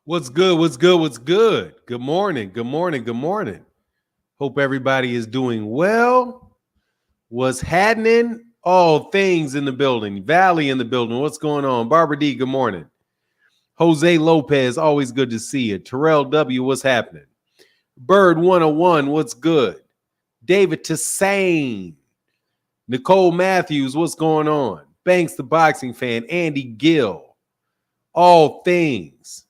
What's good? What's good? What's good? Good morning. Good morning. Good morning. Hope everybody is doing well. What's happening? All things in the building. Valley in the building. What's going on? Barbara D, good morning. Jose Lopez, always good to see you. Terrell W, what's happening? Bird 101, what's good? David Tassane. Nicole Matthews, what's going on? Banks, the boxing fan. Andy Gill. All things.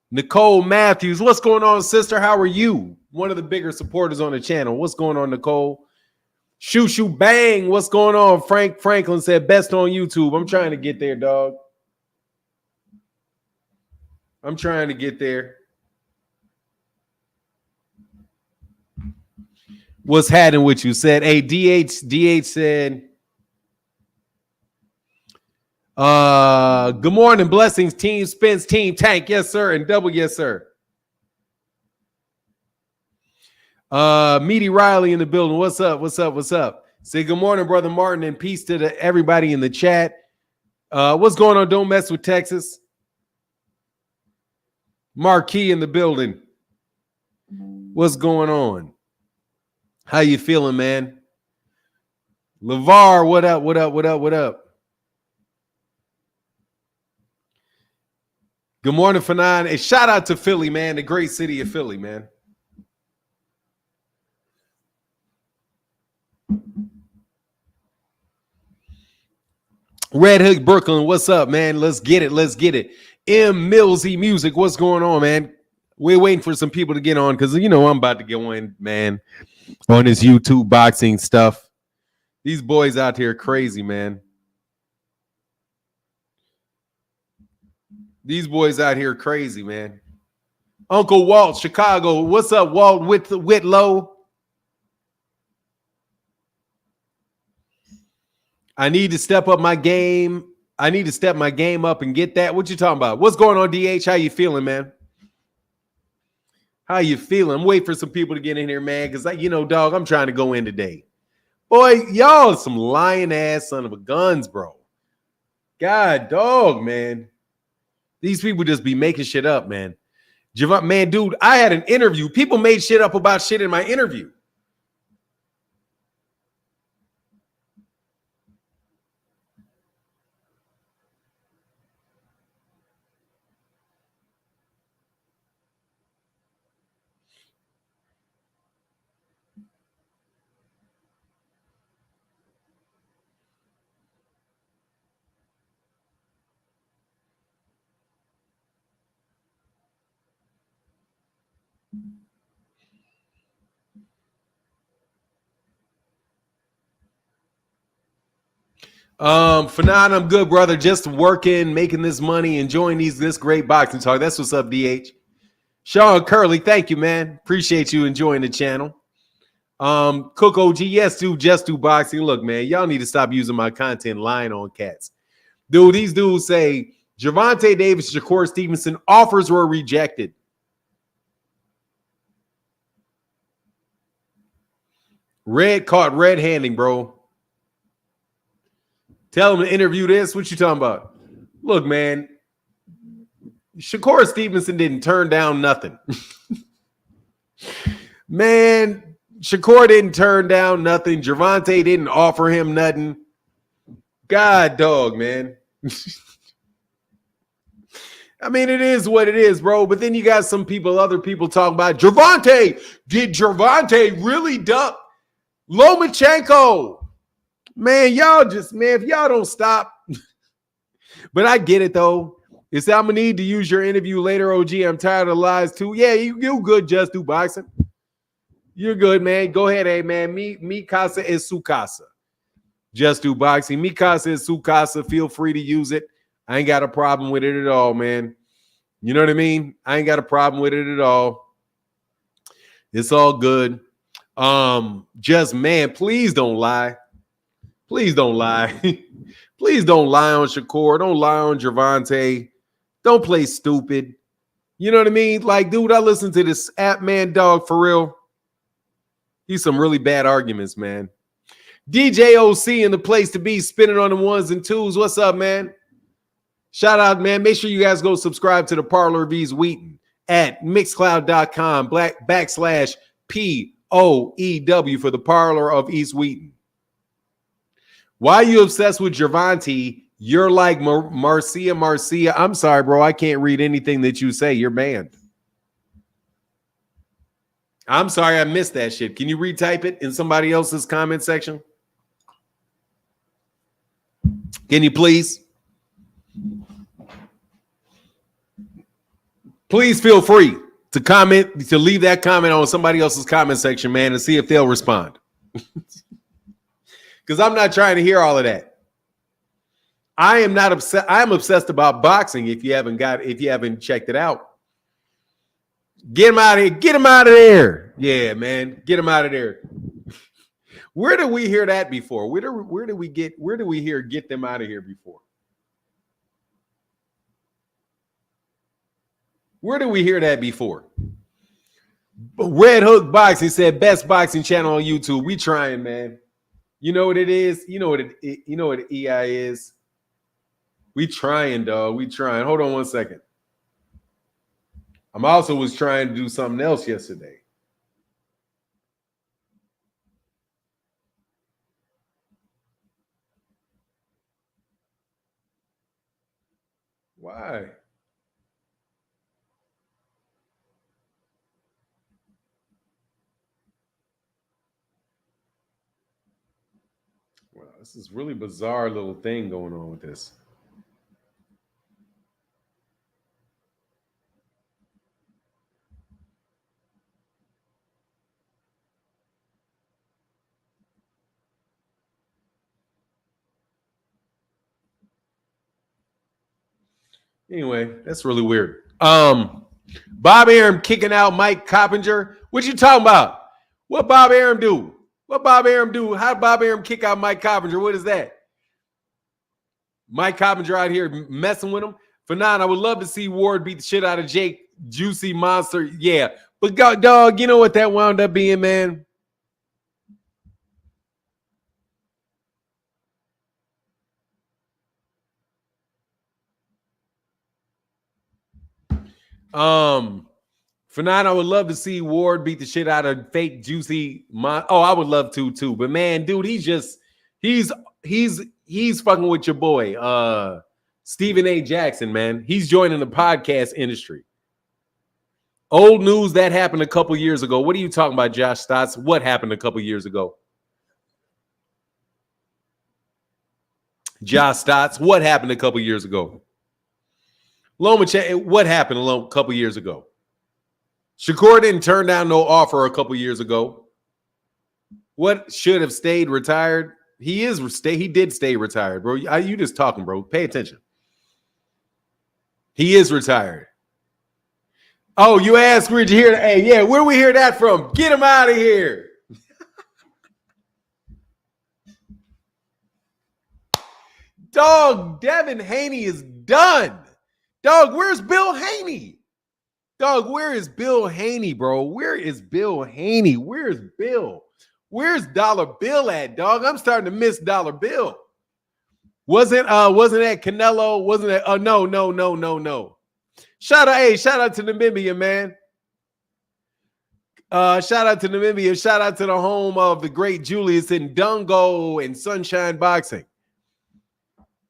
Nicole Matthews, what's going on, sister? How are you? One of the bigger supporters on the channel. What's going on, Nicole? Shoo shoo bang. What's going on? Frank Franklin said best on YouTube. I'm trying to get there, dog. I'm trying to get there. What's happening with you? Said, hey, DH said, good morning, blessings, team Spence, team Tank, yes, sir, and double, yes, sir. Meaty Riley in the building. What's up? What's up? What's up? Say good morning, brother Martin, and peace to everybody in the chat. What's going on? Don't mess with Texas. Marquis in the building. What's going on? How you feeling, man? LeVar, what up? What up? What up? What up? Good morning, Fanon. A shout out to Philly, man, the great city of Philly, man. Red Hook Brooklyn, what's up, man? Let's get it. Let's get it. M Millsy Music, what's going on, man? We're waiting for some people to get on because, you know, I'm about to get one, man, on this YouTube boxing stuff. These boys out here are crazy, man. These boys out here are crazy, man. Uncle Walt, Chicago. What's up, Walt Whitlow? I need to step up my game. I need to step my game up and get that. What you talking about? What's going on, DH? How you feeling, man? How you feeling? I'm waiting for some people to get in here, man, because, you know, dog, I'm trying to go in today. Boy, y'all are some lying-ass son of a guns, bro. God, dog, man. These people just be making shit up, man. Man, dude, I had an interview. People made shit up about shit in my interview. Fanon, I'm good, brother. Just working, making this money, enjoying this great boxing talk. That's what's up, DH. Sean Curley, thank you, man. Appreciate you enjoying the channel. Cook OG, yes, dude, just do boxing. Look, man, y'all need to stop using my content lying on cats. Dude, these dudes say Gervonta Davis, Shakur Stevenson offers were rejected. Red caught red-handing, bro. Tell him to interview this. What you talking about? Look, man, Shakur Stevenson didn't turn down nothing. Man, Shakur didn't turn down nothing. Gervonta didn't offer him nothing. God, dog, man. I mean, it is what it is, bro. But then you got some people, other people talking about Gervonta. Did Gervonta really duck Lomachenkno? Man, y'all just, man, if y'all don't stop. But I get it, though. It's I'm going to need to use your interview later, OG. I'm tired of lies, too. Yeah, you good, just do boxing. You're good, man. Go ahead, hey, man. Mi casa is su casa. Just do boxing. Mi casa is su casa. Feel free to use it. I ain't got a problem with it at all, man. You know what I mean? I ain't got a problem with it at all. It's all good. Just, man, please don't lie. Please don't lie. Please don't lie on Shakur. Don't lie on Gervonta. Don't play stupid. You know what I mean? Like, dude, I listened to this app, man, dog, for real. He's some really bad arguments, man. DJ OC in the place to be, spinning on the ones and twos. What's up, man? Shout out, man. Make sure you guys go subscribe to the Parlor of Ease Wheaton at mixcloud.com/POEW for the Parlor of East Wheaton. Why are you obsessed with Gervonta? You're like Marcia. I'm sorry, bro. I can't read anything that you say. You're banned. I'm sorry. I missed that shit. Can you retype it in somebody else's comment section? Can you please? Please feel free to comment, to leave that comment on somebody else's comment section, man, and see if they'll respond. Because I'm not trying to hear all of that. I am not upset. I am obsessed about boxing. If you haven't checked it out, get him out of here. Get him out of there. Yeah, man, get him out of there. Where did we hear that before? Where do we hear get them out of here before? Where did we hear that before? Red Hook Boxing said best boxing channel on YouTube. We trying, man. You know what it is? You know what EI is? We trying, dog. We trying. Hold on one second. I'm also was trying to do something else yesterday. Why? Wow, this is really bizarre little thing going on with this. Anyway, that's really weird. Bob Arum kicking out Mike Coppinger. What you talking about? What Bob Arum do? What Bob Arum do? How did Bob Arum kick out Mike Coppinger? What is that? Mike Coppinger out here messing with him. For now, I would love to see Ward beat the shit out of Jake Juicy Monster. Yeah. But dog, you know what that wound up being, man? For now, I would love to see Ward beat the shit out of fake Juicy Oh, I would love to too. But man, dude, he's fucking with your boy, Stephen A. Jackson, man. He's joining the podcast industry. Old news that happened a couple years ago. What are you talking about, Josh Stotts? What happened a couple years ago? Josh Stotts, what happened a couple years ago? Lomachenkno, what happened a couple years ago? Shakur didn't turn down no offer a couple years ago. What should have stayed retired? He did stay retired, bro. You just talking, bro. Pay attention. He is retired. Oh, you asked, where'd you hear that? Hey, yeah, where we hear that from? Get him out of here. Dog, Devin Haney is done. Dog, where's Bill Haney? Dog, where is Bill Haney, bro? Where is Bill Haney? Where's Bill? Where's Dollar Bill at, dog? I'm starting to miss Dollar Bill. Wasn't that Canelo? Wasn't that? Oh, no. Shout out to Namibia, man. Shout out to Namibia. Shout out to the home of the great Julius and Dungo and Sunshine Boxing.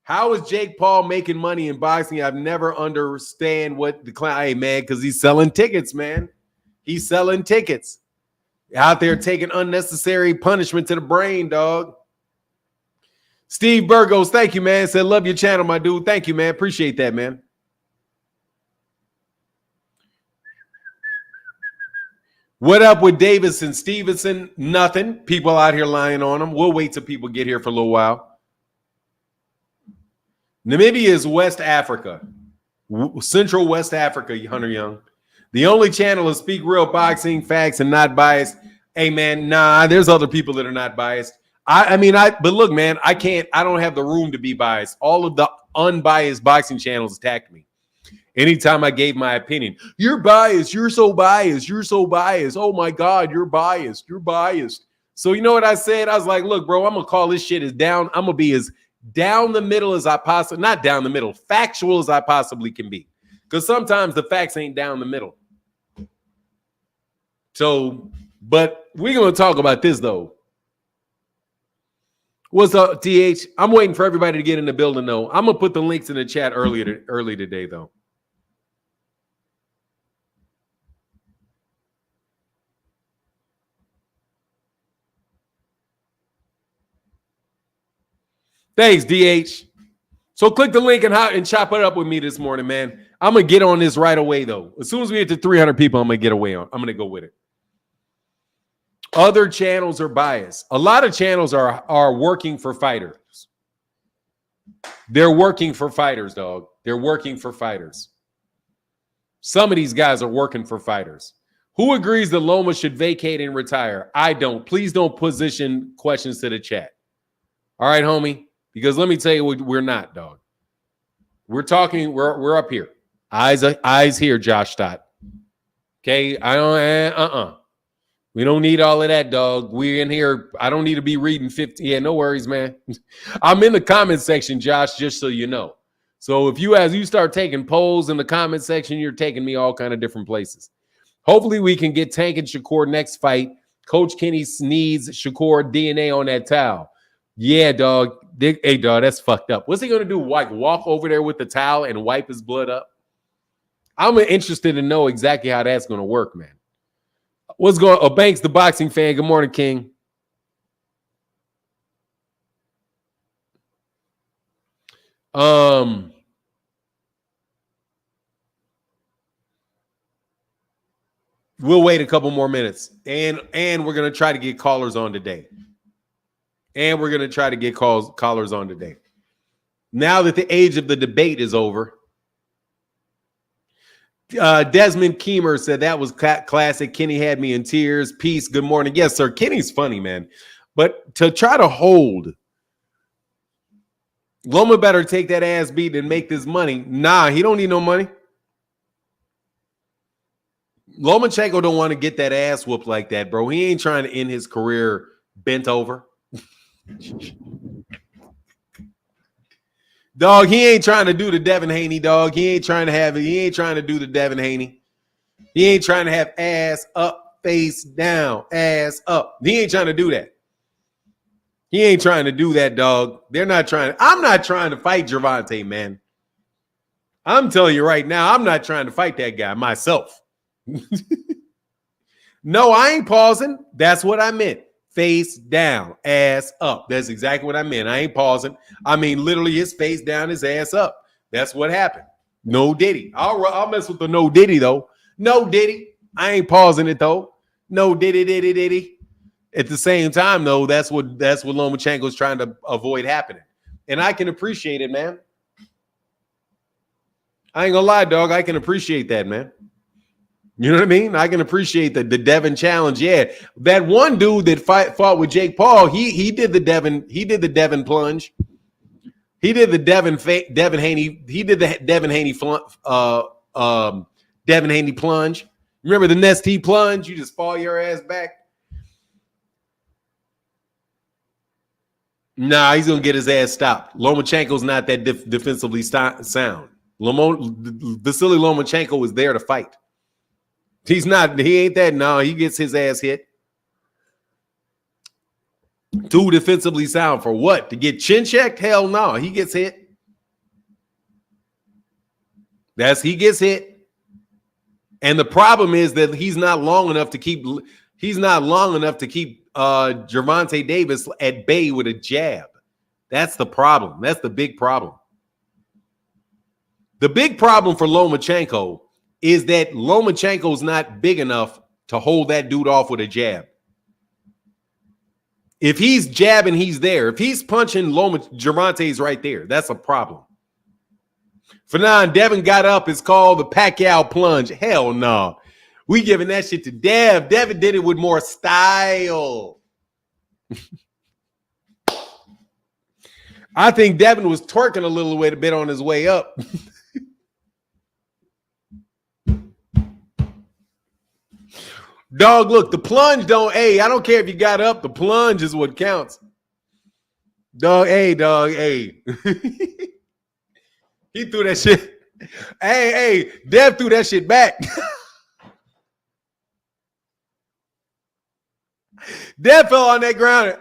How is Jake Paul making money in boxing? I've never understand what the client. Hey, man, because he's selling tickets, man. He's selling tickets. Out there taking unnecessary punishment to the brain, dog. Steve Burgos, thank you, man. Said, love your channel, my dude. Thank you, man. Appreciate that, man. What up with Davis and Stevenson? Nothing. People out here lying on them. We'll wait till people get here for a little while. Namibia is West Africa, Central West Africa, Hunter Young. The only channel is Speak Real Boxing, Facts, and Not Biased. Hey, man, nah, there's other people that are not biased. But look, man, I don't have the room to be biased. All of the unbiased boxing channels attacked me. Anytime I gave my opinion, you're biased, you're so biased, you're so biased. Oh my God, you're biased, you're biased. So you know what I said? I was like, look, bro, I'm going to call this shit as down. I'm going to be as down the middle as I possibly, not down the middle, factual as I possibly can be. Because sometimes the facts ain't down the middle. So, but we're going to talk about this, though. What's up, TH? I'm waiting for everybody to get in the building, though. I'm going to put the links in the chat early today, though. Thanks, DH. So click the link and chop it up with me this morning, man. I'm going to get on this right away, though. As soon as we get to 300 people, I'm going to I'm going to go with it. Other channels are biased. A lot of channels are working for fighters. They're working for fighters, dog. They're working for fighters. Some of these guys are working for fighters. Who agrees that Loma should vacate and retire? I don't. Please don't position questions to the chat. All right, homie? Because let me tell you, we're not, dog. We're talking, we're up here. Eyes here, Josh Stott. Okay? We don't need all of that, dog. We're in here. I don't need to be reading 50. Yeah, no worries, man. I'm in the comment section, Josh, just so you know. So if you start taking polls in the comment section, you're taking me all kind of different places. Hopefully we can get Tank and Shakur next fight. Coach Kenny needs Shakur DNA on that towel. Yeah, dog. Hey, dog, that's fucked up. What's he going to do? Like walk over there with the towel and wipe his blood up? I'm interested to know exactly how that's going to work, man. What's going on? Banks, the boxing fan. Good morning, King. We'll wait a couple more minutes. And we're going to try to get callers on today. And we're going to try to get callers on today. Now that the age of the debate is over. Desmond Keemer said that was classic. Kenny had me in tears. Peace. Good morning. Yes, sir. Kenny's funny, man. But to try to hold, Loma better take that ass beat and make this money. Nah, he don't need no money. Lomachenkno don't want to get that ass whooped like that, bro. He ain't trying to end his career bent over. Dog, he ain't trying to do the Devin Haney, dog. He ain't trying to do the Devin Haney. He ain't trying to have ass up, face down, ass up. He ain't trying to do that. He ain't trying to do that, dog. I'm not trying to fight Gervonta, man. I'm telling you right now, I'm not trying to fight that guy myself. No, I ain't pausing. That's what I meant. Face down, ass up. That's exactly what I meant. I ain't pausing. I mean, literally his face down, his ass up. That's what happened. No Diddy. I'll mess with the no Diddy, though. No Diddy. I ain't pausing it, though. No Diddy. At the same time, though, that's what Lomachenkno's trying to avoid happening. And I can appreciate it, man. I ain't gonna lie, dog. I can appreciate that, man. You know what I mean? I can appreciate the Devin challenge. Yeah, that one dude that fought with Jake Paul, he did the Devin plunge. He did the Devin Haney. He did the Devin Haney plunge. Remember the Nestea plunge? You just fall your ass back. Nah, he's gonna get his ass stopped. Lomachenkno's not that defensively sound. Vasily Lomachenko was there to fight. He's not. He ain't that. No, he gets his ass hit. Too defensively sound for what? To get chin checked? Hell no. He gets hit. He gets hit. And the problem is that he's not long enough to keep Gervonta Davis at bay with a jab. That's the problem. That's the big problem. The big problem for Lomachenkno is that Lomachenko's not big enough to hold that dude off with a jab. If he's jabbing, he's there. If he's punching, Gervonta's right there. That's a problem. For now, Devin got up. It's called the Pacquiao plunge. Hell no. We giving that shit to Dev. Devin did it with more style. I think Devin was twerking a little bit on his way up. Dog, look, the plunge don't, I don't care if you got up. The plunge is what counts. Dog, hey. He threw that shit. Hey, Dev threw that shit back. Dev fell on that ground.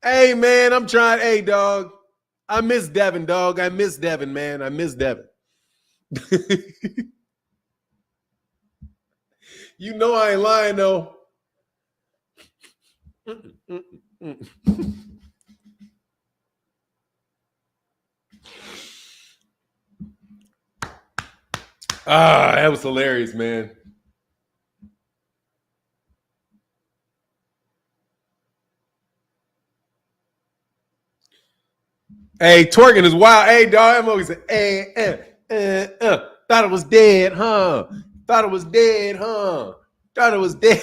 Hey, man, I'm trying. Hey, dog. I miss Devin, dog. I miss Devin, man. I miss Devin. You know I ain't lying, though. That was hilarious, man. Hey, twerking is wild. Hey, dog, I'm always saying, thought it was dead, huh? Thought it was dead, huh? Thought it was dead.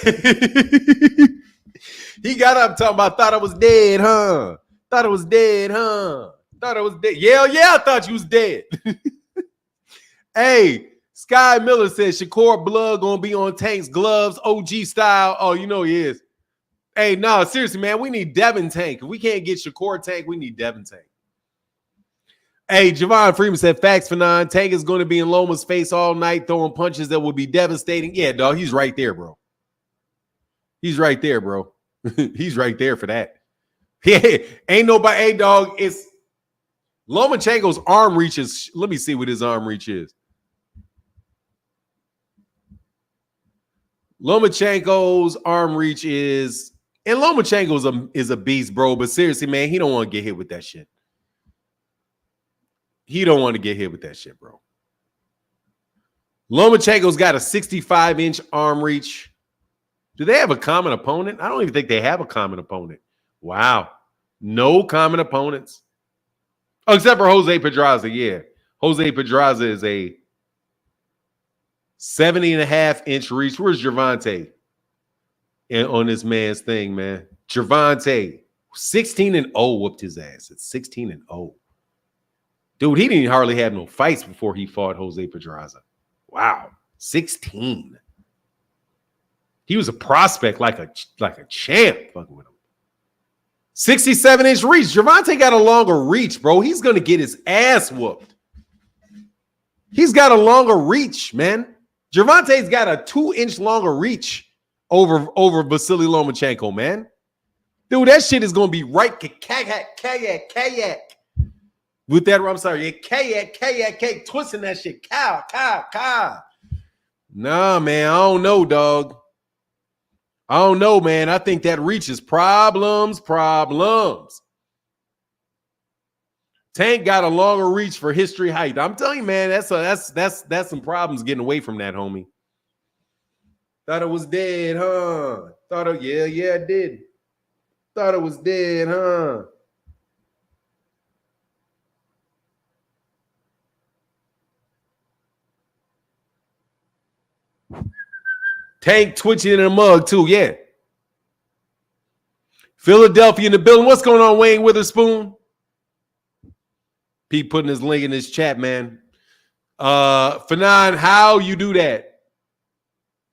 He got up talking about thought it was dead, huh? Thought it was dead, huh? Thought it was dead. Yeah, I thought you was dead. Hey, Sky Miller says Shakur blood gonna be on Tank's gloves, OG style. Oh, you know he is. Hey, no, seriously, man, we need Devin Tank. If we can't get Shakur Tank, we need Devin Tank. Hey, Javon Freeman said, facts for 9. Tank is going to be in Loma's face all night, throwing punches that will be devastating. Yeah, dog, he's right there, bro. He's right there, bro. He's right there for that. Yeah, ain't nobody. Hey, dog, it's Lomachenkno's arm reach is. Let me see what his arm reach is. Lomachenkno's arm reach is, and Lomachenko is a beast, bro. But seriously, man, he don't want to get hit with that shit. He don't want to get hit with that shit, bro. Lomachenkno's got a 65-inch arm reach. Do they have a common opponent? I don't even think they have a common opponent. Wow. No common opponents. Oh, except for Jose Pedraza, yeah. Jose Pedraza is a 70.5-inch reach. Where's Gervonta on this man's thing, man? Gervonta, 16-0 whooped his ass. It's 16-0. Dude, he didn't hardly have no fights before he fought Jose Pedraza. Wow, 16. He was a prospect like a champ fucking with him. 67-inch reach. Gervonta got a longer reach, bro. He's going to get his ass whooped. He's got a longer reach, man. Gervonta's got a 2-inch longer reach over Vasily Lomachenko, man. Dude, that shit is going to be right kayak. With that, I'm sorry, kayak, twisting that shit. Cow. Nah, man, I don't know, dog. I don't know, man. I think that reaches problems. Tank got a longer reach for history height. I'm telling you, man, that's some problems getting away from that, homie. Thought it was dead, huh? Yeah, I did. Thought it was dead, huh? Tank twitching in a mug, too, yeah. Philadelphia in the building. What's going on, Wayne Witherspoon? Pete putting his link in his chat, man. Fanon, how you do that?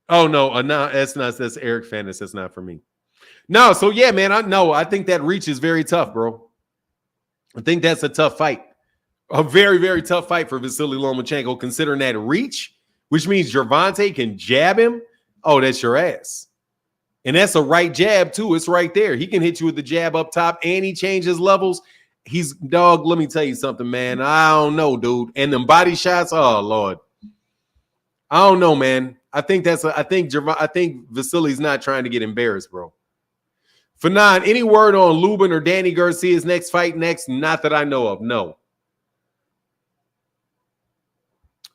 Oh, no, that's Eric Fannis. That's not for me. No, so yeah, man, I think that reach is very tough, bro. I think that's a tough fight. A very, very tough fight for Vasily Lomachenko, considering that reach, which means Gervonta can jab him. Oh, that's your ass. And that's a right jab, too. It's right there. He can hit you with the jab up top, and he changes levels. He's, dog, let me tell you something, man. I don't know, dude. And them body shots, oh, Lord. I don't know, man. I think Vasily's not trying to get embarrassed, bro. Fanon, any word on Lubin or Danny Garcia's next fight next? Not that I know of, no.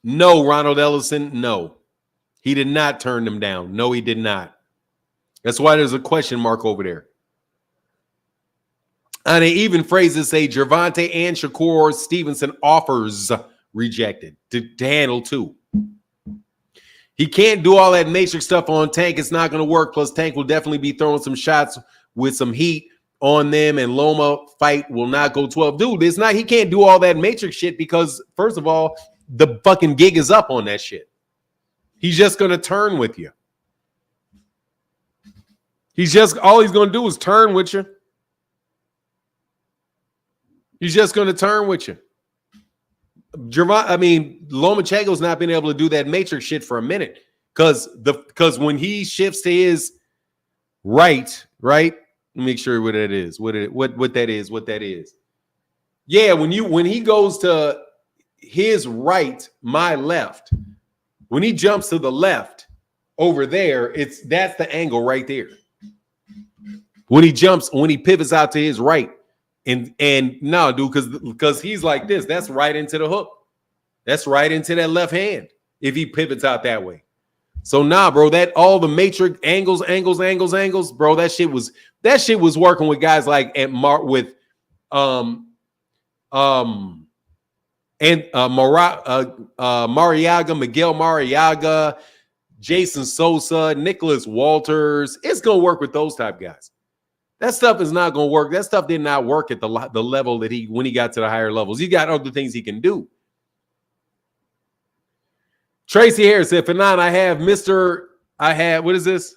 No, Ronald Ellison, no. He did not turn them down. No, he did not. That's why there's a question mark over there. And they even phrases say Gervonta and Shakur Stevenson offers rejected to handle too. He can't do all that matrix stuff on Tank. It's not going to work. Plus, Tank will definitely be throwing some shots with some heat on them, and Loma fight will not go 12. Dude, it's not. He can't do all that matrix shit because, first of all, the fucking gig is up on that shit. He's just going to turn with you. All he's going to do is turn with you. He's just going to turn with you. Lomachenkno's not been able to do that matrix shit for a minute because when he shifts to his right, make sure what that is. What that is. Yeah, when he goes to his right, my left, when he jumps to the left over there, that's the angle right there. When he pivots out to his right, and no, dude, because he's like this, that's right into the hook. That's right into that left hand if he pivots out that way. So nah, bro, that all the matrix angles, bro, that shit was working with guys like Mariaga, Miguel Mariaga, Jason Sosa, Nicholas Walters. It's gonna work with those type guys. That stuff is not gonna work. That stuff did not work at the level that when he got to the higher levels. He got other things he can do. Tracy Harris said, Fanon, what is this?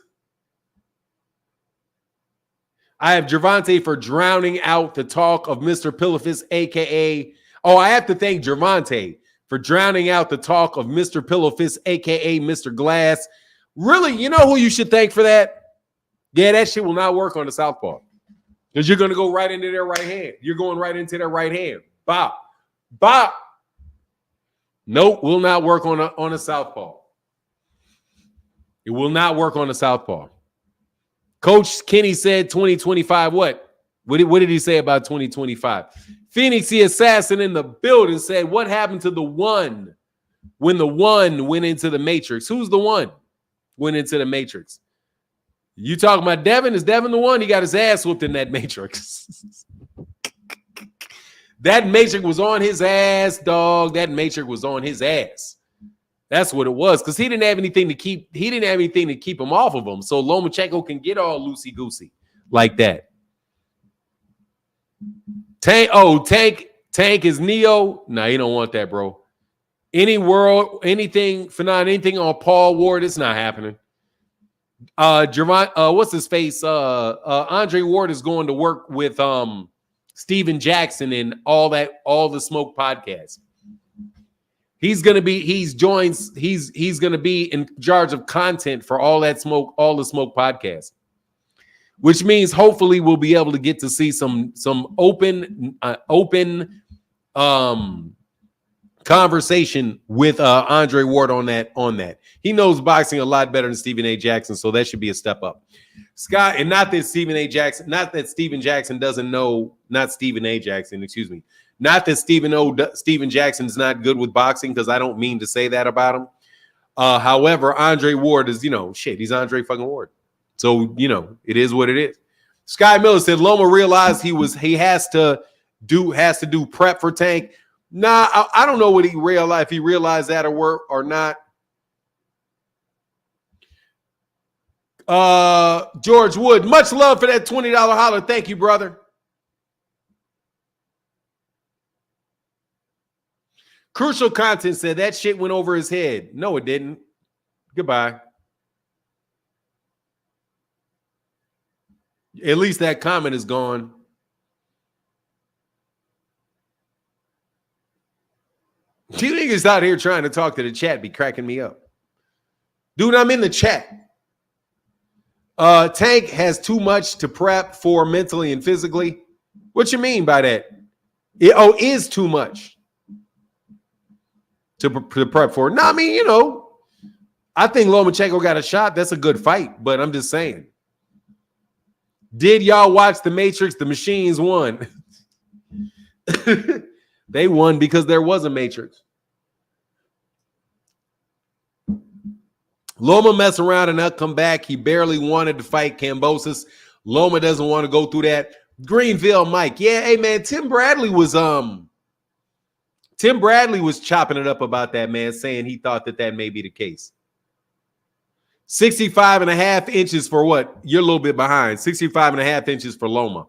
I have Gervonta for drowning out the talk of Mr. Pillowfist, a.k.a. Oh, I have to thank Gervonta for drowning out the talk of Mr. Pillowfist, a.k.a. Mr. Glass. Really, you know who you should thank for that? Yeah, that shit will not work on the southpaw because you're going to go right into their right hand. You're going right into their right hand. Bop. Bop. Nope, will not work on a southpaw. It will not work on a southpaw. Coach Kenny said 2025 what? What did he say about 2025? Phoenix the Assassin in the building said, what happened to the one when the one went into the Matrix? Who's the one went into the Matrix? You talking about Devin? Is Devin the one? He got his ass whooped in that Matrix. That Matrix was on his ass, dog. That Matrix was on his ass. That's what it was. Because he didn't have anything to keep him off of him. So Lomachenkno can get all loosey-goosey like that. Tank is Neo. Nah, you don't want that, bro. Anything on Paul Ward, it's not happening. What's his face? Andre Ward is going to work with Steven Jackson and all the Smoke podcast. He's gonna be in charge of content for all the Smoke podcast, which means hopefully we'll be able to get to see some open conversation with Andre Ward on that. He knows boxing a lot better than Stephen A. Jackson, so that should be a step up. Scott, and not that Steven Jackson doesn't know, not Stephen A. Jackson, excuse me. Not that Steven Jackson's not good with boxing, because I don't mean to say that about him. However, Andre Ward is, he's Andre fucking Ward. So, it is what it is. Sky Miller said Loma realized he has to do prep for Tank. Nah, I don't know what he realized, if he realized that or not. George Wood, much love for that $20 holler. Thank you, brother. Crucial Content said that shit went over his head. No, it didn't. Goodbye. At least that comment is gone. You niggas out here trying to talk to the chat be cracking me up. Dude, I'm in the chat. Tank has too much to prep for mentally and physically. What you mean by that? Is too much to prep for. No, I mean, I think Lomachenkno got a shot. That's a good fight, but I'm just saying. Did y'all watch The Matrix? The machines won. They won because there was a Matrix. Loma mess around and not come back. He barely wanted to fight Kambosos. Loma doesn't want to go through that. Greenville Mike. Yeah, hey man, Tim Bradley was chopping it up about that, man, saying he thought that may be the case. 65.5 inches for what? You're a little bit behind. 65.5 inches for Loma.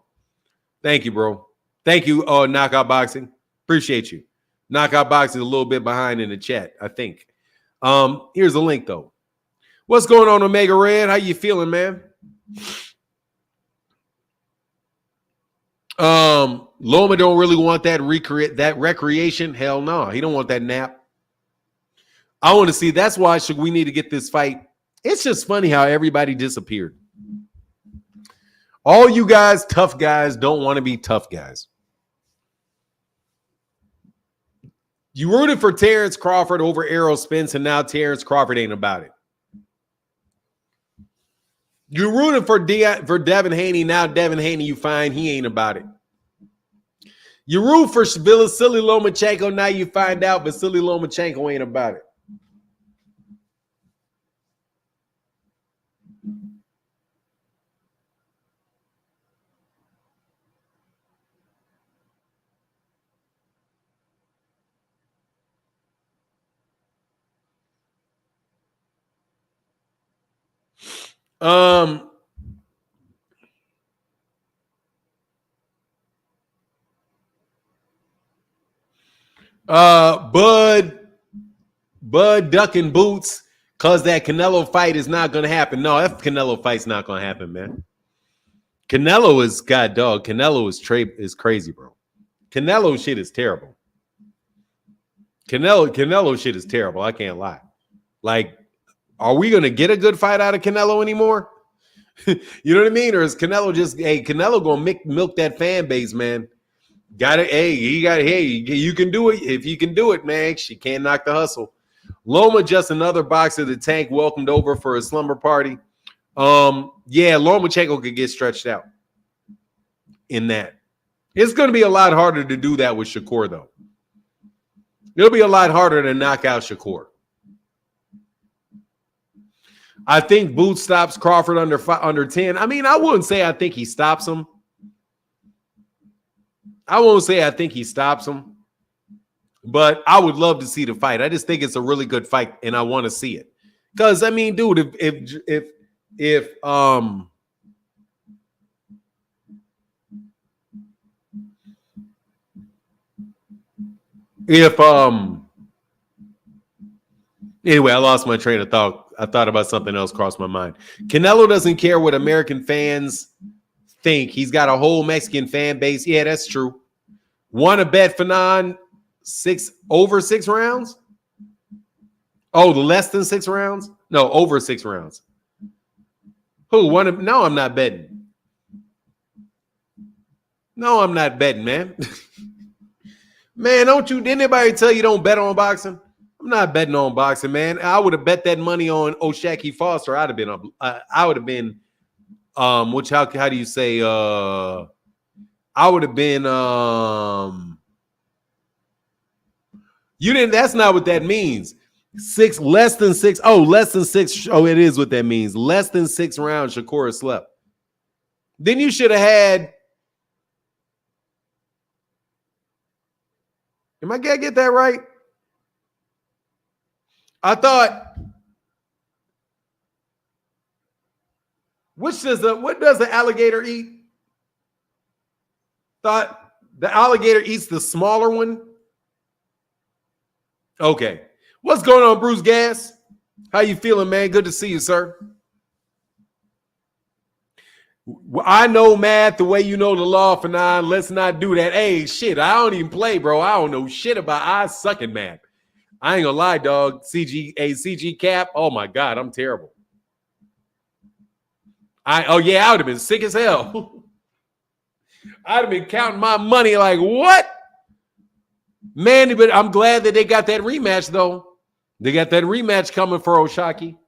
Thank you, bro. Thank you, Knockout Boxing. Appreciate you. Knockout Boxing is a little bit behind in the chat, I think. Here's a link though. What's going on, Omega Red? How you feeling, man? Loma don't really want that recreation. Hell no, he don't want that nap. I want to see. That's why we need to get this fight. It's just funny how everybody disappeared. All you guys, tough guys, don't want to be tough guys. You rooted for Terrence Crawford over Errol Spence, and now Terrence Crawford ain't about it. You rooted for Devin Haney, now Devin Haney, you find he ain't about it. You root for Vasily Lomachenko, now you find out Vasily Lomachenko ain't about it. Bud ducking boots because that Canelo fight is not going to happen. No, that Canelo fight's not going to happen, man. Canelo is god dog. Canelo is crazy, bro. Canelo shit is terrible. Canelo shit is terrible. I can't lie. Like, are we going to get a good fight out of Canelo anymore? You know what I mean? Or is Canelo just, hey, Canelo going to milk that fan base, man? Got it. Hey, you can do it. If you can do it, man, she can't knock the hustle. Loma, just another boxer the Tank welcomed over for a slumber party. Yeah, Lomachenko could get stretched out in that. It's going to be a lot harder to do that with Shakur, though. It'll be a lot harder to knock out Shakur. I think Boots stops Crawford under 10. I mean, I wouldn't say I think he stops him. I won't say I think he stops him, but I would love to see the fight. I just think it's a really good fight, and I want to see it. Because I mean, dude, if anyway, I lost my train of thought. I thought about something else crossed my mind. Canelo doesn't care what American fans think. He's got a whole Mexican fan base. Yeah, that's true. Want to bet Fanon over 6 rounds? Oh, less than 6 rounds? No, over 6 rounds. Who? No, I'm not betting. No, I'm not betting, man. Man, didn't anybody tell you don't bet on boxing? I'm not betting on boxing, man. I would have bet that money on O'Shaquie Foster. I would have been how do you say I would have been you didn't, that's not what that means. Less than 6. Oh, it is what that means. Less than 6 rounds Shakur slept. Then you should have had. Am I gonna get that right? I thought. What does the alligator eat? Thought the alligator eats the smaller one. Okay. What's going on, Bruce Gas? How you feeling, man? Good to see you, sir. I know math the way you know the law, Fanon. Let's not do that. Hey, shit, I don't even play, bro. I don't know shit about. I suck at math. I ain't gonna lie, dog. CG Cap. Oh my God, I'm terrible. I would have been sick as hell. I'd have been counting my money like, what? Man, but I'm glad that they got that rematch, though. They got that rematch coming for O'Shaquie.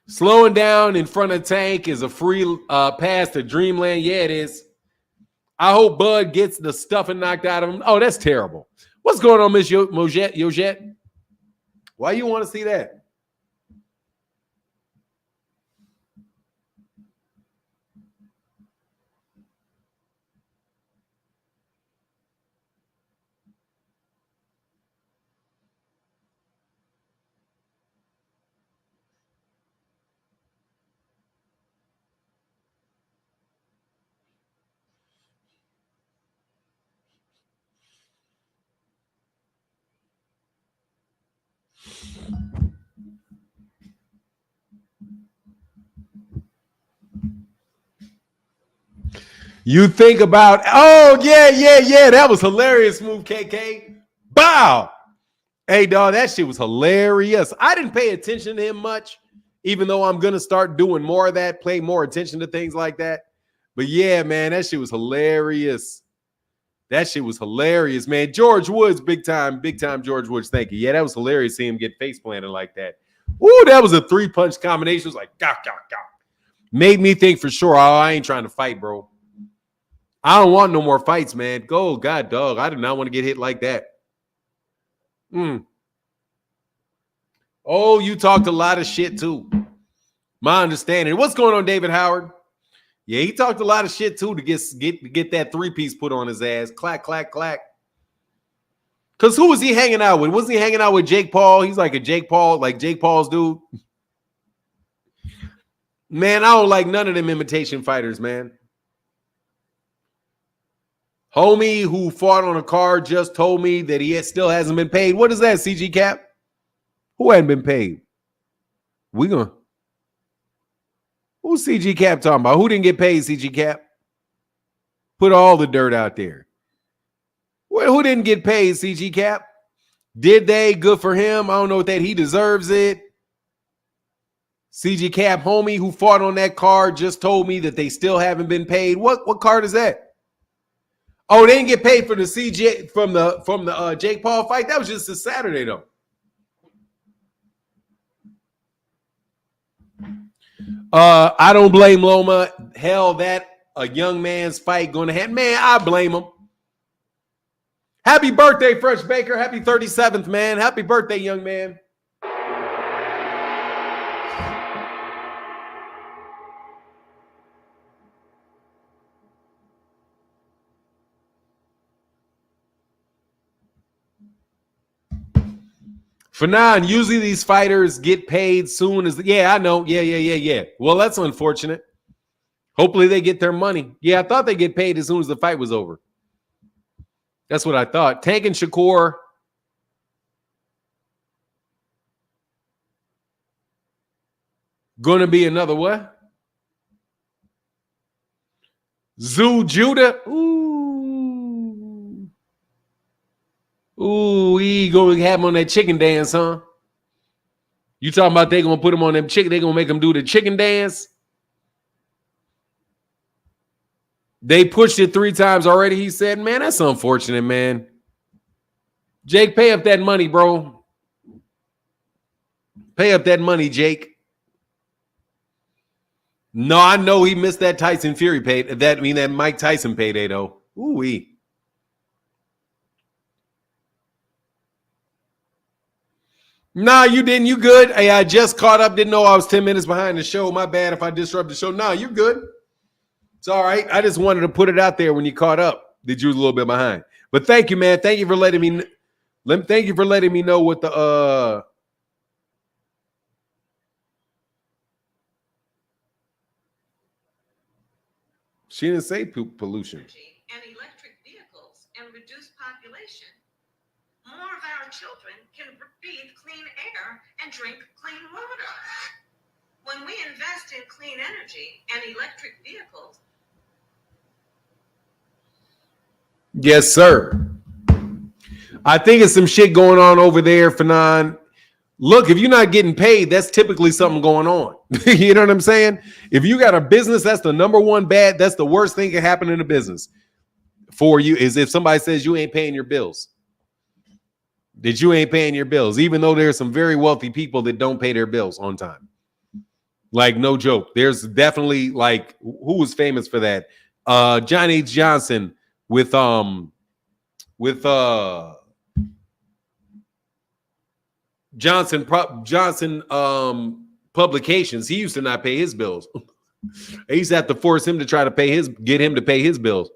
Slowing down in front of Tank is a free pass to Dreamland. Yeah, it is. I hope Bud gets the stuffing knocked out of him. Oh, that's terrible. What's going on, Miss Yojette? Why you want to see that? You think about, oh, yeah. That was hilarious move, KK. Bow. Hey, dog, that shit was hilarious. I didn't pay attention to him much, even though I'm going to start doing more of that, pay more attention to things like that. But yeah, man, that shit was hilarious. That shit was hilarious, man. George Woods, big time George Woods. Thank you. Yeah, that was hilarious seeing him get face planted like that. Ooh, that was a 3-punch combination. It was like, gah. Made me think for sure, oh, I ain't trying to fight, bro. I don't want no more fights, man. Go, God, dog. I do not want to get hit like that. Oh, you talked a lot of shit, too. My understanding. What's going on, David Howard? Yeah, he talked a lot of shit, too, to get that 3-piece put on his ass. Clack. Because who was he hanging out with? Wasn't he hanging out with Jake Paul? He's like a Jake Paul's dude. Man, I don't like none of them imitation fighters, man. Homie who fought on a card just told me that he still hasn't been paid. What is that, CG Cap? Who hadn't been paid? Who's CG Cap talking about? Who didn't get paid, CG Cap? Put all the dirt out there. Who didn't get paid, CG Cap? Did they? Good for him. I don't know that he deserves it. CG Cap, homie who fought on that card just told me that they still haven't been paid. What card is that? Oh, they didn't get paid for the CJ from the Jake Paul fight. That was just a Saturday though. I don't blame Loma. Hell, that a young man's fight going to happen. Man, I blame him. Happy birthday, Fresh Baker. Happy 37th, man. Happy birthday, young man. Fanon, usually these fighters get paid soon as I know. Yeah. Well, that's unfortunate. Hopefully they get their money. Yeah, I thought they get paid as soon as the fight was over. That's what I thought. Tank and Shakur. Gonna be another what? Zoo Judah. Ooh, he gonna have him on that chicken dance, huh? You talking about they gonna put him on them chicken? They gonna make him do the chicken dance? They pushed it 3 times already. He said, "Man, that's unfortunate, man." Jake, pay up that money, bro. Pay up that money, Jake. No, I know he missed that Tyson Fury pay. That Mike Tyson payday though. Ooh-wee. Nah, you didn't. You good? Hey, I just caught up. Didn't know I was 10 minutes behind the show. My bad if I disrupt the show. Nah, you good. It's all right. I just wanted to put it out there when you caught up that you was a little bit behind. But thank you, man. Thank you for letting me know what the she didn't say pollution. And electric vehicles and reduce population. More of our children can breathe clean air and drink clean water. When we invest in clean energy and electric vehicles. Yes, sir. I think it's some shit going on over there, Fanon. Look, if you're not getting paid, that's typically something going on. You know what I'm saying? If you got a business, that's the number one bad. That's the worst thing that can happen in a business for you is if somebody says you ain't paying your bills. That you ain't paying your bills, even though there's some very wealthy people that don't pay their bills on time. Like, no joke. There's definitely, like, who was famous for that? John H. Johnson with Johnson Publications. He used to not pay his bills. He used to have to force him to try to get him to pay his bills.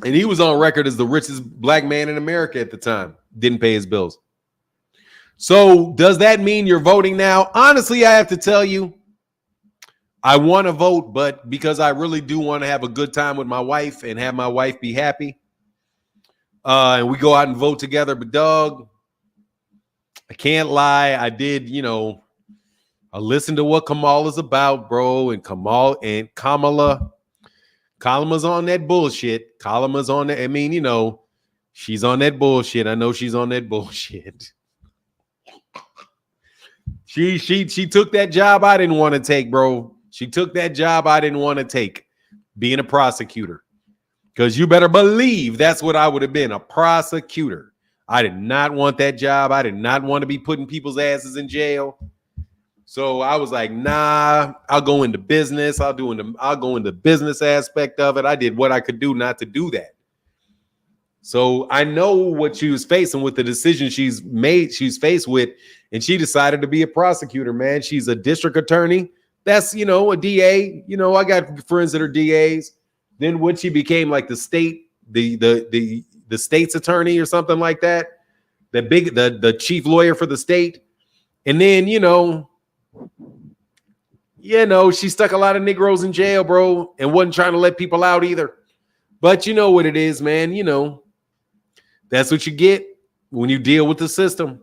And he was on record as the richest black man in America at the time. Didn't pay his bills. So does that mean you're voting now? Honestly, I have to tell you, I want to vote, but because I really do want to have a good time with my wife and have my wife be happy, and we go out and vote together. But dog, I can't lie. I did, I listened to what Kamala's about, bro. And Kamala's on that bullshit. Kamala's on that. I mean, she's on that bullshit. I know she's on that bullshit. She took that job I didn't want to take, bro. She took that job I didn't want to take, being a prosecutor. Because you better believe that's what I would have been, a prosecutor. I did not want that job. I did not want to be putting people's asses in jail. So I was like, nah, I'll go into business. I'll go into business aspect of it. I did what I could do not to do that. So I know what she was facing with the decision she's faced with, and she decided to be a prosecutor, man. She's a district attorney. That's, a DA. I got friends that are DAs. Then when she became like the state's attorney or something like that, the chief lawyer for the state. And then, she stuck a lot of Negroes in jail, bro, and wasn't trying to let people out either. But you know what it is, man. That's what you get when you deal with the system.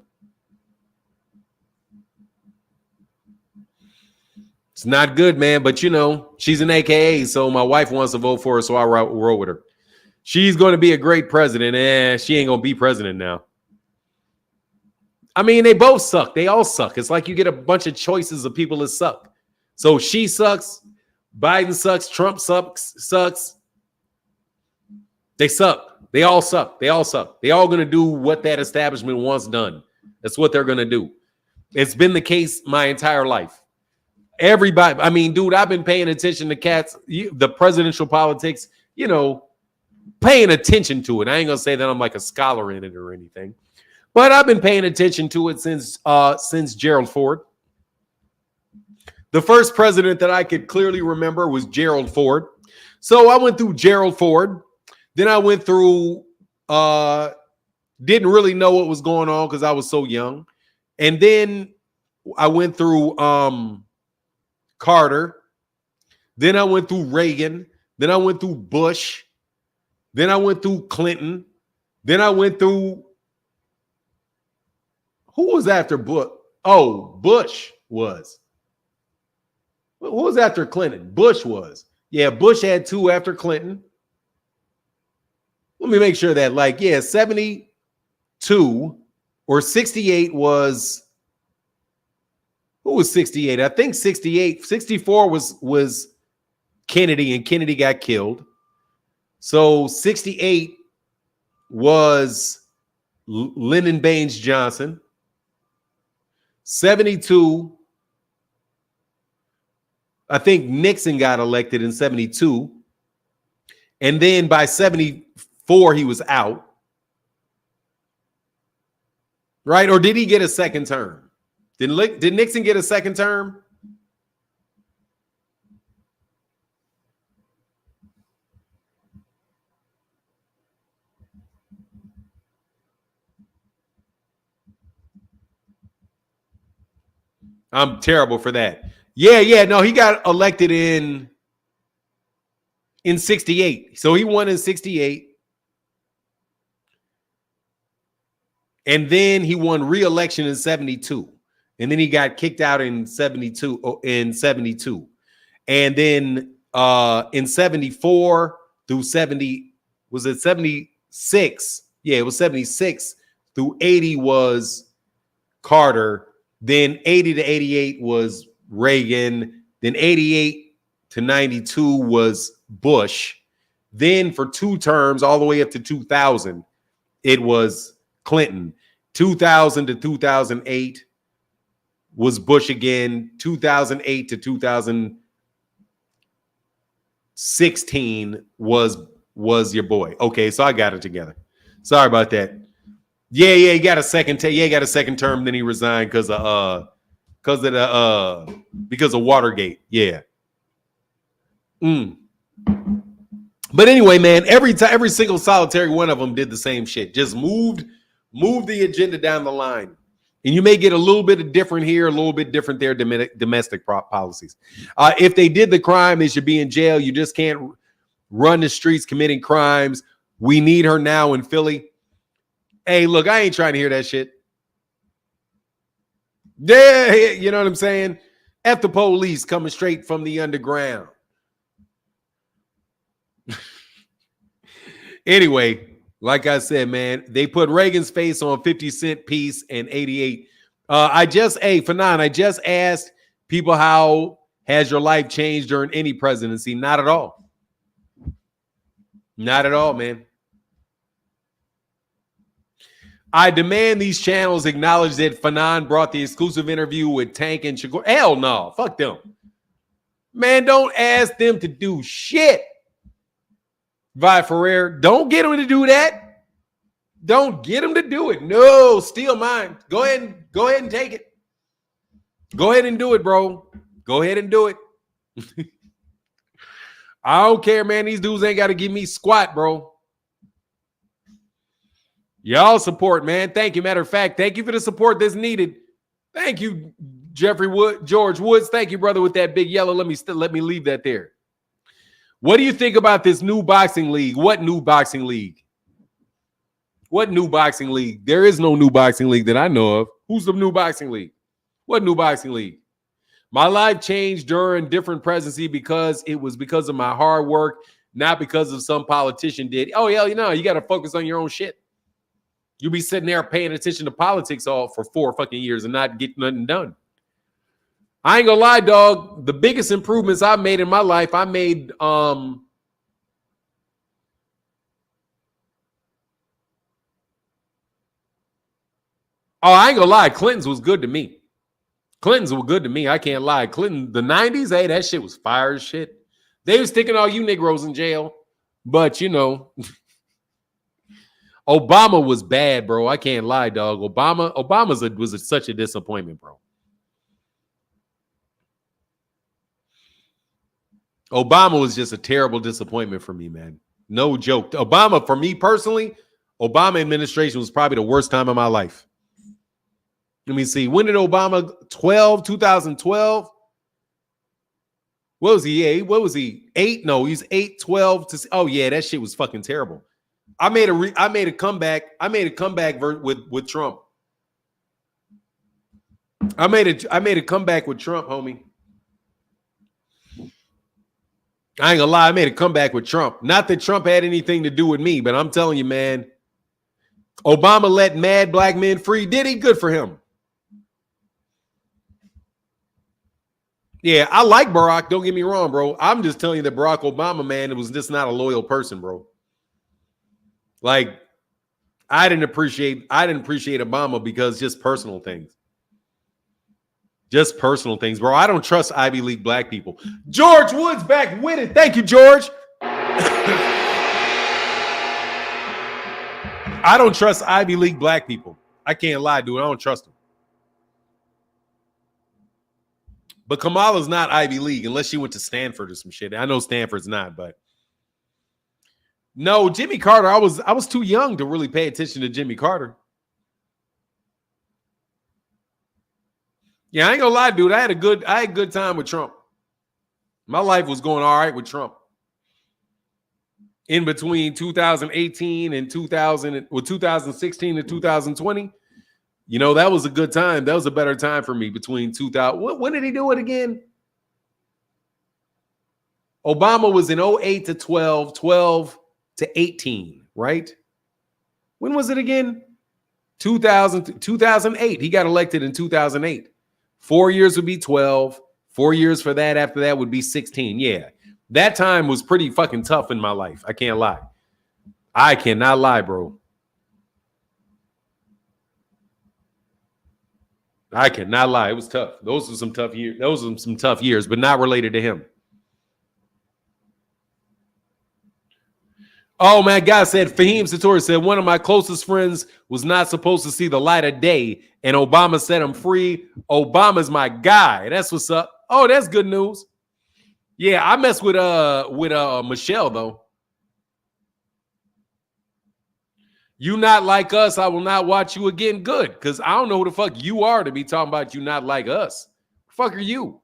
It's not good, man. But, she's an AKA, so my wife wants to vote for her, so I roll with her. She's going to be a great president. She ain't going to be president now. I mean, they both suck. They all suck. It's like you get a bunch of choices of people that suck. So she sucks. Biden sucks. Trump sucks. They suck. They all suck. They all suck. They all going to do what that establishment wants done. That's what they're going to do. It's been the case my entire life. Everybody, I mean, dude, I've been paying attention to the presidential politics, paying attention to it. I ain't going to say that I'm like a scholar in it or anything. But I've been paying attention to it since Gerald Ford. The first president that I could clearly remember was Gerald Ford. So I went through Gerald Ford. Then I went through, didn't really know what was going on because I was so young. And then I went through Carter. Then I went through Reagan. Then I went through Bush. Then I went through Clinton. Then I went through, who was after Bush? Oh, Bush was. Who was after Clinton? Bush was. Yeah, Bush had 2 after Clinton. Let me make sure that, 72 or 68 was, who was 68? I think 64 was Kennedy, and Kennedy got killed. So 68 was Lyndon Baines Johnson. 72, I think Nixon got elected in 72. And then by 74, he was out. Right? Or did he get a second term? Did Nixon get a second term? I'm terrible for that. Yeah. No, he got elected in 68. So he won in 68. And then he won re-election in 72. And then he got kicked out in 72. And then in 74 through 70, was it 76? Yeah, it was 76 through 80 was Carter. Then 80 to 88 was Reagan. Then 88 to 92 was Bush. Then for 2 terms, all the way up to 2000, it was Clinton. 2000 to 2008 was Bush again. 2008 to 2016 was your boy. Okay, so I got it together. Sorry about that. Yeah, he got a second. He got a second term. Then he resigned because of Watergate. Yeah. But anyway, man, every single solitary one of them did the same shit. Just moved the agenda down the line, and you may get a little bit of different here, a little bit different there. Domestic policies. If they did the crime, they should be in jail. You just can't run the streets committing crimes. We need her now in Philly. Hey, look, I ain't trying to hear that shit. Yeah, you know what I'm saying? F the police coming straight from the underground. Anyway, like I said, man, they put Reagan's face on 50 Cent piece and 88. I just asked people, how has your life changed during any presidency? Not at all. Not at all, man. I demand these channels acknowledge that Fanon brought the exclusive interview with Tank and Shakur. Hell no. Fuck them. Man, don't ask them to do shit. Vi Ferrer, don't get them to do that. Don't get them to do it. No, steal mine. Go ahead and take it. Go ahead and do it, bro. Go ahead and do it. I don't care, man. These dudes ain't got to give me squat, bro. Y'all support, man. Thank you. Matter of fact, thank you for the support that's needed. Thank you, George Woods. Thank you, brother, with that big yellow. Let me leave that there. What do you think about this new boxing league? What new boxing league? What new boxing league? There is no new boxing league that I know of. Who's the new boxing league? What new boxing league? My life changed during different presidency because it was because of my hard work, not because of some politician did. Oh, yeah, you got to focus on your own shit. You'll be sitting there paying attention to politics all for 4 fucking years and not get nothing done. I ain't gonna lie, dog. The biggest improvements I made in my life, I made I ain't gonna lie, Clinton's was good to me. Clinton's were good to me. I can't lie. Clinton, the 90s, hey, that shit was fire as shit. They was sticking all you Negroes in jail. But Obama was bad, bro. I can't lie, dog. Obama was such a disappointment, bro. Obama was just a terrible disappointment for me, man. No joke. Obama, for me personally, Obama administration was probably the worst time of my life. Let me see. When did Obama 2012? What was he? 8? What was he? 8? No, he's 8, 12 to. Oh yeah, that shit was fucking terrible. I made a comeback. I made a comeback with Trump. I made a comeback with Trump, homie. I ain't gonna lie, I made a comeback with Trump. Not that Trump had anything to do with me, but I'm telling you, man, Obama let mad black men free. Did he? Good for him. Yeah, I like Barack. Don't get me wrong, bro. I'm just telling you that Barack Obama, man, it was just not a loyal person, bro. Like, I didn't appreciate Obama because just personal things. Just personal things, bro. I don't trust Ivy League black people. George Woods back with it. Thank you, George. I don't trust Ivy League black people. I can't lie, dude. I don't trust them. But Kamala's not Ivy League unless she went to Stanford or some shit. I know Stanford's not, but no, Jimmy Carter. I was too young to really pay attention to Jimmy Carter. Yeah, I ain't gonna lie, dude. I had a good time with Trump. My life was going all right with Trump. In between 2018 and 2016 and 2020, that was a good time. That was a better time for me between 2000. When did he do it again? Obama was in 08 to 12, 12 to 18, right? When was it again? 2008. He got elected in 2008. 4 years would be 12. 4 years for that. After that would be 16. Yeah. That time was pretty fucking tough in my life. I can't lie. I cannot lie, bro. I cannot lie. It was tough. Those were some tough years. Those were some tough years, but not related to him. Oh, man, guy said, Fahim Satori said, one of my closest friends was not supposed to see the light of day, and Obama set him free. Obama's my guy. That's what's up. Oh, that's good news. Yeah, I mess with Michelle, though. You not like us, I will not watch you again. Good, because I don't know who the fuck you are to be talking about you not like us. The fuck are you?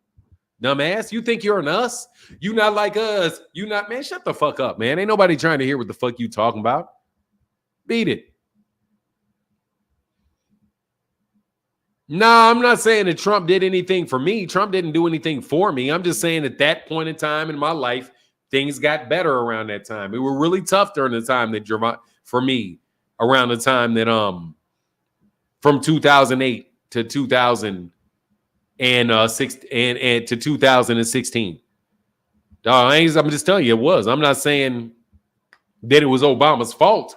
Dumbass, you think you're an us? You not like us. You not, man, shut the fuck up, man. Ain't nobody trying to hear what the fuck you talking about. Beat it. No, I'm not saying that Trump did anything for me. Trump didn't do anything for me. I'm just saying at that point in time in my life, things got better around that time. It were really tough during the time that for me, around the time that from 2008 to 2016. I'm just telling you it was. I'm not saying that it was Obama's fault.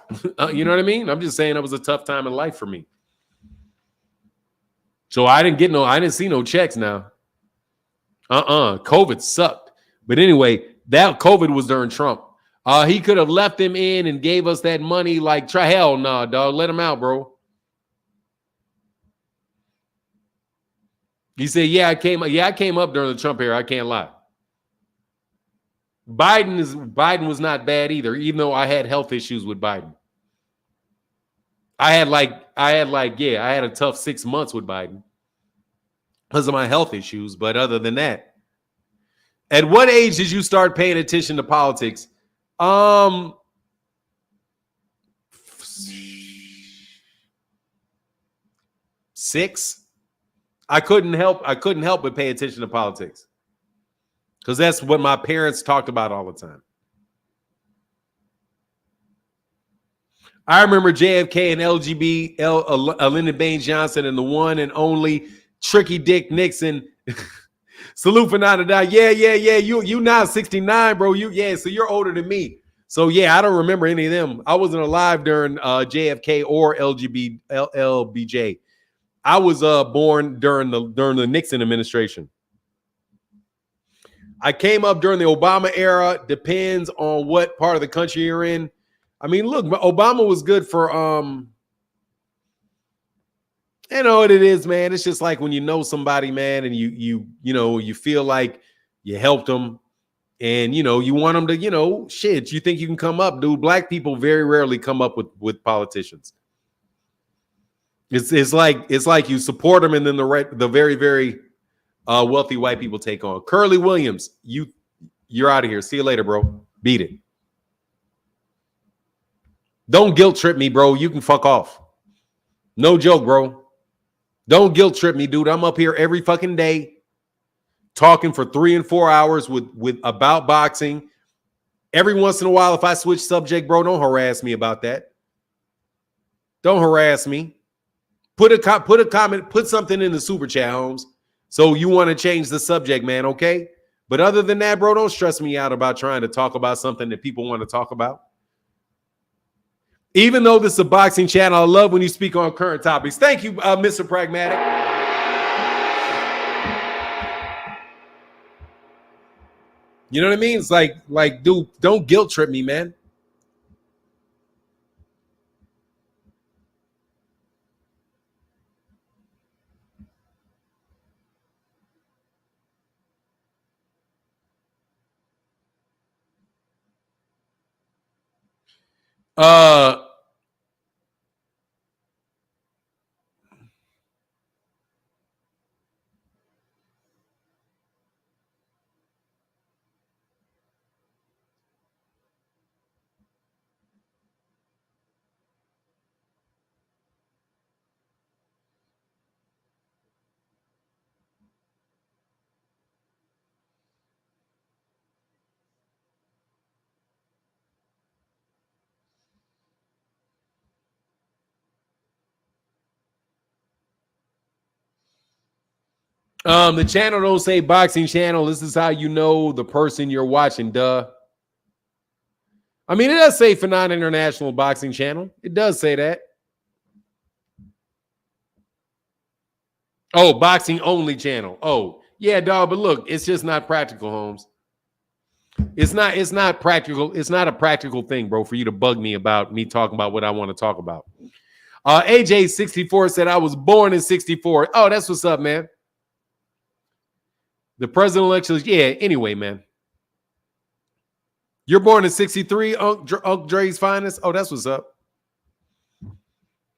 You know what I mean? I'm just saying it was a tough time in life for me. So I didn't see no checks now. COVID sucked. But anyway, that COVID was during Trump. He could have left them in and gave us that money like, hell no, dog. Let him out, bro. He said, I came up during the Trump era. I can't lie. Biden was not bad either, even though I had health issues with Biden. I had a tough 6 months with Biden because of my health issues. But other than that, at what age did you start paying attention to politics? 6. I couldn't help but pay attention to politics because that's what my parents talked about all the time. I remember JFK and Lyndon Baines Johnson and the one and only Tricky Dick Nixon. Salute for not to die. Yeah. You now 69, bro. So you're older than me. So yeah, I don't remember any of them. I wasn't alive during JFK or LBJ. I was born during the Nixon administration. I came up during the Obama era. Depends on what part of the country you're in. I mean, look, Obama was good for you know what it is, man. It's just like when you know somebody, man, and you feel like you helped them, and you want them to, you think you can come up, dude. Black people very rarely come up with politicians. It's like you support them, and then the very very wealthy white people take on. Curly Williams, you're out of here. See you later, bro. Beat it. Don't guilt trip me, bro. You can fuck off. No joke, bro. Don't guilt trip me, dude. I'm up here every fucking day talking for 3 and 4 hours with about boxing. Every once in a while, if I switch subject, bro, don't harass me about that. Don't harass me. Put a comment, put something in the super chat, Holmes. So you want to change the subject, man, okay? But other than that, bro, don't stress me out about trying to talk about something that people want to talk about. Even though this is a boxing channel, I love when you speak on current topics. Thank you, Mr. Pragmatic. You know what I mean? It's like, dude, don't guilt trip me, man. The channel don't say boxing channel. This is how you know the person you're watching, duh. I mean, it does say Fanon International Boxing Channel. It does say that. Oh, boxing only channel. Oh, yeah, dog. But look, it's just not practical, Holmes. It's not practical. It's not a practical thing, bro, for you to bug me about me talking about what I want to talk about. AJ64 said I was born in 64. Oh, that's what's up, man. The president election, yeah. Anyway, man. You're born in 63, Unc Dre's finest. Oh, that's what's up.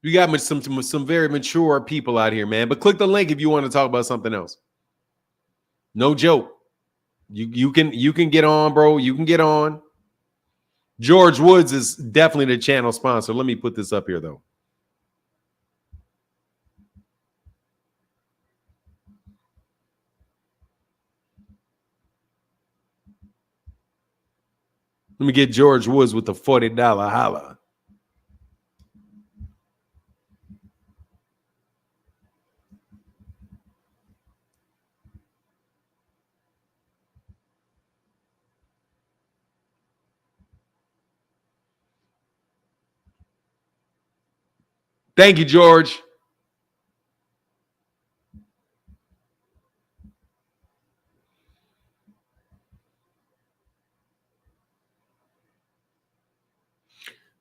We got some very mature people out here, man. But click the link if you want to talk about something else. No joke. You can get on, bro. You can get on. George Woods is definitely the channel sponsor. Let me put this up here, though. Let me get George Woods with the $40 holla. Thank you, George.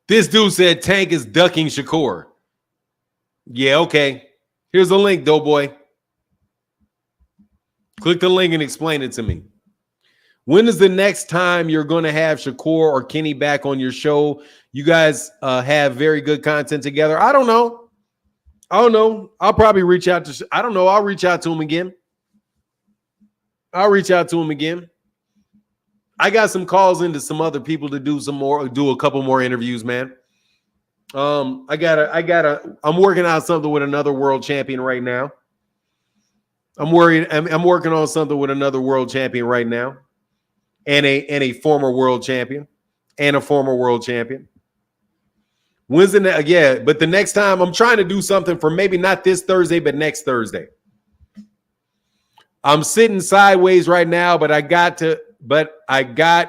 This dude said Tank is ducking Shakur. Yeah, okay. Here's the link, Doughboy. Click the link and explain it to me. When is the next time you're going to have Shakur or Kenny back on your show? You guys have very good content together. I don't know. I'll probably reach out to, I don't know. I'll reach out to him again. I got some calls into some other people to do a couple more interviews, man. I'm working out something with another world champion right now. I'm working on something with another world champion right now. And a former world champion. When's the next? Yeah, but the next time I'm trying to do something for maybe not this Thursday, but next Thursday. I'm sitting sideways right now, but I got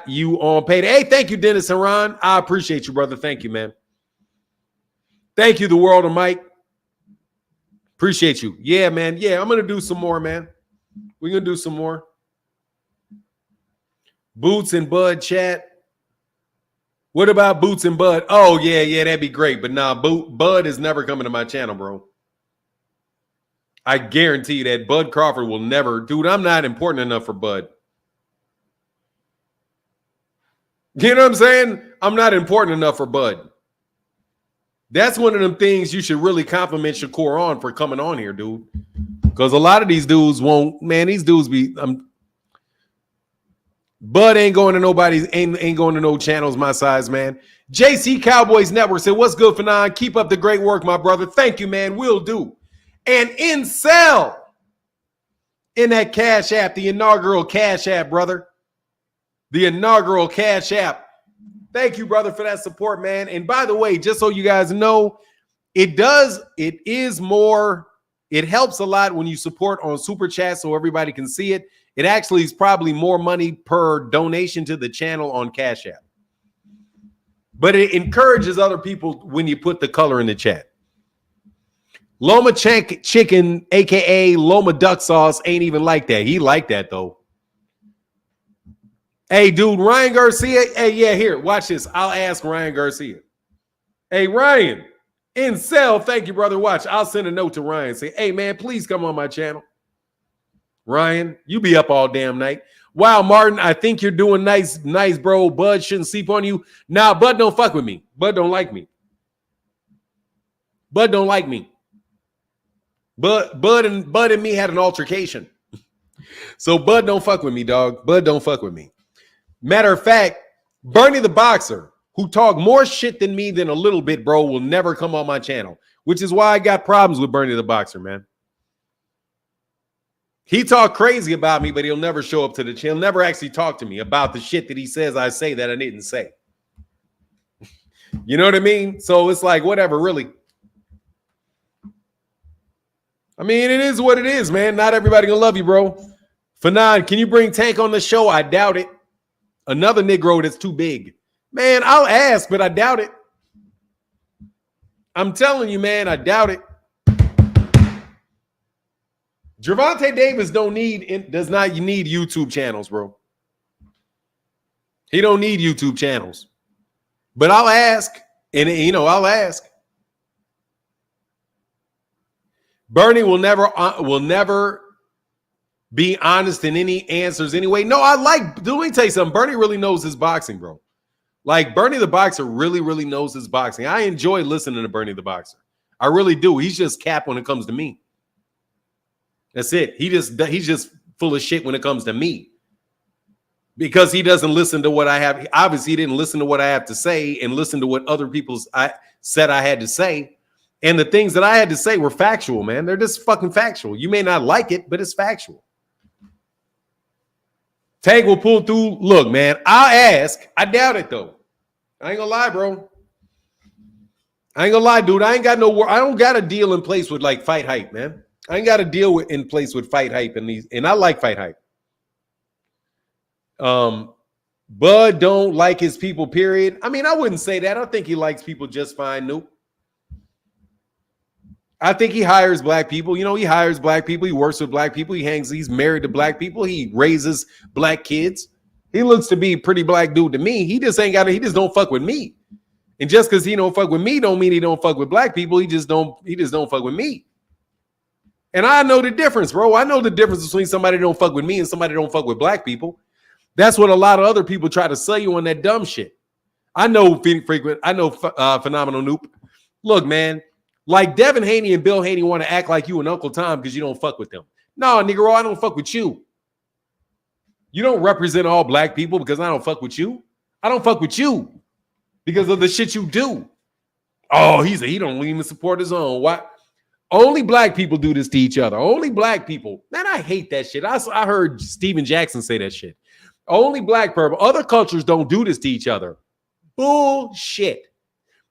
you on payday. Hey, thank you, Dennis and Ron. I appreciate you, brother. Thank you, man. Thank you, the world of Mike. Appreciate you. Yeah, man. Yeah, I'm going to do some more, man. We're going to do some more. Boots and Bud chat. What about Boots and Bud? Oh, yeah, that'd be great. But nah, Bud is never coming to my channel, bro. I guarantee you that Bud Crawford will never. Dude, I'm not important enough for Bud. You know what I'm saying? I'm not important enough for Bud. That's one of them things you should really compliment Shakur on for coming on here, dude. Because a lot of these dudes won't, man, these dudes be, Bud ain't going to nobody's, ain't going to no channels my size, man. JC Cowboys Network said, what's good, Fanon? Keep up the great work, my brother. Thank you, man. Will do. And Incel in that Cash App, the inaugural Cash App, brother. The inaugural Cash App. Thank you, brother, for that support, man. And by the way, just so you guys know, it helps a lot when you support on Super Chat so everybody can see it. It actually is probably more money per donation to the channel on Cash App. But it encourages other people when you put the color in the chat. Lomachenkno chicken, a.k.a. Loma duck sauce, ain't even like that. He like that, though. Hey, dude, Ryan Garcia. Hey, yeah, here, watch this. I'll ask Ryan Garcia. Hey, Ryan, Incel, thank you, brother. Watch. I'll send a note to Ryan. Say, hey, man, please come on my channel. Ryan, you be up all damn night. Wow, Martin, I think you're doing nice, bro. Bud shouldn't sleep on you. Nah, Bud don't fuck with me. Bud don't like me. Bud and me had an altercation. So Bud don't fuck with me, dog. Bud don't fuck with me. Matter of fact, Bernie the Boxer, who talk more shit than me than a little bit, bro, will never come on my channel, which is why I got problems with Bernie the Boxer, man. He talk crazy about me, but he'll never show up to the channel. He'll never actually talk to me about the shit that he says I say that I didn't say. You know what I mean? So it's like, whatever, really. I mean, it is what it is, man. Not everybody gonna love you, bro. Fanon, can you bring Tank on the show? I doubt it. Another Negro that's too big. Man, I'll ask, but I doubt it. I'm telling you, man, I doubt it. Gervonta Davis does not need YouTube channels, bro. He don't need YouTube channels. But I'll ask, and I'll ask. Bernie will never be honest in any answers anyway. No, let me tell you something. Bernie really knows his boxing, bro. Like, Bernie the Boxer really, really knows his boxing. I enjoy listening to Bernie the Boxer. I really do. He's just cap when it comes to me. That's it. He's just full of shit when it comes to me. Because he doesn't listen to what I have. Obviously, he didn't listen to what I have to say and listen to what other people said I had to say. And the things that I had to say were factual, man. They're just fucking factual. You may not like it, but it's factual. Tank will pull through. Look, man, I'll ask. I doubt it, though. I ain't gonna lie, bro. I ain't gonna lie, dude. I don't got a deal in place with like Fight Hype, man. I ain't got a deal in place with Fight Hype and I like Fight Hype. Bud don't like his people, period. I mean, I wouldn't say that. I think he likes people just fine, Nope. I think he hires black people. You know, he hires black people. He works with black people. He's married to black people. He raises black kids. He looks to be a pretty black dude to me. He just don't fuck with me. And just because he don't fuck with me don't mean he don't fuck with black people. He just don't fuck with me. And I know the difference, bro. I know the difference between somebody that don't fuck with me and somebody that don't fuck with black people. That's what a lot of other people try to sell you on that dumb shit. I know Phenomenal Noop. Look, man, like Devin Haney and Bill Haney want to act like you and Uncle Tom because you don't fuck with them. No, nigga, I don't fuck with you. You don't represent all black people because I don't fuck with you. I don't fuck with you because of the shit you do. Oh, he don't even support his own. Why? Only black people do this to each other. Only black people. Man, I hate that shit. I heard Steven Jackson say that shit. Only black people. Other cultures don't do this to each other. Bullshit.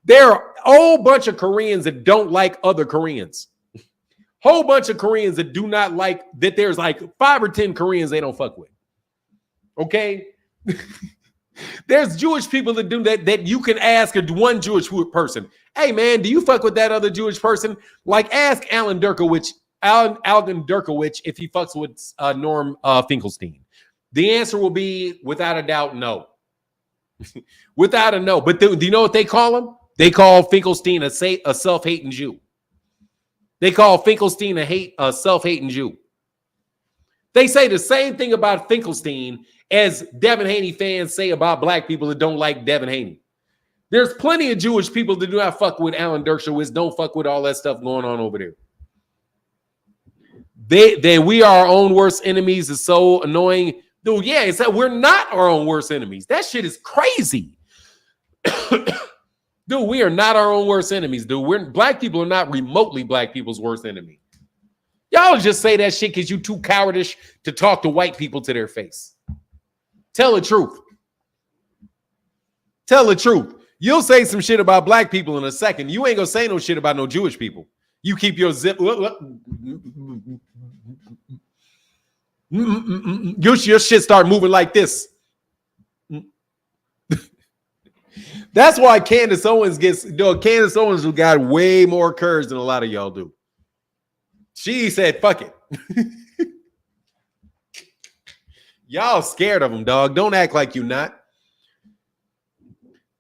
There are a whole bunch of Koreans that don't like other Koreans. Whole bunch of Koreans that do not like that. There's like 5 or 10 Koreans they don't fuck with. Okay? There's Jewish people that do that you can ask one Jewish person, hey man, do you fuck with that other Jewish person? Like ask Alan Derkowitz if he fucks with Norm Finkelstein. The answer will be without a doubt no. Without a no. But do you know what they call him? They call Finkelstein a self-hating Jew. They call Finkelstein a self-hating Jew. They say the same thing about Finkelstein as Devin Haney fans say about black people that don't like Devin Haney. There's plenty of Jewish people that do not fuck with Alan Dershowitz, don't fuck with all that stuff going on over there. We are our own worst enemies is so annoying. Dude, yeah, it's that we're not our own worst enemies. That shit is crazy. Dude, we are not our own worst enemies, dude. Black people are not remotely black people's worst enemy. Y'all just say that shit because you too cowardish to talk to white people to their face. Tell the truth. Tell the truth. You'll say some shit about black people in a second. You ain't gonna say no shit about no Jewish people. You keep your zip. Your shit start moving like this. That's why Candace Owens Candace Owens got way more curves than a lot of y'all do. She said, fuck it. Y'all scared of him, dog. Don't act like you not.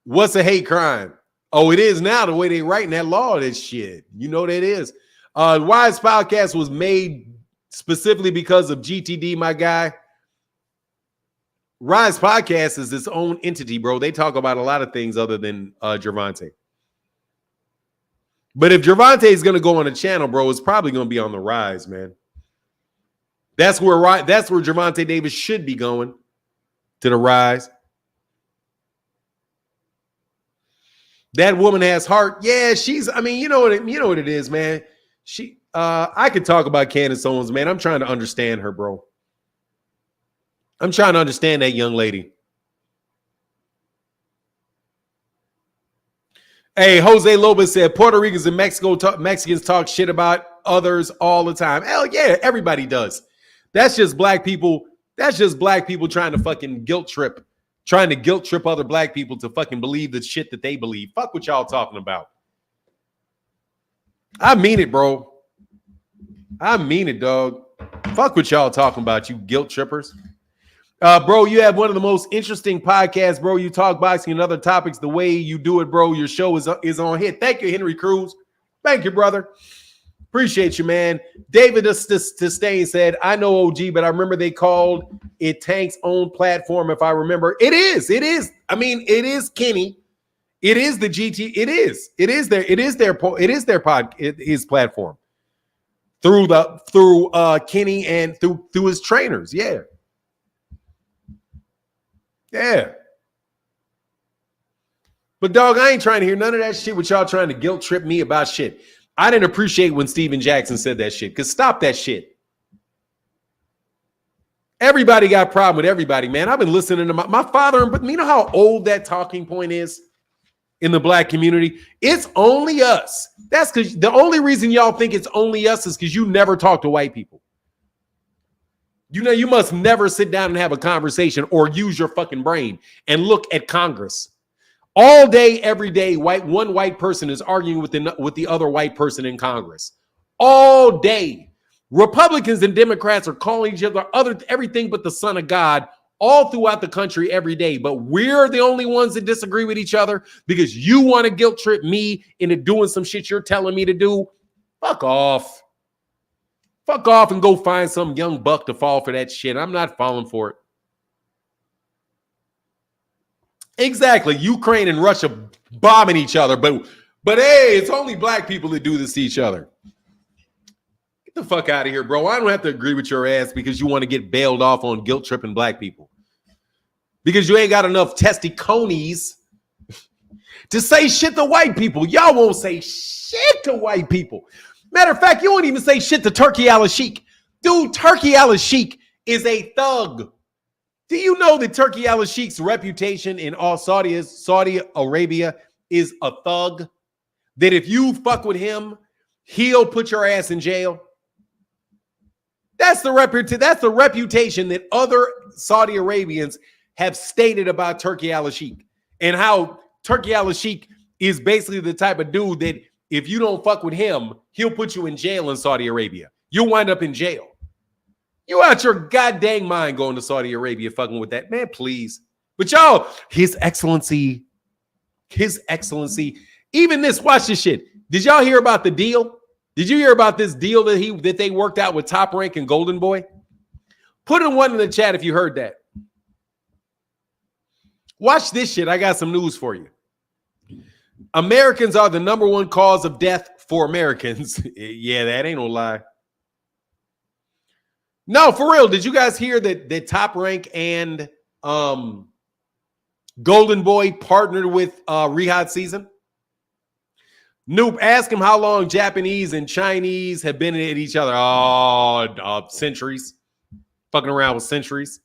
What's a hate crime? Oh, it is now the way they writing that law, this shit. You know that is. Wise Podcast was made specifically because of GTD, my guy. Rise Podcast is its own entity, bro. They talk about a lot of things other than Gervonta. But if Gervonta is going to go on a channel, bro, it's probably going to be on the Rise, man. That's where Gervonta Davis should be going, to the Rise. That woman has heart. Yeah, you know what it is, man. I could talk about Candace Owens, man. I'm trying to understand her, bro. I'm trying to understand that young lady. Hey, Jose Lopez said Puerto Ricans and Mexicans talk shit about others all the time. Hell yeah, everybody does. That's just black people. That's just black people trying to fucking guilt trip other black people to fucking believe the shit that they believe. Fuck what y'all talking about. I mean it, bro. I mean it, dog. Fuck what y'all talking about, you guilt trippers. Bro, you have one of the most interesting podcasts, bro. You talk boxing and other topics the way you do it, bro. Your show is on hit. Thank you, Henry Cruz. Thank you, brother. Appreciate you, man. David Disdain said, I know OG, but I remember they called it Tank's own platform, if I remember. It is. I mean, it is Kenny. It is the GT. It is his platform. Through Kenny and through his trainers. Yeah. Yeah. But dog, I ain't trying to hear none of that shit with y'all trying to guilt trip me about shit. I didn't appreciate when Steven Jackson said that shit, because stop that shit. Everybody got a problem with everybody, man. I've been listening to my father, but you know how old that talking point is in the black community? It's only us. That's because the only reason y'all think it's only us is because you never talk to white people. You know, you must never sit down and have a conversation or use your fucking brain and look at Congress. All day, every day, one white person is arguing with the other white person in Congress. All day. Republicans and Democrats are calling each other everything but the son of God all throughout the country every day. But we're the only ones that disagree with each other because you want to guilt trip me into doing some shit you're telling me to do. Fuck off. Fuck off and go find some young buck to fall for that shit. I'm not falling for it. Exactly. Ukraine and Russia bombing each other. But hey, it's only black people that do this to each other. Get the fuck out of here, bro. I don't have to agree with your ass because you want to get bailed off on guilt tripping black people. Because you ain't got enough testiconies to say shit to white people. Y'all won't say shit to white people. Matter of fact, you won't even say shit to Turkey al-Sheikh. Dude, Turkey al-Sheikh is a thug. Do you know that Turkey al-Sheikh's reputation in all Saudi Arabia is a thug? That if you fuck with him, he'll put your ass in jail? That's the reputation that other Saudi Arabians have stated about Turkey al-Sheikh, and how Turkey al-Sheikh is basically the type of dude that if you don't fuck with him, he'll put you in jail in Saudi Arabia. You'll wind up in jail. You out your goddamn mind going to Saudi Arabia fucking with that. Man, please. But y'all, His Excellency, even this, watch this shit. Did y'all hear about the deal? Did you hear about this deal that they worked out with Top Rank and Golden Boy? Put in one in the chat if you heard that. Watch this shit. I got some news for you. Americans are the number one cause of death for Americans. Yeah, that ain't no lie. No, for real. Did you guys hear that Top Rank and Golden Boy partnered with Riyadh Season? Noob, ask him how long Japanese and Chinese have been at each other. Oh, centuries. Fucking around with centuries.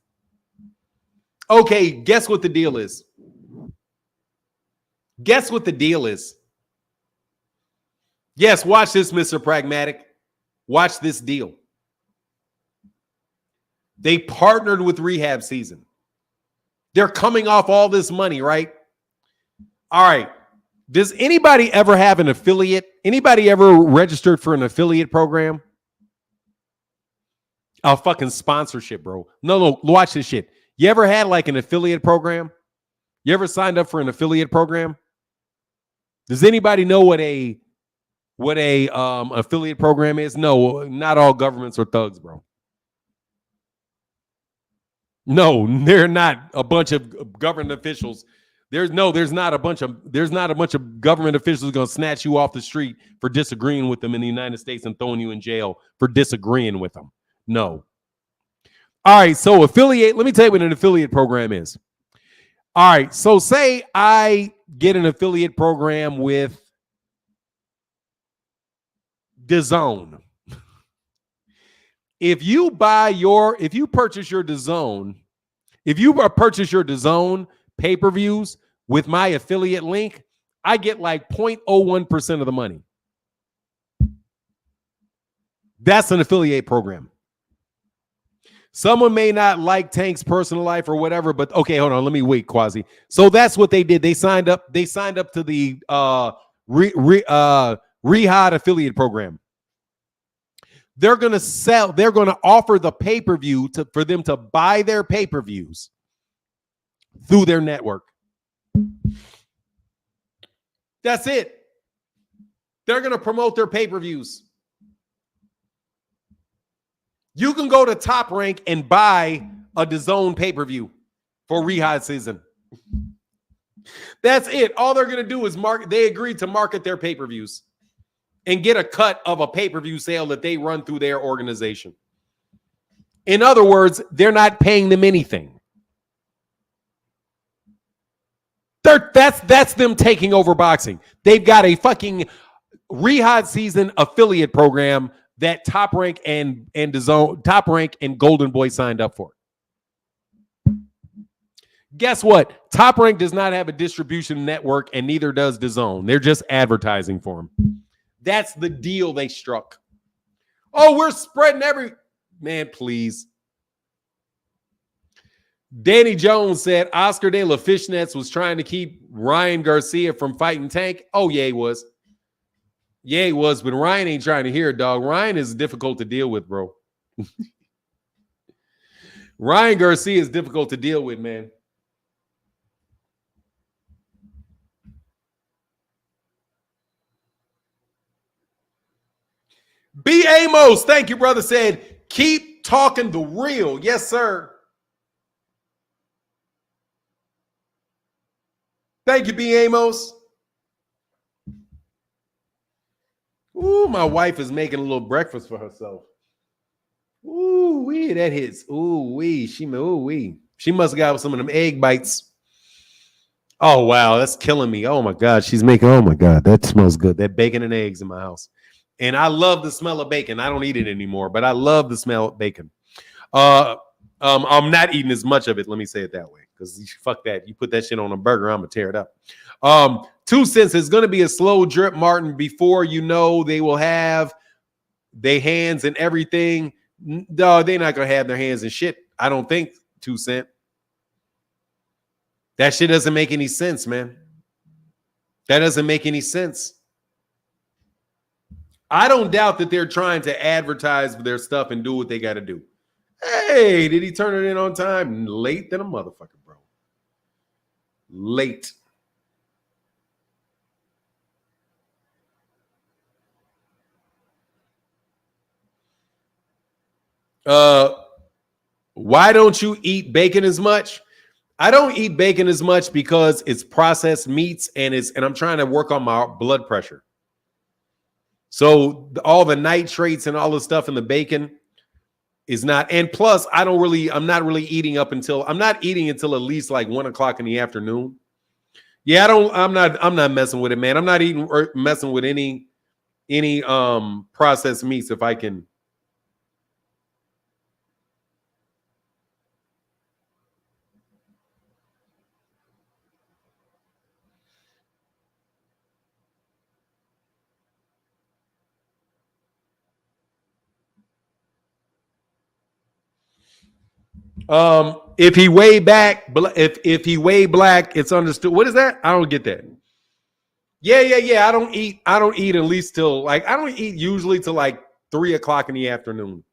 Okay, guess what the deal is? Guess what the deal is? Yes, watch this, Mr. Pragmatic. Watch this deal. They partnered with Rehab Season. They're coming off all this money, right? All right. Does anybody ever have an affiliate? Anybody ever registered for an affiliate program? A fucking sponsorship, bro. No, watch this shit. You ever had like an affiliate program? You ever signed up for an affiliate program? Does anybody know what a affiliate program is? No, not all governments are thugs, bro. No, they're not a bunch of government officials. There's not a bunch of government officials going to snatch you off the street for disagreeing with them in the United States and throwing you in jail for disagreeing with them. No. All right, so affiliate, let me tell you what an affiliate program is. All right, so say I get an affiliate program with DAZN. If you purchase your DAZN pay-per-views with my affiliate link, I get like 0.01% of the money. That's an affiliate program. Someone may not like Tank's personal life or whatever, but okay, hold on. Let me wait, Quasi. So that's what they did. They signed up to the Rehab affiliate program. They're going to offer the pay-per-view for them to buy their pay-per-views through their network. That's it. They're going to promote their pay-per-views. You can go to Top Rank and buy a DAZN pay-per-view for Rehab Season. That's it. All they're going to do is they agreed to market their pay-per-views and get a cut of a pay-per-view sale that they run through their organization. In other words, they're not paying them anything. That's them taking over boxing. They've got a fucking Rehab Season affiliate program that Top Rank and DAZN, Top Rank and Golden Boy signed up for. Guess what? Top Rank does not have a distribution network, and neither does DAZN. They're just advertising for him. That's the deal they struck. Oh, we're spreading man, please. Danny Jones said Oscar De La Fishnets was trying to keep Ryan Garcia from fighting Tank. Oh, yeah, he was. Yeah, he was, but Ryan ain't trying to hear it, dog. Ryan is difficult to deal with, bro. Ryan Garcia is difficult to deal with, man. B. Amos, thank you, brother, said, keep talking the real. Yes, sir. Thank you, B. Amos. Ooh, my wife is making a little breakfast for herself. Ooh, wee, that hits. Ooh, wee. She must have got some of them egg bites. Oh, wow, that's killing me. Oh, my God, she's making, oh, my God, that smells good. That bacon and eggs in my house. And I love the smell of bacon. I don't eat it anymore, but I love the smell of bacon. I'm not eating as much of it. Let me say it that way, because fuck that. You put that shit on a burger, I'm gonna tear it up. 2 cents is gonna be a slow drip, Martin. Before you know, they will have their hands and everything. No, they're not gonna have their hands and shit. I don't think. 2 cent. That shit doesn't make any sense, man. That doesn't make any sense. I don't doubt that they're trying to advertise their stuff and do what they got to do. Hey, did he turn it in on time? Late than a motherfucker, bro. Late. Why don't you eat bacon as much? I don't eat bacon as much because it's processed meats and I'm trying to work on my blood pressure. So all the nitrates and all the stuff in the bacon is not, and plus I'm not eating until at least like 1 o'clock in the afternoon. Yeah, I'm not messing with it, man. I'm not eating or messing with any processed meats if I can. If he way back, if he way black, it's understood. What is that? I don't get that. Yeah. I don't eat at least till like, I don't eat usually till like 3 o'clock in the afternoon.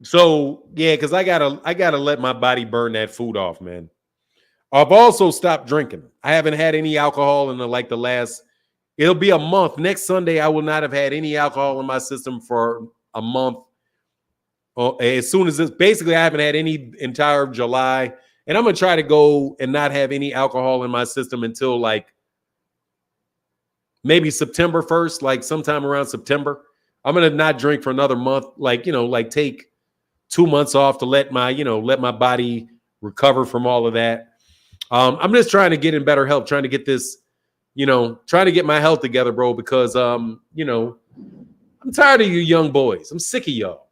So yeah, because I gotta let my body burn that food off, man. I've also stopped drinking. I haven't had any alcohol in the last. It'll be a month. Next Sunday, I will not have had any alcohol in my system for a month. As soon as basically I haven't had any entire July, and I'm gonna try to go and not have any alcohol in my system until like maybe September 1st, like sometime around September. I'm gonna not drink for another month, like take 2 months off to let my body recover from all of that. I'm just trying to get in better health, trying to get this, trying to get my health together, bro, because I'm tired of you young boys. I'm sick of y'all.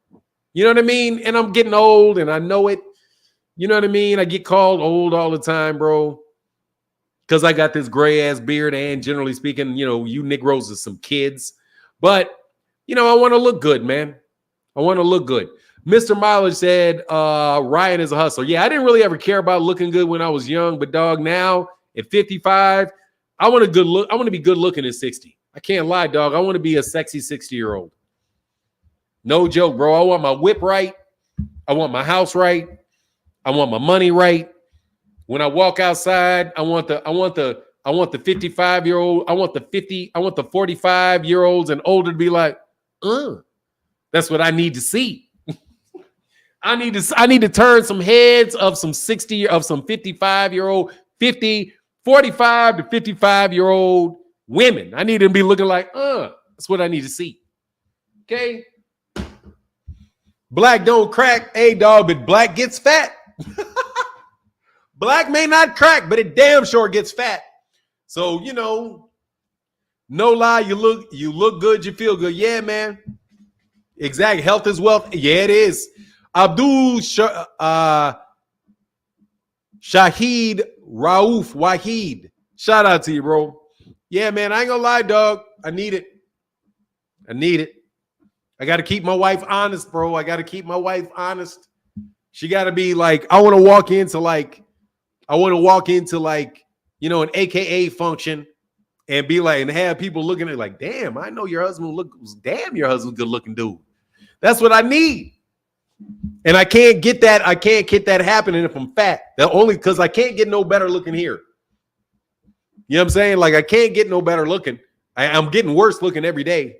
You know what I mean? And I'm getting old and I know it. You know what I mean? I get called old all the time, bro. Because I got this gray ass beard and generally speaking, you Negroes are some kids. But, I want to look good, man. I want to look good. Mr. Mileage said, Ryan is a hustler. Yeah, I didn't really ever care about looking good when I was young. But, dog, now at 55, I want to be good looking at 60. I can't lie, dog. I want to be a sexy 60-year-old. No joke, bro. I want my whip right. I want my house right. I want my money right. When I walk outside, I want the 55-year-old, I want the 45-year-olds and older to be like, that's what I need to see. I need to turn some heads of some 60 of some 55-year-old, 45 to 55-year-old women. I need to be looking like, that's what I need to see. Okay. Black don't crack. Hey, dog, but black gets fat. Black may not crack, but it damn sure gets fat. So, no lie, you look good, you feel good. Yeah, man. Exactly. Health is wealth. Yeah, it is. Abdul Shahid Rauf Wahid. Shout out to you, bro. Yeah, man, I ain't gonna lie, dog. I need it. I got to keep my wife honest, bro. I got to keep my wife honest. She got to be like, I want to walk into like, you know, an AKA function and be like, and have people looking at it like, damn, I know your husband your husband's good looking dude. That's what I need. And I can't get that. I can't get that happening if I'm fat. That only because I can't get no better looking here. You know what I'm saying? Like I can't get no better looking. I'm getting worse looking every day.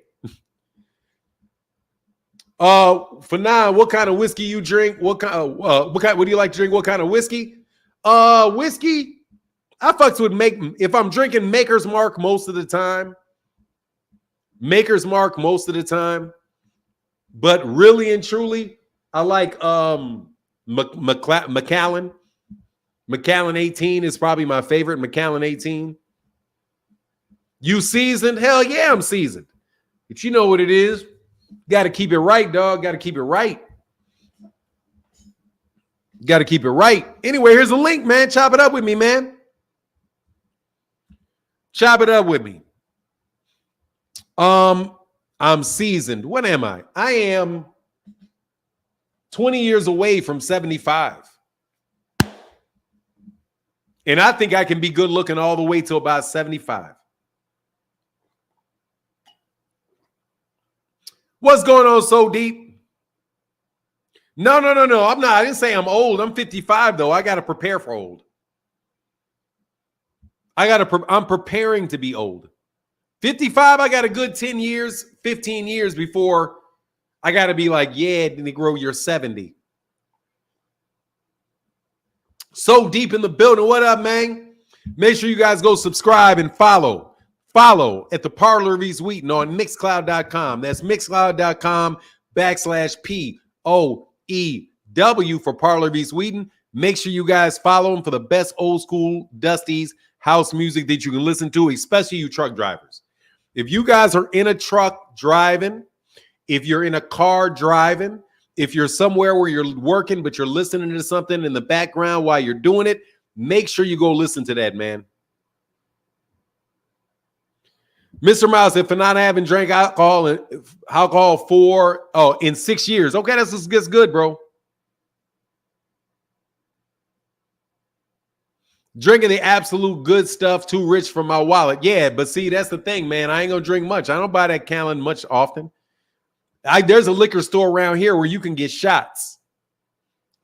For now, what kind of whiskey you drink? What do you like to drink? What kind of whiskey? Whiskey. I fucks with if I'm drinking Maker's Mark most of the time. But really and truly, I like Macallan. Macallan 18 is probably my favorite. Macallan 18. You seasoned? Hell yeah, I'm seasoned. But you know what it is. Got to keep it right, dog. Got to keep it right. Anyway, here's a link, man. Chop it up with me, man. I'm seasoned. What am I? I am 20 years away from 75. And I think I can be good looking all the way to about 75. What's going on, So Deep? No. I'm not. I didn't say I'm old. I'm 55, though. I got to prepare for old. I'm preparing to be old. 55, I got a good 10 years, 15 years before I got to be like, yeah, Negro, you're 70. So Deep in the building. What up, man? Make sure you guys go subscribe and follow. Follow at the Parlor of East Wheaton on Mixcloud.com. That's Mixcloud.com/POEW for Parlor of East Wheaton. Make sure you guys follow them for the best old school Dusties house music that you can listen to, especially you truck drivers. If you guys are in a truck driving, if you're in a car driving, if you're somewhere where you're working, but you're listening to something in the background while you're doing it, make sure you go listen to that, man. Mr. Mouse, if I'm not having drank alcohol in 6 years. Okay, that's good, bro. Drinking the absolute good stuff, too rich for my wallet. Yeah, but see, that's the thing, man. I ain't gonna drink much. I don't buy that Callan much often. There's a liquor store around here where you can get shots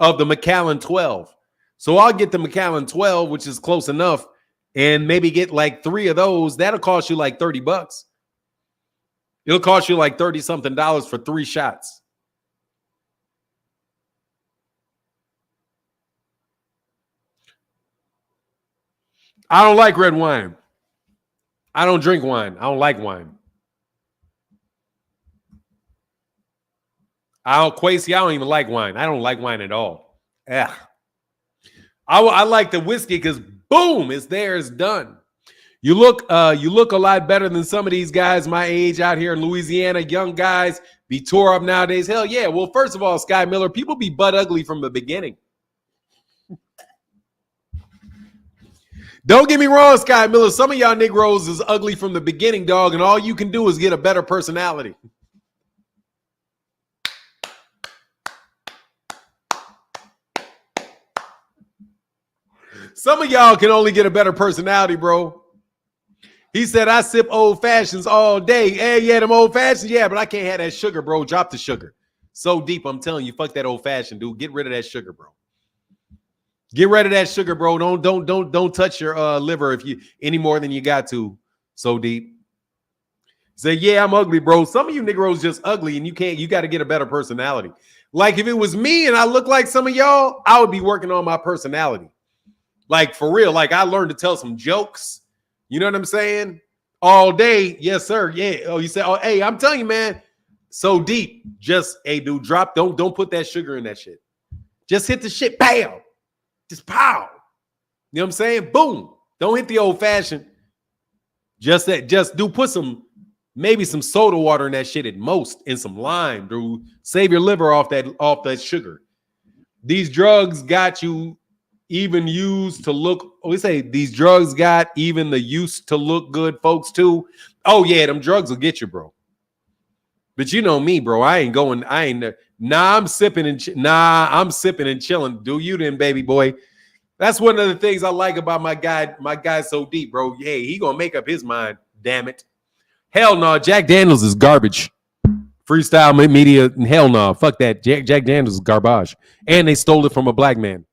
of the Macallan 12. So I'll get the Macallan 12, which is close enough, and maybe get like 3 of those. That'll cost you like $30. It'll cost you like $30-something for 3 shots. I don't like red wine. I don't drink wine. I don't like wine. Quasi, I don't even like wine. I don't like wine at all. Yeah. I like the whiskey because boom, it's there, it's done. You look a lot better than some of these guys my age out here in Louisiana. Young guys be tore up nowadays. Hell yeah. Well, first of all, Sky Miller, people be butt ugly from the beginning. Don't get me wrong, Sky Miller. Some of y'all Negroes is ugly from the beginning, dog, and all you can do is get a better personality. Some of y'all can only get a better personality, bro. He said, I sip old fashions all day. Hey, yeah, them old fashions. Yeah, but I can't have that sugar, bro. Drop the sugar. So deep, I'm telling you, fuck that old fashioned, dude. Get rid of that sugar, bro. Get rid of that sugar, bro. Don't touch your liver if you any more than you got to. So deep. Say, yeah, I'm ugly, bro. Some of you Negroes just ugly, and you got to get a better personality. Like if it was me and I look like some of y'all, I would be working on my personality. Like for real. Like I learned to tell some jokes. You know what I'm saying? All day. Yes, sir. Yeah. Oh, you said, oh, hey, I'm telling you, man. So deep. Just, hey, dude, don't put that sugar in that shit. Just hit the shit. Bam. Just pow. You know what I'm saying? Boom. Don't hit the old fashioned. Just put maybe some soda water in that shit at most and some lime, dude. Save your liver off that sugar. These drugs got you even used to look. We say these drugs got even the used to look good folks too. Oh yeah, them drugs will get you, bro. But you know me, bro. I ain't going. I ain't. Nah, I'm sipping and I'm sipping and chilling. Do you then, baby boy? That's one of the things I like about my guy. My guy's so deep, bro. Hey, he gonna make up his mind. Damn it. Hell no. Jack Daniels is garbage. Freestyle media. Hell no. Fuck that. Jack Daniels is garbage. And they stole it from a black man.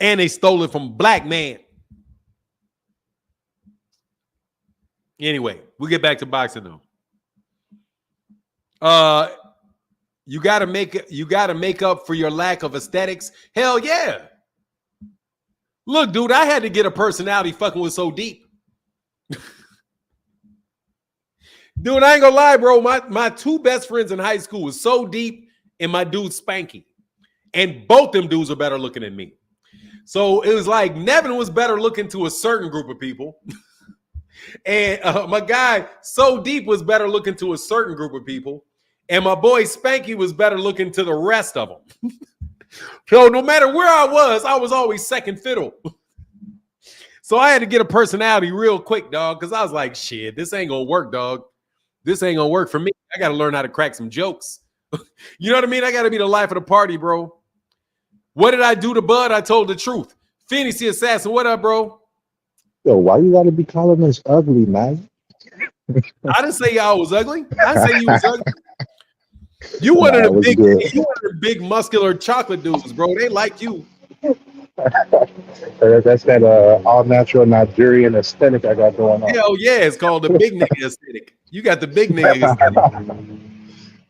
And they stole it from a black man. Anyway, we'll get back to boxing though. You gotta make up for your lack of aesthetics. Hell yeah. Look, dude, I had to get a personality fucking with so deep. Dude, I ain't gonna lie, bro. My two best friends in high school was so deep, and my dude Spanky. And both them dudes are better looking than me. So it was like Nevin was better looking to a certain group of people. And my guy So Deep was better looking to a certain group of people. And my boy Spanky was better looking to the rest of them. So no matter where I was always second fiddle. So I had to get a personality real quick, dog, because I was like, shit, this ain't going to work, dog. This ain't going to work for me. I got to learn how to crack some jokes. You know what I mean? I got to be the life of the party, bro. What did I do to Bud? I told the truth. Phoenix the Assassin, what up, bro? Yo, why you gotta be calling us ugly, man? I didn't say y'all was ugly. I didn't say you was ugly. You one of the big muscular chocolate dudes, bro. They like you. That's that all natural Nigerian aesthetic I got going on. Hell yeah, it's called the big nigga aesthetic. You got the big nigga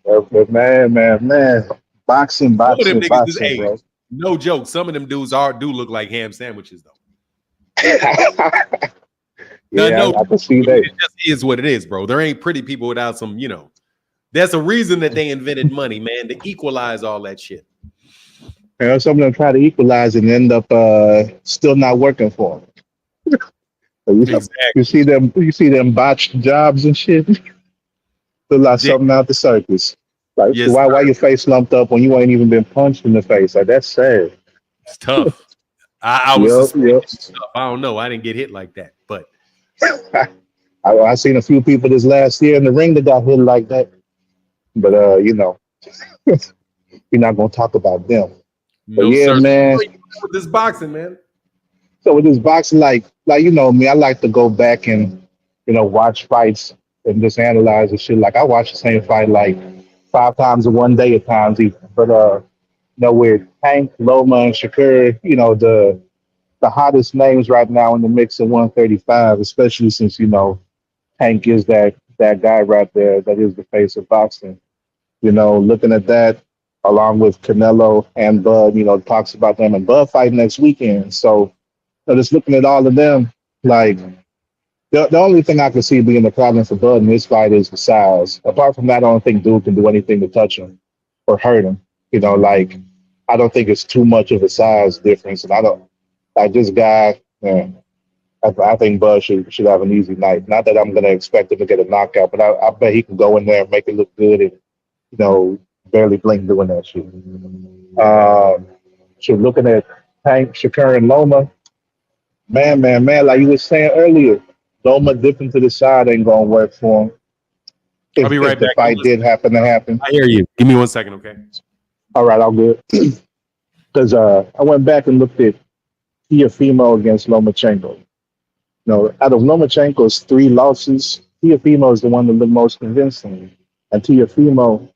aesthetic. But man. Boxing, hey, bro. No joke. Some of them dudes do look like ham sandwiches, though. Yeah, I can see that. It just is what it is, bro. There ain't pretty people without some, That's a reason that they invented money, man, to equalize all that shit. Some of them try to equalize and end up still not working for them. Exactly. You see them botched jobs and shit. Look like something out the circus. Like, yes, why your face lumped up when you ain't even been punched in the face? Like, that's sad. It's tough. I was tough. I don't know. I didn't get hit like that, but I seen a few people this last year in the ring that got hit like that. But we're not gonna talk about them. But no, yeah, sir. man. With this boxing, man. So with this boxing, like me, I like to go back and watch fights and just analyze the shit. Like I watch the same fight like 5 times in one day at times even. But with Tank, Loma, and Shakur, the hottest names right now in the mix at 135, especially since Tank is that guy right there that is the face of boxing. Looking at that along with Canelo and Bud, talks about them and Bud fight next weekend. So just looking at all of them, like the only thing I can see being the problem for Bud in this fight is the size. Apart from that, I don't think Dude can do anything to touch him or hurt him. I don't think it's too much of a size difference. And I don't like this guy, man. I think Bud should have an easy night. Not that I'm going to expect him to get a knockout, but I bet he can go in there and make it look good and, barely blink doing that shit. So looking at Tank, Shakur, and Loma, man, like you were saying earlier, Loma dipping to the side ain't going to work for him. I'll be right if the back. fight did happen to happen. I hear you. Give me 1 second, okay? All right, all good. Because I went back and looked at Teofimo against Lomachenko. Out of Lomachenko's 3 losses, Teofimo is the one that looked most convincing. And Teofimo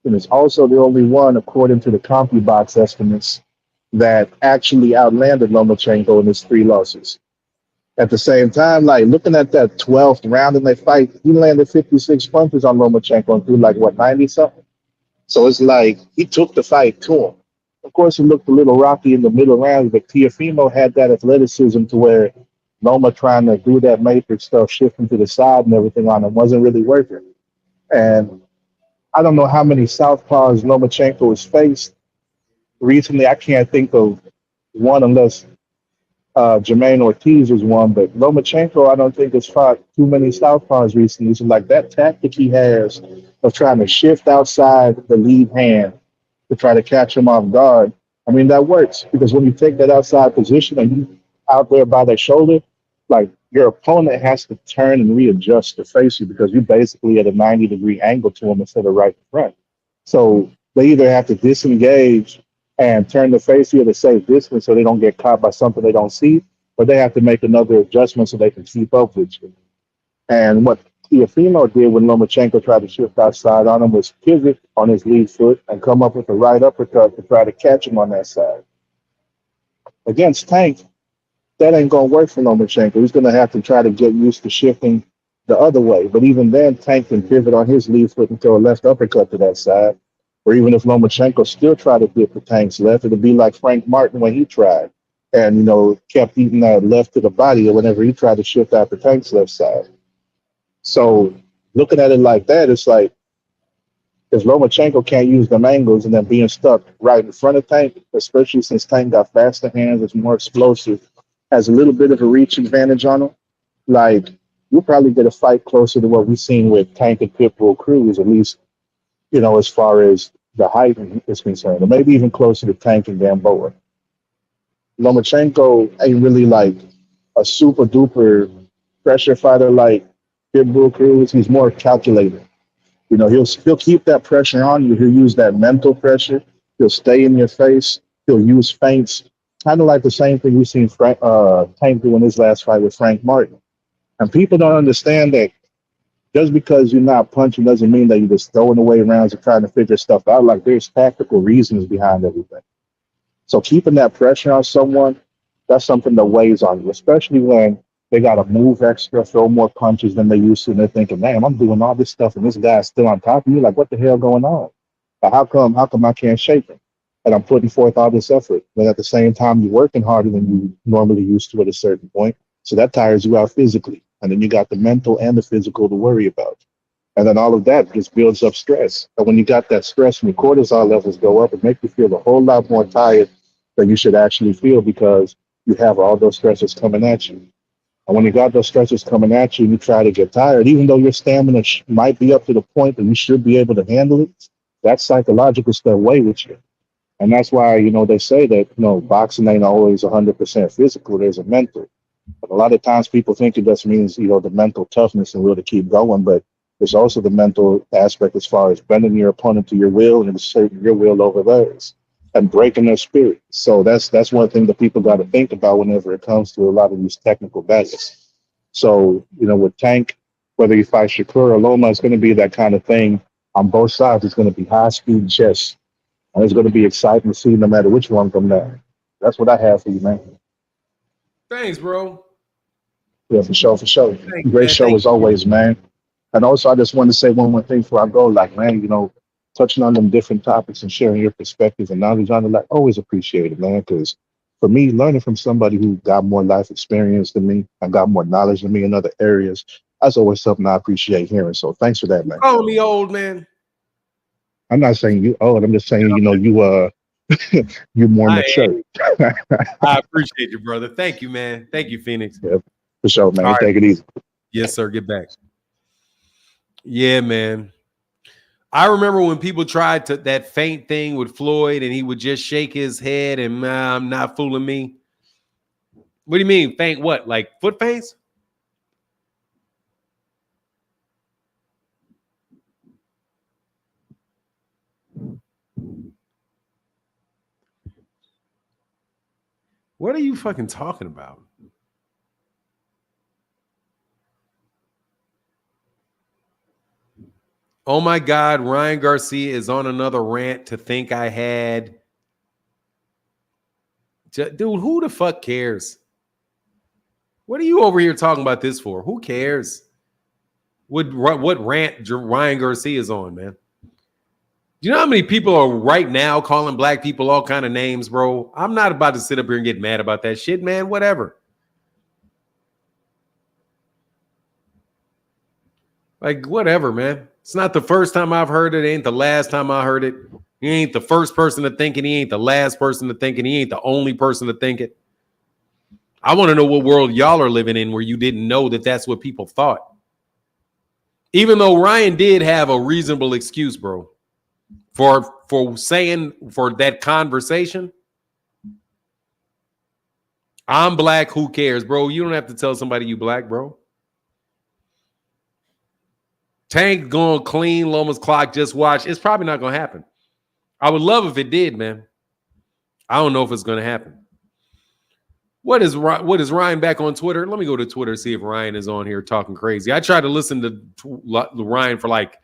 is also the only one, according to the CompuBox estimates, that actually outlanded Lomachenko in his 3 losses. At the same time, like looking at that 12th round in their fight, he landed 56 punches on Lomachenko and threw 90 something. So it's like he took the fight to him. Of course, he looked a little rocky in the middle rounds, but Teofimo had that athleticism to where Loma trying to do that matrix stuff, shifting to the side and everything on him wasn't really working. And I don't know how many southpaws Lomachenko has faced. Recently, I can't think of one unless Jermaine Ortiz was one, but Lomachenko, I don't think has fought too many southpaws recently. So like that tactic he has of trying to shift outside the lead hand to try to catch him off guard. I mean, that works because when you take that outside position and you out there by their shoulder, like your opponent has to turn and readjust to face you because you basically at a 90-degree angle to them instead of right in front. So they either have to disengage and turn to face you at a safe distance so they don't get caught by something they don't see, or they have to make another adjustment so they can keep up with you. And what Tiafimo did when Lomachenko tried to shift outside on him was pivot on his lead foot and come up with a right uppercut to try to catch him on that side. Against Tank, that ain't going to work for Lomachenko. He's going to have to try to get used to shifting the other way. But even then, Tank can pivot on his lead foot and throw a left uppercut to that side. Or even if Lomachenko still try to dip the Tank's left, it'll be like Frank Martin when he tried and, kept eating that left to the body or whenever he tried to shift out the Tank's left side. So looking at it like that, it's like if Lomachenko can't use them angles and then being stuck right in front of Tank, especially since Tank got faster hands, it's more explosive, has a little bit of a reach advantage on him, like you'll probably get a fight closer to what we've seen with Tank and Pitbull Cruz, at least, as far as the height is concerned, or maybe even closer to Tank and Gamboa. Lomachenko ain't really like a super duper pressure fighter like Pitbull Cruz. He's more calculated. He'll keep that pressure on you. He'll use that mental pressure. He'll stay in your face. He'll use feints, kind of like the same thing we've seen Tank do in his last fight with Frank Martin. And people don't understand that just because you're not punching doesn't mean that you're just throwing away rounds and trying to figure stuff out. Like there's tactical reasons behind everything. So keeping that pressure on someone, that's something that weighs on you, especially when they got to move extra, throw more punches than they used to, and they're thinking, "Man, I'm doing all this stuff, and this guy's still on top of me. Like, what the hell going on? Like, how come I can't shake him? And I'm putting forth all this effort, but at the same time, you're working harder than you normally used to at a certain point. So that tires you out physically, and then you got the mental and the physical to worry about, and then all of that just builds up stress. And when you got that stress and your cortisol levels go up, it makes you feel a whole lot more tired than you should actually feel because you have all those stresses coming at you. And when you got those stresses coming at you, you try to get tired, even though your stamina might be up to the point that you should be able to handle it. That psychological stuff weighs with you. And that's why, they say that, boxing ain't always 100% physical. There's a mental. But a lot of times people think it just means, the mental toughness and will to keep going. But there's also the mental aspect as far as bending your opponent to your will and asserting your will over theirs and breaking their spirit. So that's one thing that people got to think about whenever it comes to a lot of these technical battles. So, with Tank, whether you fight Shakur or Loma, it's going to be that kind of thing on both sides. It's going to be high-speed chess. And it's going to be exciting to see no matter which one from there. That's what I have for you, man. Thanks, bro. Yeah, for sure, for sure. Thanks, Great man. show Thank as always, man. And also, I just wanted to say one more thing before I go. Like, man, touching on them different topics and sharing your perspective and knowledge on it, like, always appreciate it, man. Because for me, learning from somebody who got more life experience than me and got more knowledge than me in other areas, that's always something I appreciate hearing. So thanks for that, man. Call me old, man. I'm not saying you old. I'm just saying, you're more mature. I appreciate you, brother. Thank you, man. Thank you, Phoenix. Yeah, for sure, man. All right. Take it easy. Yes, sir. Get back. Yeah, man. I remember when people tried that feint thing with Floyd and he would just shake his head and I'm not fooling me. What do you mean? Feint what? Like foot feints? What are you fucking talking about? Oh my God, Ryan Garcia is on another rant to think I had. Dude, who the fuck cares? What are you over here talking about this for? Who cares? What rant Ryan Garcia is on, man? Do you know how many people are right now calling black people all kind of names, bro? I'm not about to sit up here and get mad about that shit, man. Whatever. Like, whatever, man. It's not the first time I've heard it. It ain't the last time I heard it. He ain't the first person to think it. He ain't the last person to think it. He ain't the only person to think it. I want to know what world y'all are living in where you didn't know that that's what people thought. Even though Ryan did have a reasonable excuse, bro. for that conversation. I'm black. Who cares, bro? You don't have to tell somebody you black, bro. Tank going clean. Loma's clock. Just watch. It's probably not going to happen. I would love if it did, man. I don't know if it's going to happen. What is Ryan back on Twitter? Let me go to Twitter, see if Ryan is on here talking crazy. I tried to listen to Ryan for like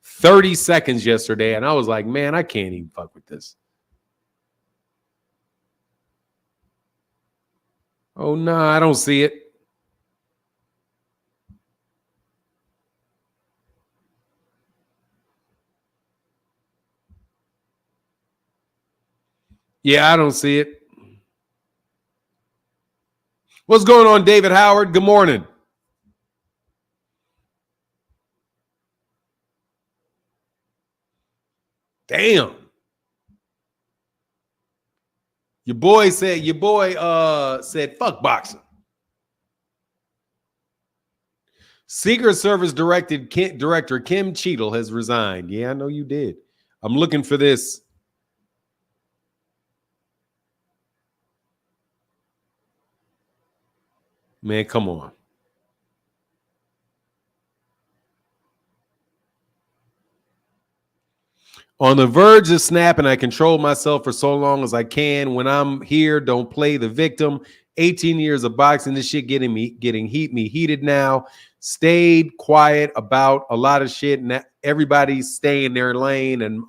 30 seconds yesterday, and I was like, man, I can't even fuck with this. Oh, no, I don't see it. Yeah, I don't see it. What's going on, David Howard? Good morning. Damn. Your boy said fuck boxing. Secret Service director Kim Cheadle has resigned. Yeah, I know you did. I'm looking for this. Man, come on. On the verge of snapping, I control myself for so long as I can. When I'm here, don't play the victim. 18 years of boxing, this shit getting heated now. Stayed quiet about a lot of shit, and everybody's staying in their lane, and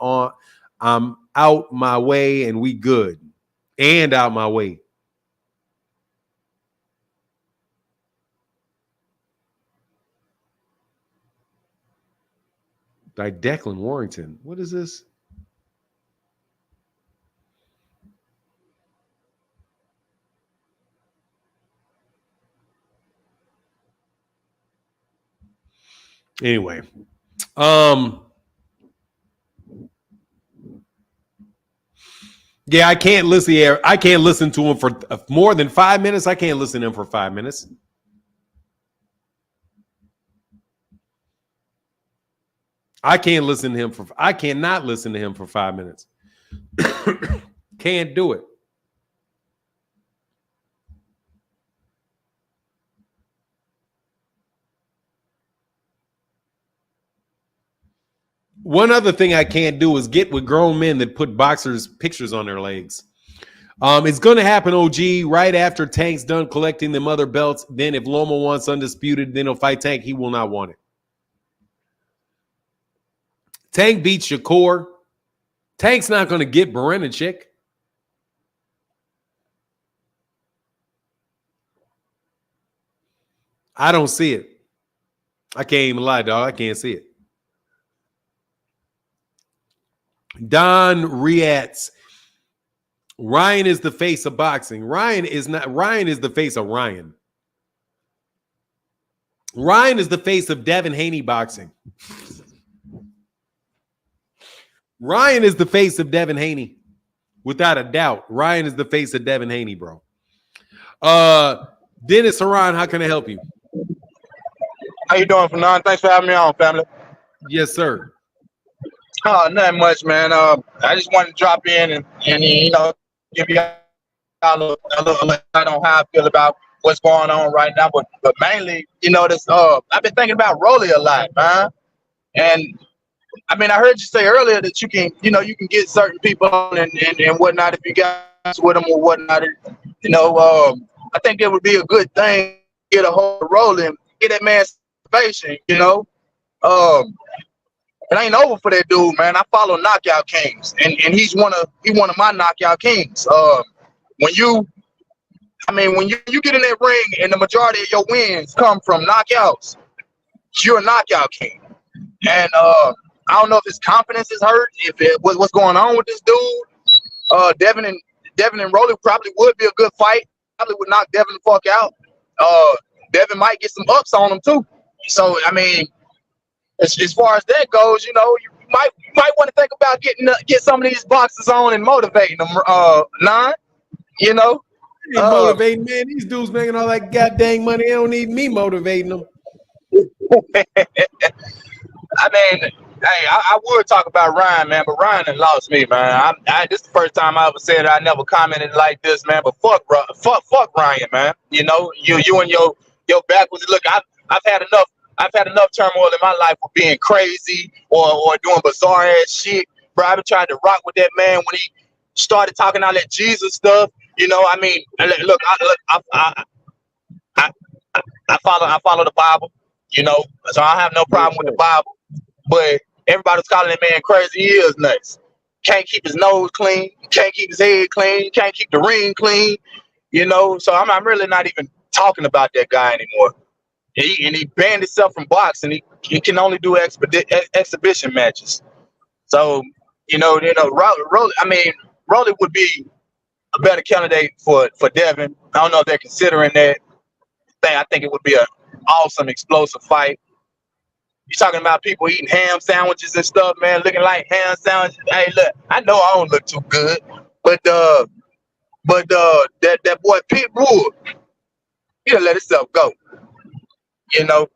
I'm out my way, and we good. And out my way. Like Declan Warrington. What is this? Anyway. Yeah, I can't listen here. I can't listen to him for more than 5 minutes. I can't listen to him for 5 minutes. I cannot listen to him for 5 minutes. Can't do it. One other thing I can't do is get with grown men that put boxers' pictures on their legs. It's going to happen, OG, right after Tank's done collecting them other belts. Then if Loma wants undisputed, then he'll fight Tank. He will not want it. Tank beats Shakur. Tank's not going to get Berenicek. I don't see it. I can't even lie, dog. I can't see it. Don Rietz. Ryan is the face of boxing. Ryan is the face of Ryan. Ryan is the face of Devin Haney boxing. Ryan is the face of Devin Haney. Without a doubt. Ryan is the face of Devin Haney, bro. Dennis Haran, how can I help you? How you doing, Fernand? Thanks for having me on, family. Yes, sir. Oh, nothing much, man. I just wanted to drop in and give you a little light on how I feel about what's going on right now. But mainly, this I've been thinking about Rolly a lot, man. And I mean, I heard you say earlier that you can get certain people on and whatnot if you guys with them or whatnot. I think it would be a good thing to get a hold of Rolly and get that man's salvation, It ain't over for that dude, man. I follow Knockout Kings, and he's one of my Knockout Kings. When you get in that ring and the majority of your wins come from knockouts, you're a Knockout King. And I don't know if his confidence is hurt, what's going on with this dude. Devin and Rolly probably would be a good fight. Probably would knock Devin the fuck out. Devin might get some ups on him too. So I mean, as far as that goes, you might want to think about get some of these boxers on and motivating them. Motivating, man. These dudes making all that goddamn money. They don't need me motivating them. I mean, Hey, I would talk about Ryan, man, but Ryan done lost me, man. This is the first time I ever said I never commented like this, man. But fuck Ryan, man. You know, you and your backwards look. I've had enough. I've had enough turmoil in my life for being crazy or doing bizarre ass shit, bro. I've been trying to rock with that man when he started talking all that Jesus stuff. You know, I mean, look, I follow the Bible. You know, so I have no problem with the Bible. But everybody's calling that man crazy. He is nuts. Can't keep his nose clean. Can't keep his head clean. Can't keep the ring clean. You know, so I'm really not even talking about that guy anymore. He banned himself from boxing. He can only do exhibition matches. So Rolly would be a better candidate for Devin. I don't know if they're considering that thing. I think it would be an awesome, explosive fight. You're talking about people eating ham sandwiches and stuff, man, looking like ham sandwiches. Hey, look, I know I don't look too good, but that boy Pitbull, he'll let himself go, you know.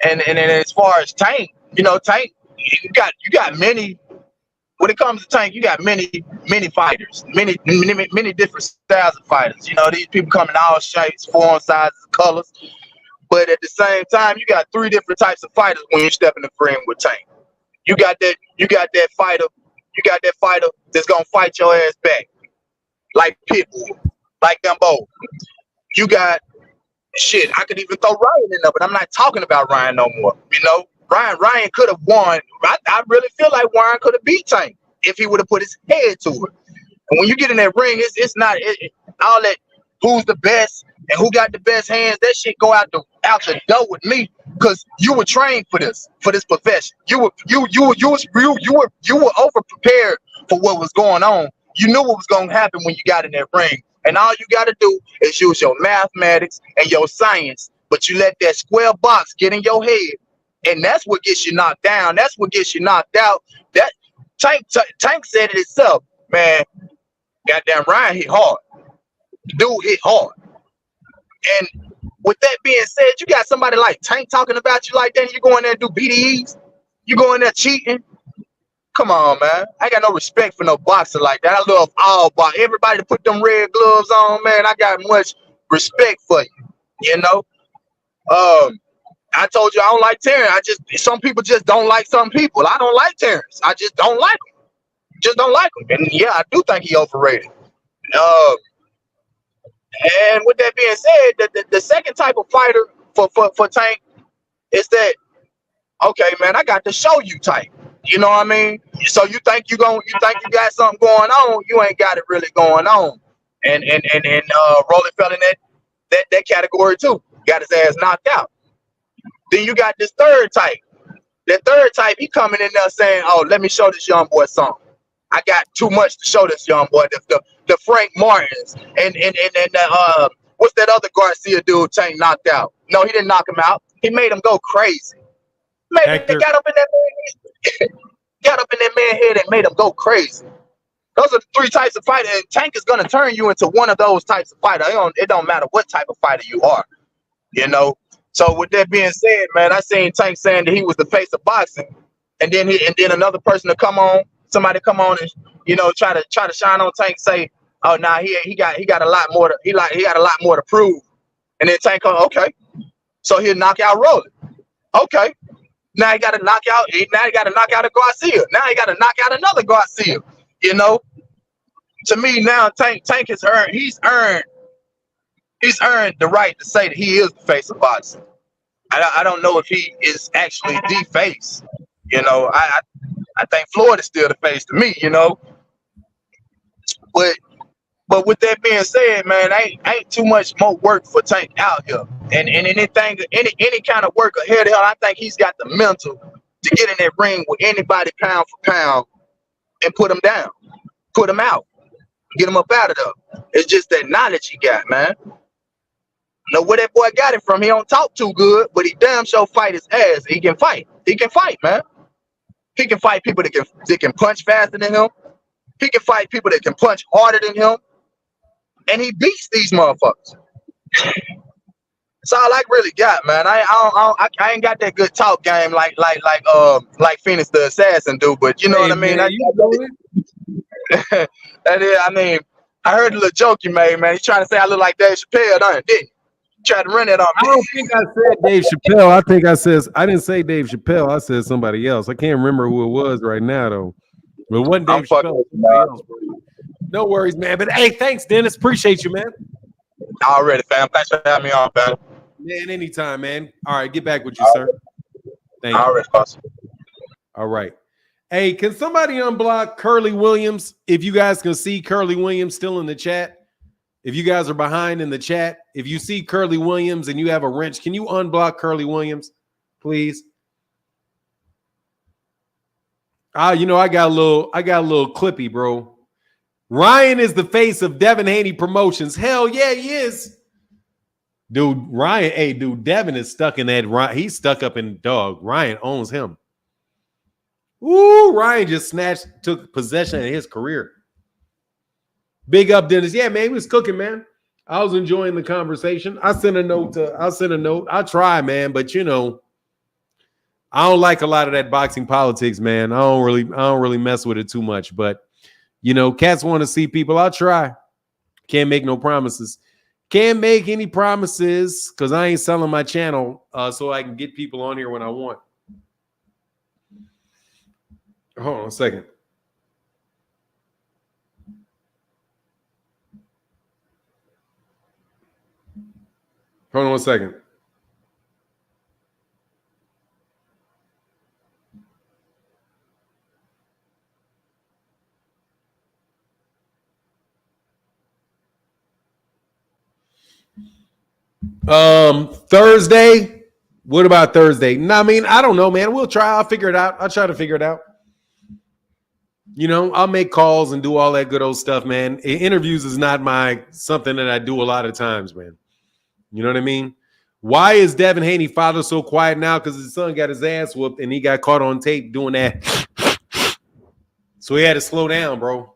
And as far as Tank, Tank, you got many. When it comes to Tank, you got many fighters, many different styles of fighters. You know, these people come in all shapes, forms, sizes, colors. But at the same time, you got three different types of fighters when you step in the ring with Tank. You got that fighter that's gonna fight your ass back, like Pitbull, like them both. You got shit. I could even throw Ryan in there, but I'm not talking about Ryan no more. You know, Ryan could have won. I really feel like Ryan could have beat Tank if he would have put his head to it. And when you get in that ring, it's not all that who's the best and who got the best hands. That shit go out the door with me, because you were trained for this profession. You were over prepared for what was going on. You knew what was going to happen when you got in that ring, and all you got to do is use your mathematics and your science. But you let that square box get in your head, and that's what gets you knocked down. That's what gets you knocked out. That Tank said it himself, man. Goddamn, Ryan hit hard. Dude hit hard. And with that being said, you got somebody like Tank talking about you like that, and you go in there and do BDEs? You go in there cheating? Come on, man. I got no respect for no boxer like that. I love all boxers. Everybody that put them red gloves on, man, I got much respect for you. You know? I told you I don't like Terrence. Some people just don't like some people. I don't like Terrence. I just don't like him. Just don't like him. And yeah, I do think he overrated. And with that being said, the second type of fighter for Tank is that, okay, man, I got to show you Tank. You know what I mean? So you think you got something going on? You ain't got it really going on. And Rolly fell in that category too. Got his ass knocked out. Then you got this third type. That third type, he coming in there saying, "Oh, let me show this young boy something. I got too much to show this young boy." The Frank Martins and what's that other Garcia dude Tank knocked out? No, he didn't knock him out. He made him go crazy. Got up in that man's head and made him go crazy. Those are the three types of fighter, and Tank is gonna turn you into one of those types of fighter. It don't matter what type of fighter you are, you know. So with that being said, man, I seen Tank saying that he was the face of boxing, and then another person to come on, somebody come on and try to shine on Tank, say, "Oh, nah, he got a lot more to he got a lot more to prove," and then Tank goes, "Okay," so he'll knock out Rolly. Okay, now he got to knock out. Now he got to knock out a Garcia. Now he got to knock out another Garcia. You know, to me now, Tank has earned. He's earned the right to say that he is the face of boxing. I don't know if he is actually the face. You know, I think Floyd is still the face to me. You know, but with that being said, man, ain't too much more work for Tank out here. And any kind of work ahead of him, I think he's got the mental to get in that ring with anybody pound for pound and put him down, put him out, get him up out of there. It's just that knowledge he got, man. Know where that boy got it from. He don't talk too good, but he damn sure fight his ass. He can fight. He can fight, man. He can fight people that can punch faster than him. He can fight people that can punch harder than him. And he beats these motherfuckers. That's all I really got, man. I ain't got that good talk game like Phoenix the Assassin do, but you know Hey what I mean. man, you know it. That is, I mean, I heard the little joke you made, man. He's trying to say I look like Dave Chappelle, didn't he? Tried to run it on I me. don't think I said Dave Chappelle. I think I didn't say Dave Chappelle. I said somebody else. I can't remember who it was right now though. But it wasn't I'm Dave fucking Chappelle. with It you, was somebody man. else, bro. No worries, man. But hey, thanks, Dennis. Appreciate you, man. Already, fam. Thanks for having me on, fam. Man, anytime, man. All right, get back with you, sir. Thank you. Already, boss. All right. Hey, can somebody unblock Curly Williams? If you guys can see Curly Williams still in the chat. If you guys are behind in the chat, if you see Curly Williams and you have a wrench, can you unblock Curly Williams, please? I got a little clippy, bro. Ryan is the face of Devin Haney Promotions. Hell yeah, he is. Dude, Ryan, hey, dude, Devin is stuck in that. He's stuck up in dog. Ryan owns him. Ooh, Ryan just took possession of his career. Big up, Dennis. Yeah, man, he was cooking, man. I was enjoying the conversation. I sent a note. I try, man, but I don't like a lot of that boxing politics, man. I don't really mess with it too much. But cats want to see people. I'll try. Can't make no promises. Can't make any promises because I ain't selling my channel so I can get people on here when I want. Hold on a second. Hold on a second. Thursday. What about Thursday? No, I mean, I don't know, man. We'll try. I'll figure it out. I'll try to figure it out. I'll make calls and do all that good old stuff, man. Interviews is not something that I do a lot of times, man. You know what I mean? Why is Devin Haney father so quiet now? Because his son got his ass whooped and he got caught on tape doing that. So he had to slow down, bro.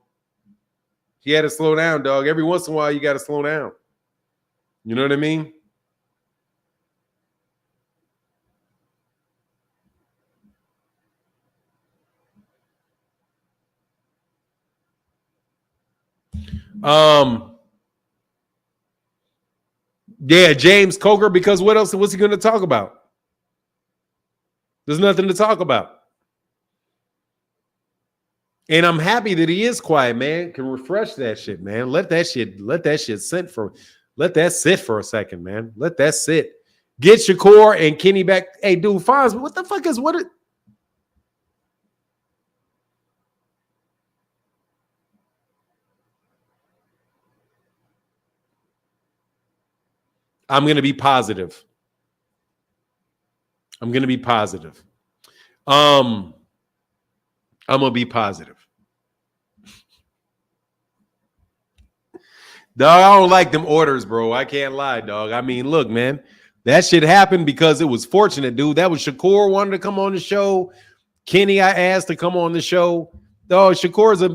He had to slow down, dog. Every once in a while, you got to slow down. You know what I mean? Yeah, James Coker, because what's he going to talk about? There's nothing to talk about. And I'm happy that he is quiet, man. Can refresh that shit, man. Let that shit sit for a second, man. Let that sit. Get Shakur and Kenny back. Hey, dude, Fonz, what the fuck is what? I'm going to be positive. I'm going to be positive. I'm going to be positive. Dog, I don't like them orders, bro. I can't lie, dog. I mean, look, man, that shit happened because it was fortunate, dude. That was Shakur wanted to come on the show. Kenny, I asked to come on the show. Dog, Shakur's I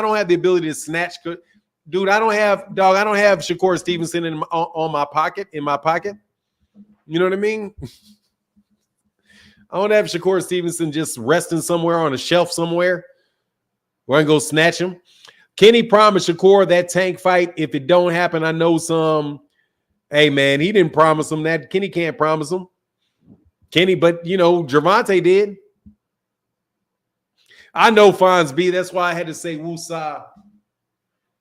don't have the ability to snatch. Dude, I don't have Shakur Stevenson in my pocket. You know what I mean? I don't have Shakur Stevenson just resting somewhere on a shelf somewhere where I can go snatch him. Kenny promised Shakur that tank fight. If it don't happen, I know some. Hey, man, he didn't promise him that. Kenny can't promise him. Kenny, but, Gervonta did. I know Fonz B. That's why I had to say woosah.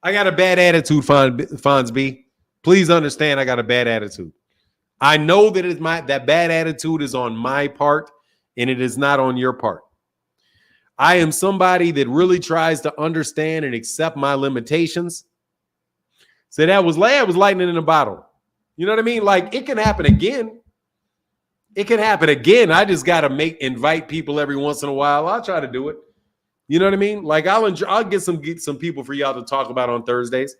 I got a bad attitude, Fonz B. Please understand I got a bad attitude. I know that that bad attitude is on my part, and it is not on your part. I am somebody that really tries to understand and accept my limitations. So that was lightning in a bottle. You know what I mean? Like, it can happen again. It can happen again. I just got to invite people every once in a while. I'll try to do it. You know what I mean? Like, I'll get some people for y'all to talk about on Thursdays.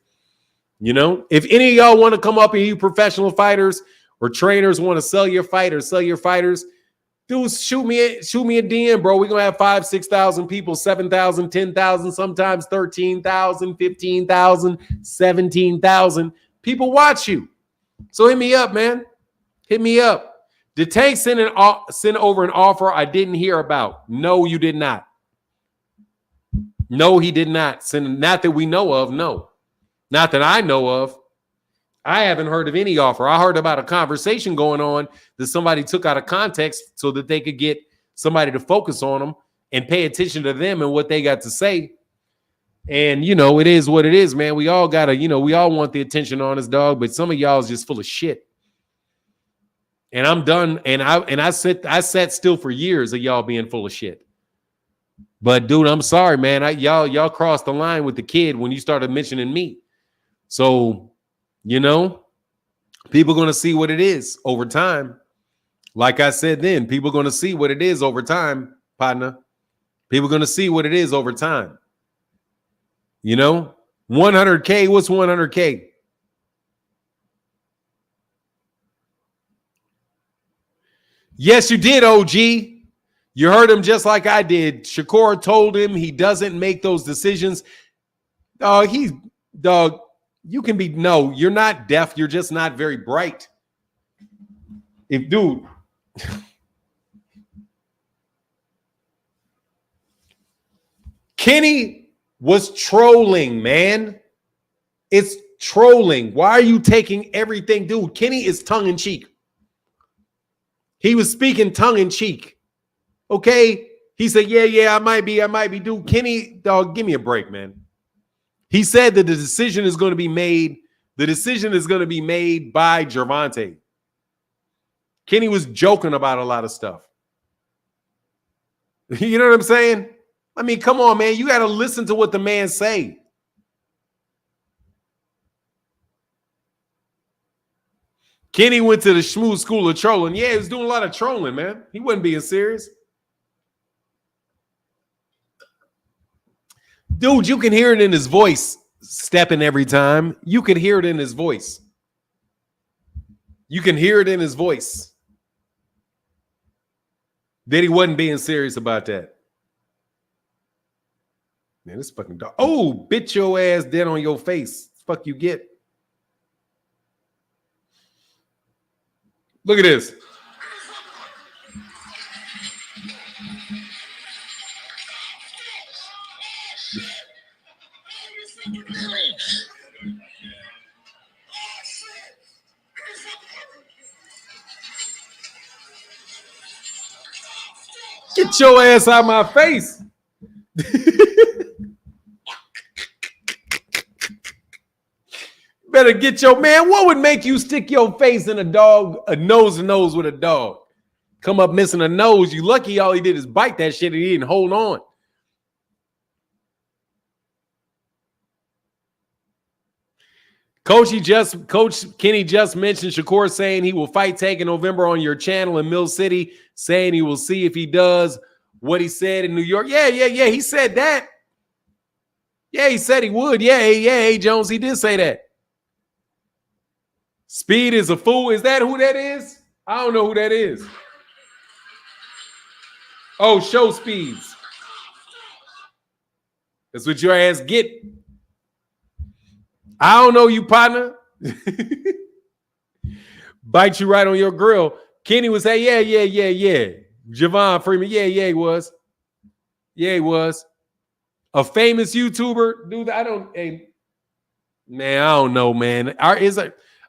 If any of y'all want to come up and you professional fighters or trainers want to sell your fight or sell your fighters, dude, shoot me a DM, bro. We're going to have 5,000, 6,000 people, 7,000, 10,000, sometimes 13,000, 15,000, 17,000 people watch you. So hit me up, man. Hit me up. Did Tank send over an offer I didn't hear about? No, you did not. No, he did not. Not that we know of, no. Not that I know of. I haven't heard of any offer. I heard about a conversation going on that somebody took out of context so that they could get somebody to focus on them and pay attention to them and what they got to say. And, it is what it is, man. We all got to, we all want the attention on us, dog, but some of y'all is just full of shit. And I'm done. And I sat still for years of y'all being full of shit. But, dude, I'm sorry, man. Y'all crossed the line with the kid when you started mentioning me. So, people going to see what it is over time. Like I said then, people going to see what it is over time, partner. People going to see what it is over time. 100K, what's 100K? Yes, you did, OG. You heard him just like I did. Shakur told him he doesn't make those decisions. Dog, you can be, no, you're not deaf. You're just not very bright. Dude. Kenny was trolling, man. It's trolling. Why are you taking everything? Dude, Kenny is tongue-in-cheek. He was speaking tongue-in-cheek. Okay? He said, yeah, I might be. Dude, Kenny, dog, give me a break, man. He said that the decision is going to be made. The decision is going to be made by Gervonta. Kenny was joking about a lot of stuff. You know what I'm saying? I mean, come on, man. You got to listen to what the man say. Kenny went to the Schmoo school of trolling. Yeah, he was doing a lot of trolling, man. He wasn't being serious. Dude, you can hear it in his voice stepping every time. You can hear it in his voice. You can hear it in his voice that he wasn't being serious about that. Man, this fucking dog. Oh, bit your ass dead on your face. Fuck you get. Look at this. Get your ass out of my face. Better get your man. What would make you stick your face in a nose to nose with a dog? Come up missing a nose. You lucky all he did is bite that shit and he didn't hold on. Coach Kenny just mentioned Shakur saying he will fight Tank in November on your channel in Mill City, saying he will see if he does what he said in New York. Yeah. He said that. Yeah, he said he would. Yeah, Jones, he did say that. Speed is a fool. Is that who that is? I don't know who that is. Oh, Show Speeds. That's what your ass get. I don't know you, partner. Bite you right on your grill. Kenny would say, yeah. Javon Freeman, yeah, he was. Yeah, he was. A famous YouTuber. Dude, I don't know, man.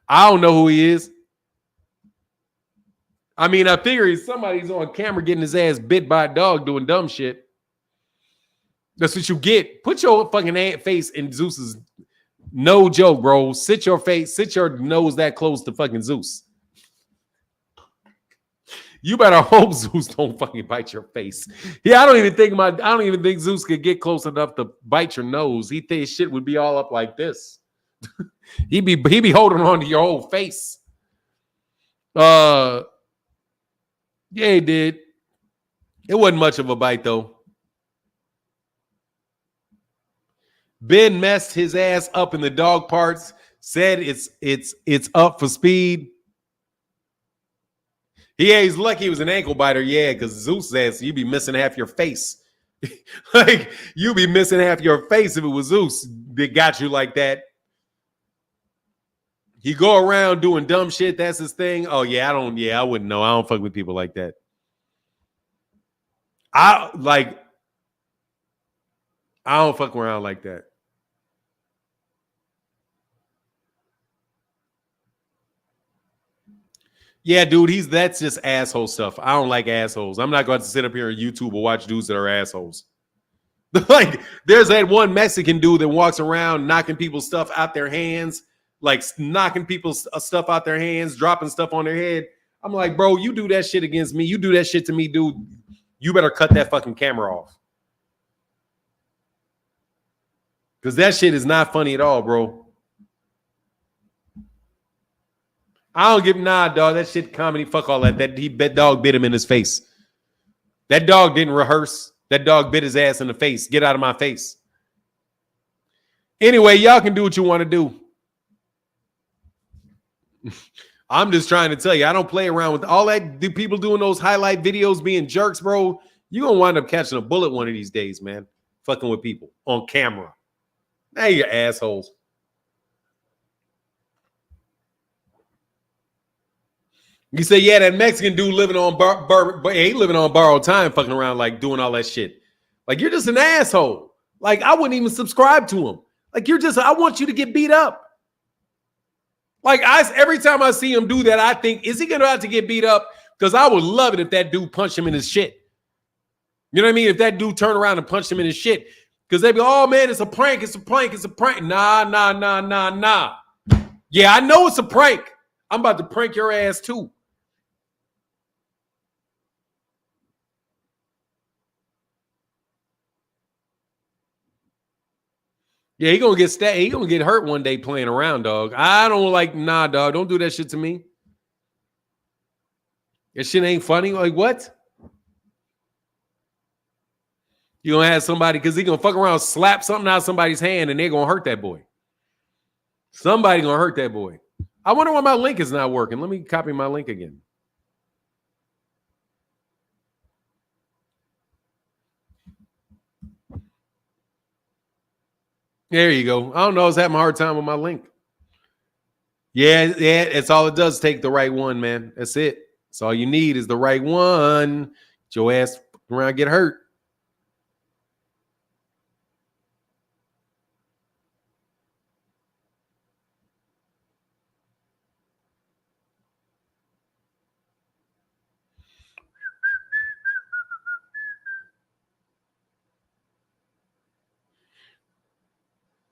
I don't know who he is. I mean, I figure somebody's on camera getting his ass bit by a dog doing dumb shit. That's what you get. Put your fucking face in Zeus's. No joke, bro. Sit your nose that close to fucking Zeus. You better hope Zeus don't fucking bite your face. Yeah, I don't even think Zeus could get close enough to bite your nose. He think shit would be all up like this. he be holding on to your whole face. Yeah, he did. It wasn't much of a bite though. Ben messed his ass up in the dog parts. Said it's up for Speed. Yeah, he's lucky it was an ankle biter. Yeah, because Zeus says you'd be missing half your face. Like you'd be missing half your face if it was Zeus that got you like that. He go around doing dumb shit. That's his thing. Oh yeah, I wouldn't know. I don't fuck with people like that. I don't fuck around like that. Yeah, dude, that's just asshole stuff. I don't like assholes. I'm not going to sit up here on YouTube or watch dudes that are assholes. Like, there's that one Mexican dude that walks around knocking people's stuff out their hands, like knocking people's stuff out their hands, dropping stuff on their head. I'm like, bro, you do that shit against me. You do that shit to me, dude. You better cut that fucking camera off. Because that shit is not funny at all, bro. I don't give dog. That shit comedy. Fuck all that. That dog bit him in his face. That dog didn't rehearse. That dog bit his ass in the face. Get out of my face. Anyway, y'all can do what you want to do. I'm just trying to tell you, I don't play around with all that. Do people doing those highlight videos being jerks, bro? You're going to wind up catching a bullet one of these days, man. Fucking with people on camera. Now you're assholes. You say, yeah, that Mexican dude living on borrowed time, fucking around, like doing all that shit. Like, you're just an asshole. Like, I wouldn't even subscribe to him. Like, I want you to get beat up. Like, every time I see him do that, I think, is he going to have to get beat up? Because I would love it if that dude punched him in his shit. You know what I mean? If that dude turned around and punched him in his shit. Because they'd be, oh, man, it's a prank. It's a prank. It's a prank. Nah. Yeah, I know it's a prank. I'm about to prank your ass, too. Yeah, he gonna get he gonna get hurt one day playing around, dog. I don't like, nah, dog. Don't do that shit to me. That shit ain't funny. Like, what? You gonna have somebody, because he gonna fuck around, slap something out of somebody's hand, and they're gonna hurt that boy. Somebody gonna hurt that boy. I wonder why my link is not working. Let me copy my link again. There you go. I don't know. I was having a hard time with my link. Yeah, it's all it does. Take the right one, man. That's it. That's all you need is the right one. Get your ass around, get hurt.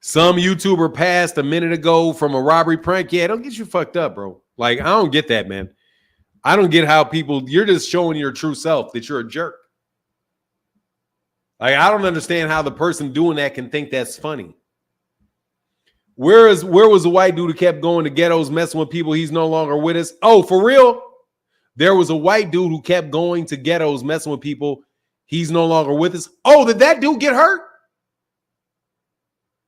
Some YouTuber passed a minute ago from a robbery prank. Yeah, don't get you fucked up, bro. Like, I don't get that, man. I don't get how you're just showing your true self that you're a jerk. Like, I don't understand how the person doing that can think that's funny. Where was the white dude who kept going to ghettos messing with people? He's no longer with us. Oh, for real? There was a white dude who kept going to ghettos messing with people. He's no longer with us. Oh, did that dude get hurt?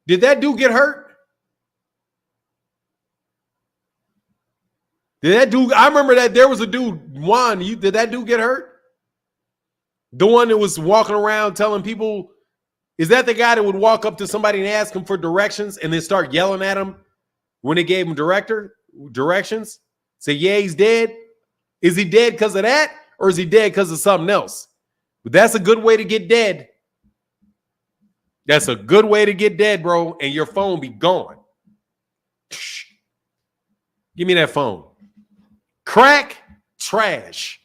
Did that dude get hurt? Did that dude? I remember that there was a dude, Juan. Did that dude get hurt? The one that was walking around telling people, is that the guy that would walk up to somebody and ask him for directions and then start yelling at him when they gave him directions? Say, yeah, he's dead. Is he dead because of that? Or is he dead because of something else? But that's a good way to get dead. That's a good way to get dead, bro. And your phone be gone. Give me that phone. Crack, trash.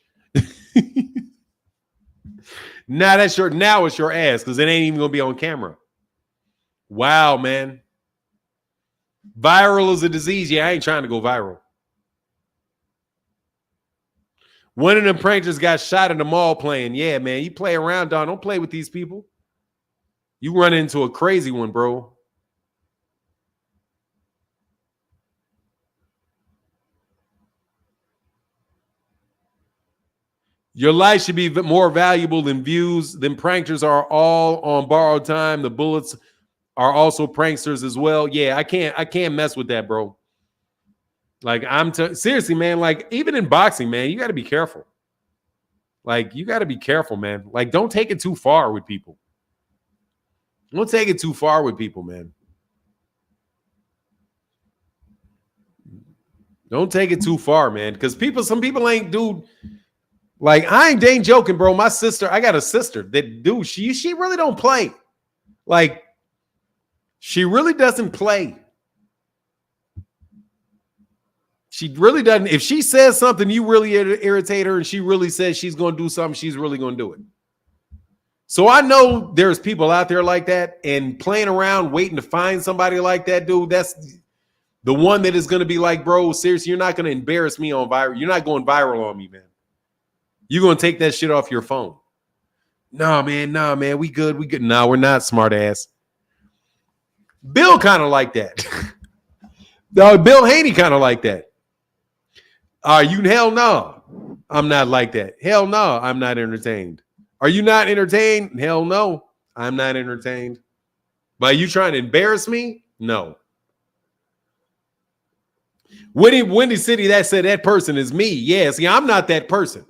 Now it's your ass, because it ain't even gonna be on camera. Wow, man. Viral is a disease. Yeah, I ain't trying to go viral. One of them pranksters got shot in the mall playing. Yeah, man. You play around, Don. Don't play with these people. You run into a crazy one, bro. Your life should be more valuable than views. Them pranksters are all on borrowed time. The bullets are also pranksters as well. Yeah, I can't mess with that, bro. Like, seriously, man. Like, even in boxing, man, you got to be careful. Like, you got to be careful, man. Like, don't take it too far with people. Don't take it too far with people, man. Don't take it too far, man. Because some people ain't, dude. Like, I ain't joking, bro. My sister, I got a sister that, dude, she really don't play. Like, she really doesn't play. She really doesn't. If she says something, you really irritate her, and she really says she's going to do something, she's really going to do it. So I know there's people out there like that, and playing around waiting to find somebody like that, dude, that's the one that is going to be like, bro, seriously, you're not going to embarrass me on viral. You're not going viral on me, man. You're going to take that shit off your phone. No, man, we good. No, we're not, smart ass. Bill kind of like that. No, Bill Haney kind of like that. Are you? Hell no. I'm not like that. Hell no, I'm not entertained. Are you not entertained? Hell no, I'm not entertained. But are you trying to embarrass me? No. Windy City, that said that person is me. Yeah, see, I'm not that person.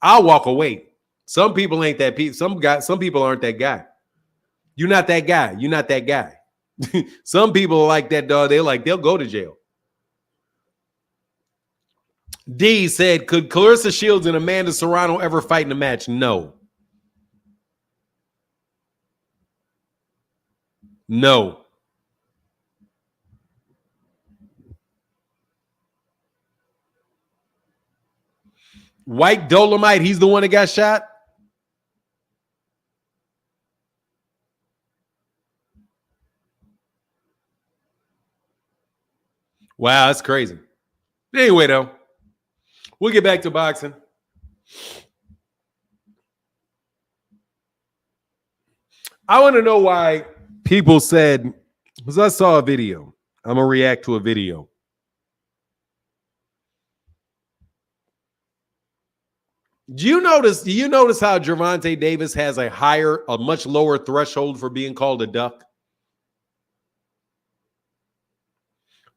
I'll walk away. Some people ain't that people. Some people aren't that guy. You're not that guy. You're not that guy. Some people are like that, dog. They'll go to jail. D said, could Clarissa Shields and Amanda Serrano ever fight in a match? No. No. White Dolomite, he's the one that got shot? Wow, that's crazy. Anyway, though, we'll get back to boxing. I want to know why people said, because I saw a video. I'm going to react to a video. Do you notice how Gervonta Davis has a much lower threshold for being called a duck?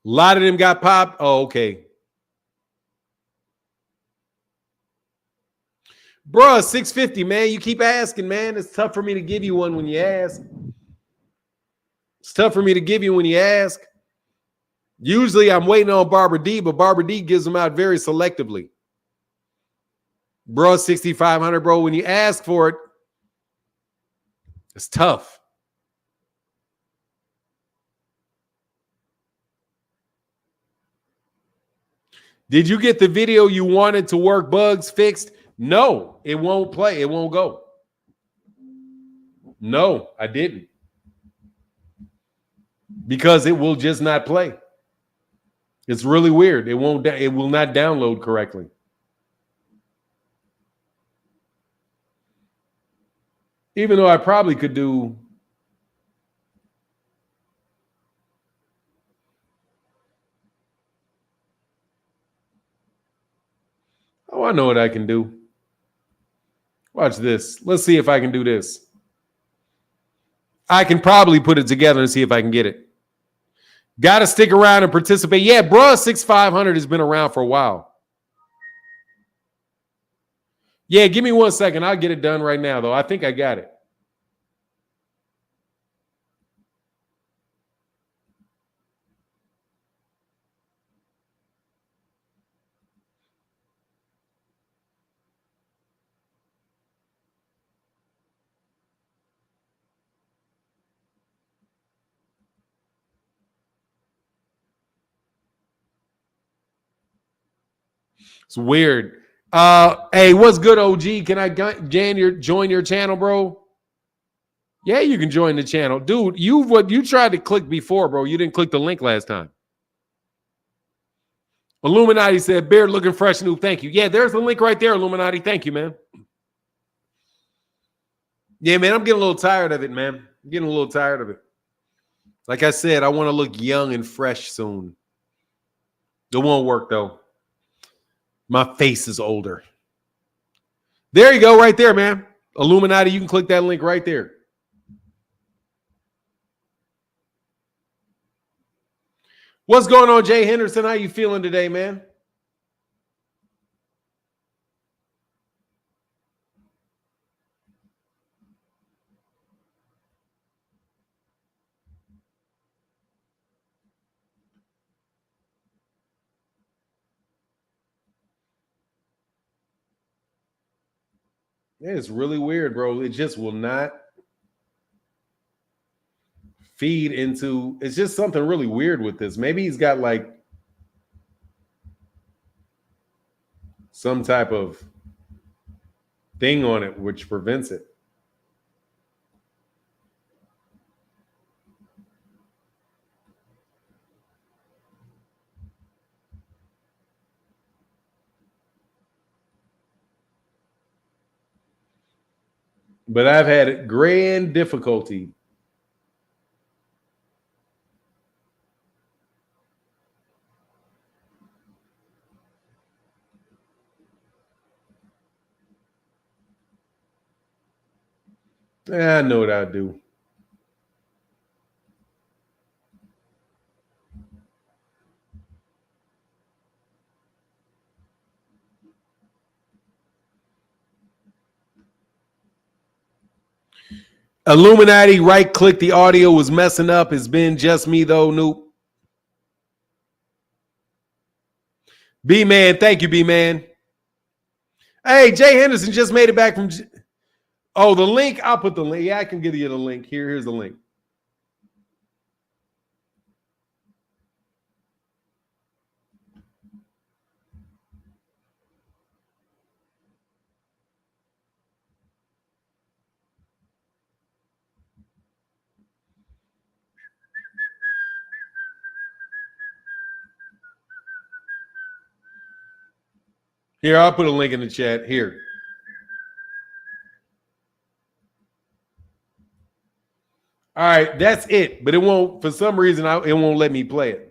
A lot of them got popped. Oh, okay. Bruh, 650, man. You keep asking, man. It's tough for me to give you one when you ask. It's tough for me to give you when you ask. Usually I'm waiting on Barbara D, but Barbara D gives them out very selectively. Bro, 6,500, bro. When you ask for it, it's tough. Did you get the video you wanted to work bugs fixed? No, it won't play. It won't go. No, I didn't. Because it will just not play. It's really weird. It will not download correctly. Even though I probably could do. Oh, I know what I can do. Watch this. Let's see if I can do this. I can probably put it together and see if I can get it. Got to stick around and participate. Yeah, bro, 6,500 has been around for a while. Yeah, give me 1 second. I'll get it done right now, though. I think I got it. It's weird. Hey, what's good, OG? Can I join your channel, bro? Yeah, you can join the channel. Dude, you tried to click before, bro. You didn't click the link last time. Illuminati said, Beard looking fresh and new. Thank you. Yeah, there's the link right there, Illuminati. Thank you, man. Yeah, man, I'm getting a little tired of it, man. I'm getting a little tired of it. Like I said, I want to look young and fresh soon. It won't work, though. My face is older. There you go, right there, man. Illuminati, you can click that link right there. What's going on, Jay Henderson? How you feeling today, man? It's really weird, bro. It just will not feed into. It's just something really weird with this. Maybe he's got like some type of thing on it which prevents it. But I've had grand difficulty. I know what I do. Illuminati, right click. The audio was messing up. It's been just me though, Noop. B man, thank you, B man. Hey, Jay Henderson just made it back from. Oh, the link. I'll put the link. Yeah, I can give you the link. Here's the link. Here, I'll put a link in the chat. Here. All right, that's it. But it won't, for some reason, it won't let me play it.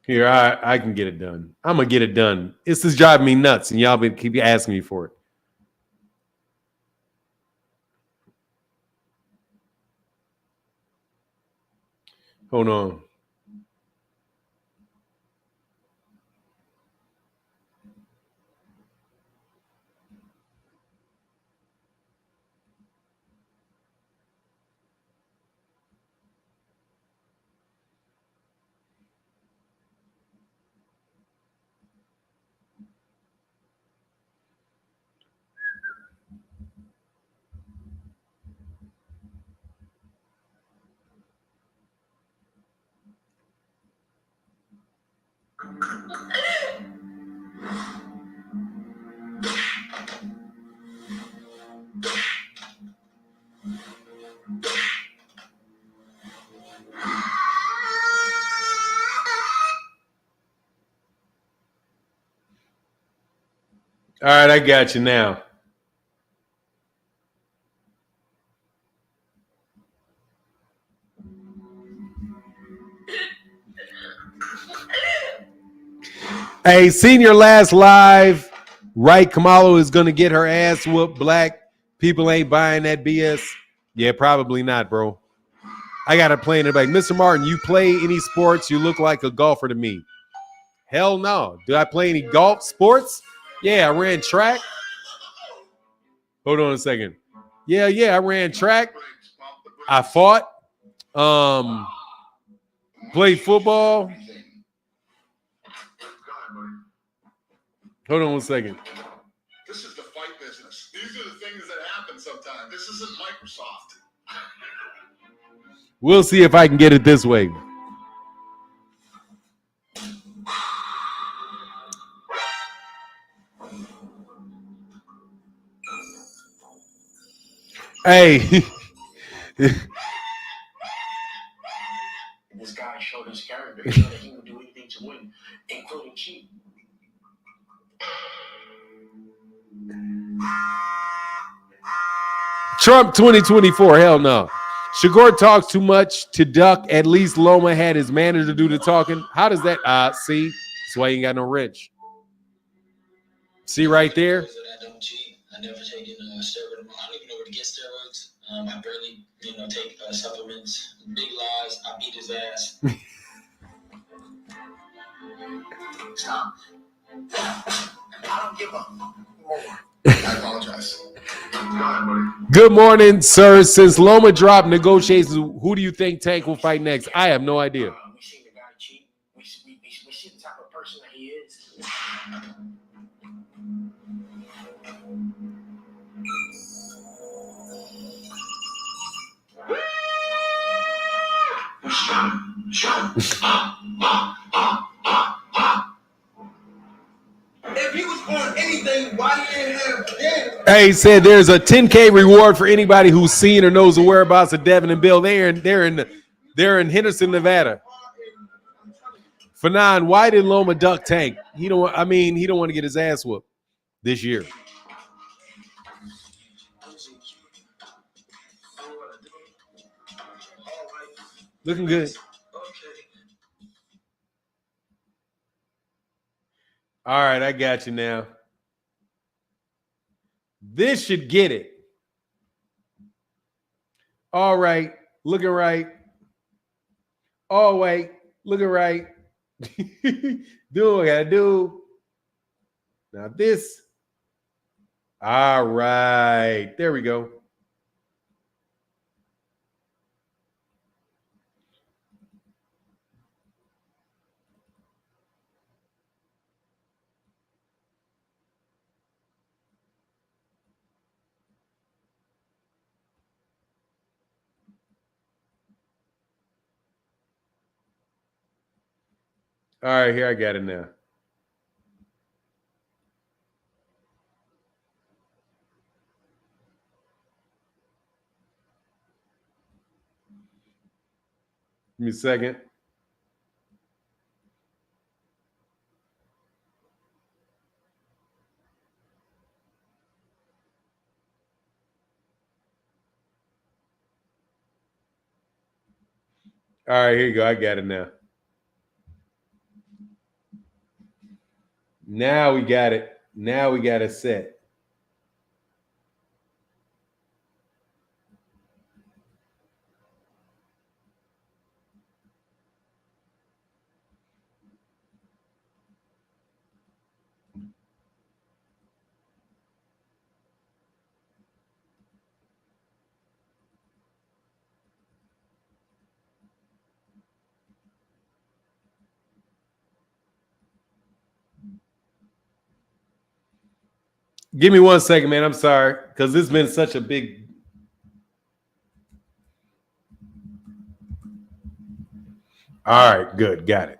Here, I can get it done. I'm going to get it done. This is driving me nuts, and y'all been keep asking me for it. Hold on. All right, I got you now. Hey, senior last live. Right, Kamala is going to get her ass whooped. Black people ain't buying that BS. Yeah, probably not, bro. I got to play in it like, Mr. Martin, you play any sports? You look like a golfer to me. Hell no. Do I play any golf sports? Yeah, I ran track. Hold on a second. Yeah, I ran track. I fought. Played football. Hold on 1 second. This is the fight business. These are the things that happen sometimes. This isn't Microsoft. We'll see if I can get it this way. Hey. This guy showed his character. He showed that he would do anything to win, including cheat. Trump 2024. Hell no. Shakur talks too much to duck. At least Loma had his manager do the talking. How does that? See? That's why you ain't got no rich. See right there? I don't cheat. I never taken steroids. I don't even know where to get steroids. I barely, take supplements. Big lies. I beat his ass. Stop. I don't give a more. I apologize. Go ahead, buddy. Good morning, sir. Since Loma dropped negotiations, who do you think Tank will fight next? I have no idea. We seen the guy cheat. We see the type of person that he is. If he was on anything, why you didn't have him? Hey, he said there's a 10K reward for anybody who's seen or knows the whereabouts of Devin and Bill. They're in Henderson, Nevada. Fanon, why did Loma duck Tank? He don't want to get his ass whooped this year. Looking good. All right, I got you now. This should get it. All right, looking right. All right, looking right. Do what I gotta do. Now this. All right, there we go. All right, here I got it now. Give me a second. All right, here you go. I got it now. Now we got it. Now we got it set. Give me 1 second, man. I'm sorry, because this has been such a big. All right, good. Got it.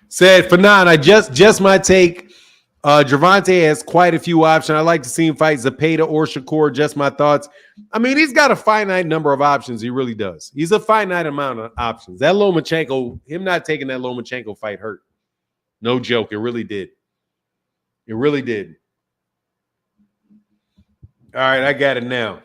Said Fanon, I just my take. Gervonta has quite a few options. I'd like to see him fight Zepeda or Shakur. Just my thoughts. I mean, he's got a finite number of options. He really does. He's a finite amount of options. That Lomachenkno, him not taking that Lomachenkno fight hurt. No joke. It really did. It really did. All right, I got it now.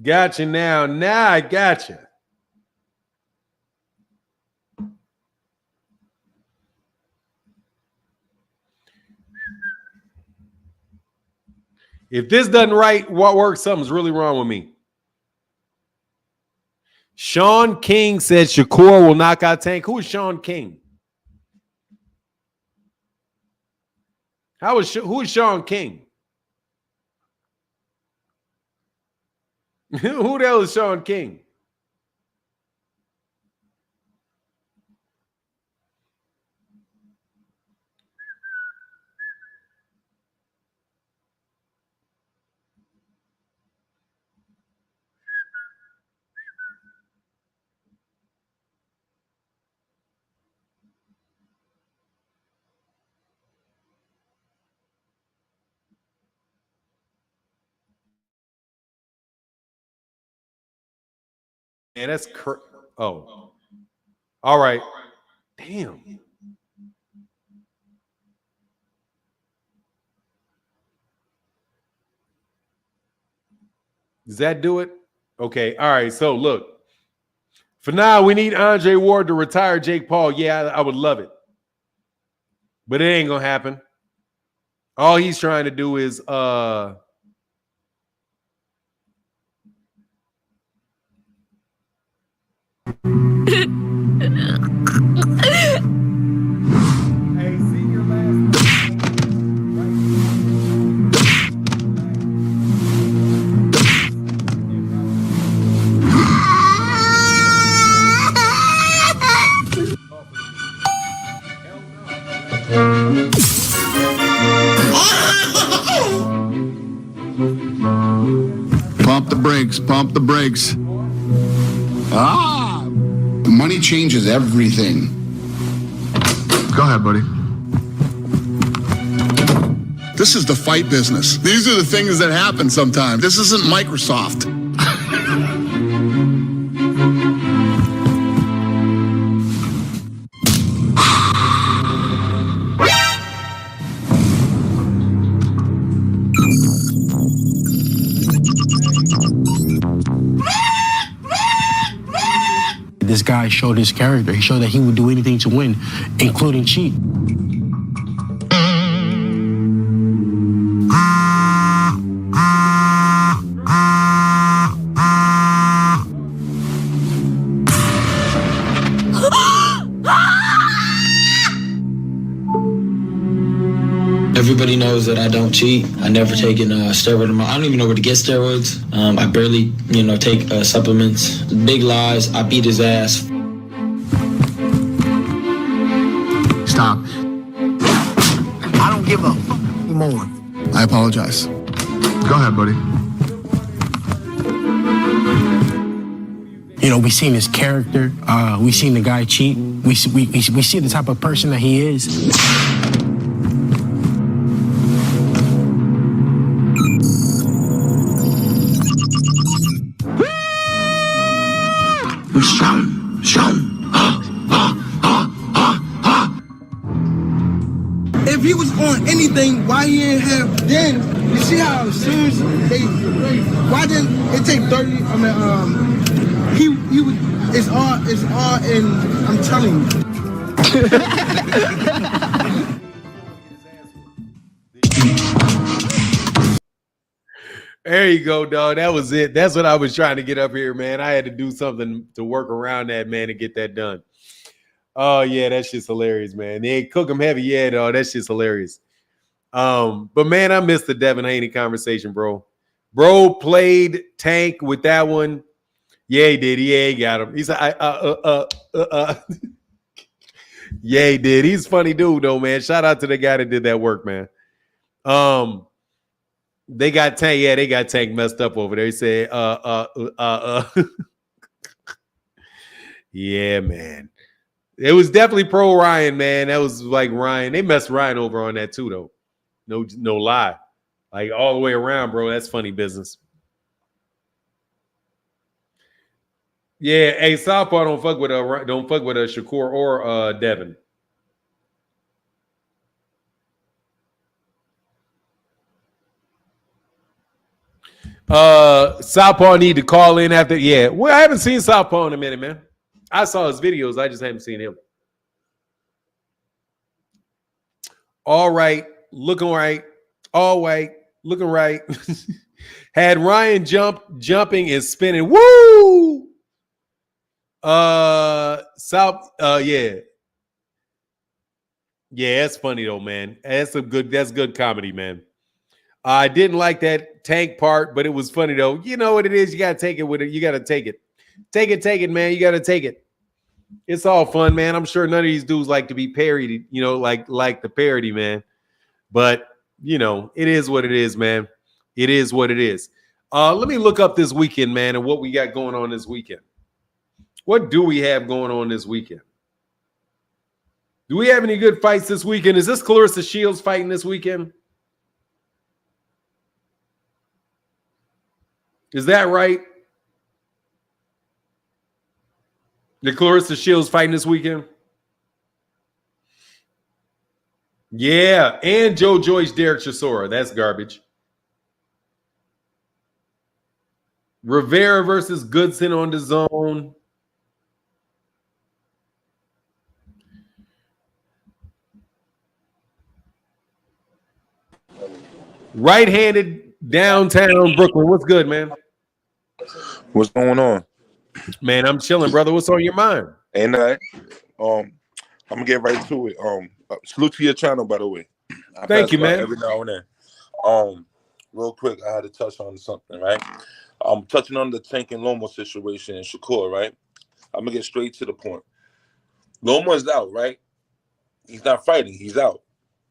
Gotcha now. Now I gotcha. If this doesn't work, something's really wrong with me. Sean King said Shakur will knock out Tank. Who is Sean King? Who is Sean King? Who the hell is Sean King? Man, that's oh. All right. Damn. Does that do it? Okay. All right. So look, for now, we need Andre Ward to retire Jake Paul. Yeah, I would love it. But it ain't gonna happen. All he's trying to do is Hey, see your last Pump the brakes, pump the brakes. Ah! Money changes everything. Go ahead, buddy. This is the fight business. These are the things that happen sometimes. This isn't Microsoft. This guy showed his character. He showed that he would do anything to win, including cheat. Everybody knows that I don't cheat. I never taken steroid. I don't even know where to get steroids. I barely, take supplements. Big lies. I beat his ass. Stop. I don't give a fuck anymore. I apologize. Go ahead, buddy. We seen his character. We seen the guy cheat. We see the type of person that he is. If he was on anything, why he didn't have then? You see how serious why didn't it take 30? He was. It's all in. I'm telling you. There you go, dog. That was it. That's what I was trying to get up here, man. I had to do something to work around that, man, to get that done. Oh, yeah, that shit's hilarious, man. They cook them heavy. Yeah, dog, that shit's hilarious. But, man, I missed the Devin Haney conversation, bro. Bro played Tank with that one. Yeah, he did. Yeah, he got him. He's like, yeah, he did. He's a funny dude, though, man. Shout out to the guy that did that work, man. They got Tank. Yeah, they got Tank messed up over there. He said, yeah, man. It was definitely pro Ryan, man. That was like Ryan. They messed Ryan over on that too, though. No lie. Like all the way around, bro. That's funny business. Yeah, hey, Southpaw don't fuck with Shakur or Devin. Southpaw need to call in after. Yeah, well, I haven't seen Southpaw in a minute, man. I saw his videos. I just haven't seen him. All right, looking right. All right, looking right. Had Ryan jumping and spinning. Woo! Yeah. Yeah, that's funny though, man. That's good comedy, man. I didn't like that Tank part, but it was funny though. You know what it is? You gotta take it with it. You gotta take it. Take it, man. You gotta take it. It's all fun, man. I'm sure none of these dudes like to be parodied, like the parody, man. But it is what it is, man. It is what it is. Let me look up this weekend, man, and what we got going on this weekend. What do we have going on this weekend? Do we have any good fights this weekend? Is this Clarissa Shields fighting this weekend? Is that right? The Clarissa Shields fighting this weekend. Yeah, and Joe Joyce, Derek Chisora. That's garbage. Rivera versus Goodson on the zone. Right-handed downtown Brooklyn. What's good, man? What's going on? Man, I'm chilling, brother. What's on your mind? Ain't that? I'm gonna get right to it. Salute to your channel, by the way. I Thank you, pass by man. every now and then. Real quick, I had to touch on something, right? I'm touching on the Tank and Loma situation in Shakur, right? I'm gonna get straight to the point. Loma's out, right? He's not fighting. He's out.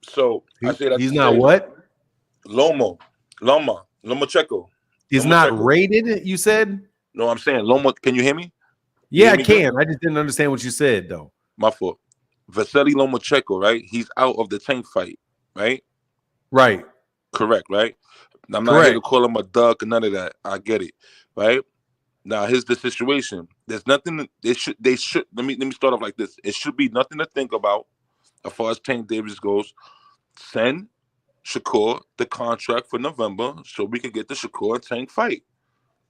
So I say that He's to not say, what? Lomachenkno. He's not rated, you said? No, I'm saying Loma. Can you hear me? Yeah, I me can. good? I just didn't understand what you said, though. My fault. Vasily Lomachenkno, right? He's out of the Tank fight, right? Right. Correct, right? I'm not here to call him a duck or none of that. I get it, right? Now here's the situation. There's nothing. They should. Let me start off like this. It should be nothing to think about as far as Tank Davis goes. Send Shakur the contract for November so we can get the Shakur and Tank fight.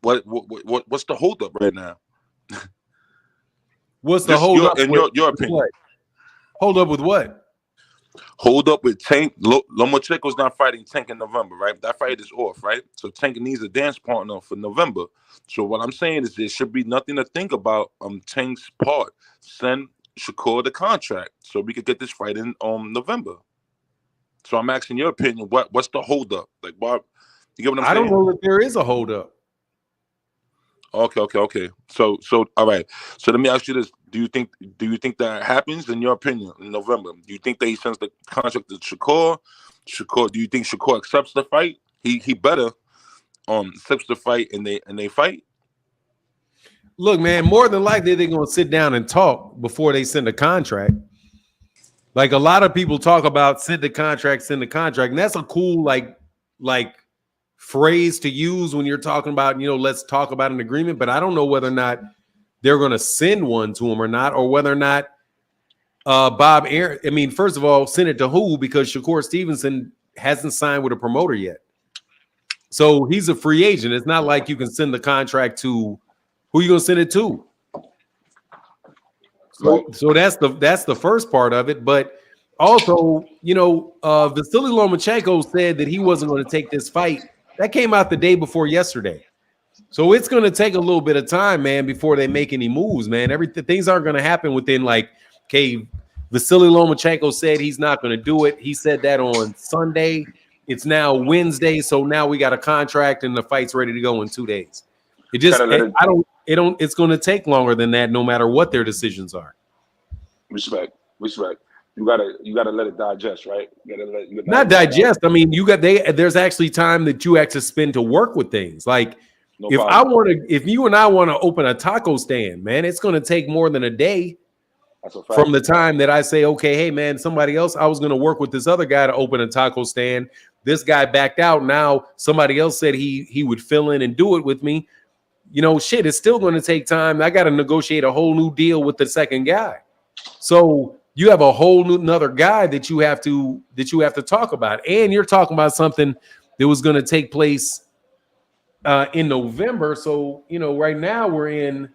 What's the holdup right now? What's the holdup? In your opinion? What? Hold up with what? Hold up with Tank. Lomachenkno's not fighting Tank in November, right? That fight is off, right? So Tank needs a dance partner for November. So what I'm saying is there should be nothing to think about Tank's part. Send Shakur the contract so we could get this fight in November. So I'm asking your opinion. What's the holdup? Like, Bob, you get what I'm saying? I don't know that there is a holdup. Okay. So all right. So let me ask you this: Do you think that happens in your opinion in November? Do you think that he sends the contract to Shakur? Do you think Shakur accepts the fight? He better accepts the fight and they fight. Look, man, more than likely they're gonna sit down and talk before they send a contract. Like a lot of people talk about send the contract, and that's a cool like phrase to use when you're talking about, let's talk about an agreement. But I don't know whether or not they're going to send one to him or not, or whether or not Bob Aaron. I mean, first of all, send it to who? Because Shakur Stevenson hasn't signed with a promoter yet, so he's a free agent. It's not like you can send the contract to who you going to send it to. So that's the first part of it. But also, Vasily Lomachenko said that he wasn't going to take this fight. That came out the day before yesterday. So it's going to take a little bit of time, man, before they make any moves, man. Things aren't going to happen within Vasily Lomachenko said he's not going to do it. He said that on Sunday. It's now Wednesday, so now we got a contract and the fight's ready to go in 2 days. It's going to take longer than that, no matter what their decisions are. Respect. You gotta let it digest, right? Not digest. I mean, there's actually time that you have to spend to work with things. Like if you and I want to open a taco stand, man, it's going to take more than a day. That's a fact. From the time that I say, okay, hey man, somebody else, I was going to work with this other guy to open a taco stand. This guy backed out. Now somebody else said he would fill in and do it with me. It's still going to take time. I got to negotiate a whole new deal with the second guy. So you have a whole another guy that you have to talk about, and you're talking about something that was going to take place in November. So right now we're in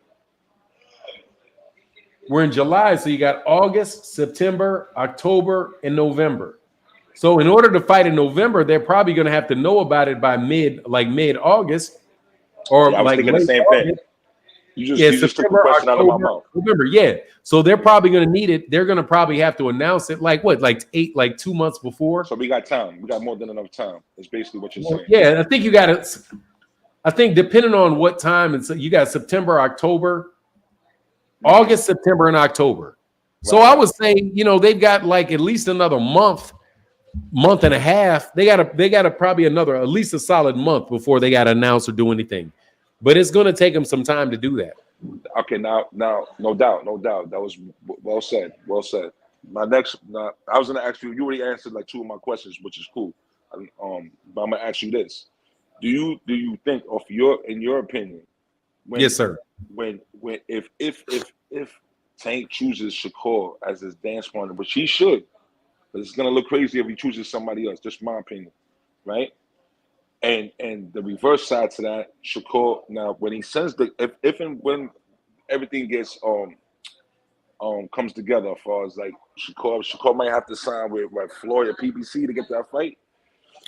July. So you got August, September, October, and November. So in order to fight in November, they're probably going to have to know about it by mid-August, or I was thinking the same thing. You just took the question out of my mouth. November, yeah. So they're probably going to need it. They're going to probably have to announce it 2 months before. So we got time. We got more than enough time. That's basically what you're saying. Yeah, I think you got it. I think depending on what time, and so you got September, October, August, September, and October. Right. So I would say, they've got at least another month and a half. They got probably at least a solid month before they got to announce or do anything. But it's going to take them some time to do that. Okay, now, no doubt. That was well said. I was going to ask you. You already answered 2 of my questions, which is cool. But I'm going to ask you this: Do you think, in your opinion, yes, sir? If if Tank chooses Shakur as his dance partner, which he should, but it's gonna look crazy if he chooses somebody else. Just my opinion, right? And the reverse side to that, Shakur. Now, when he sends if and when everything gets comes together, as far as like Shakur might have to sign with Floyd or PBC to get that fight.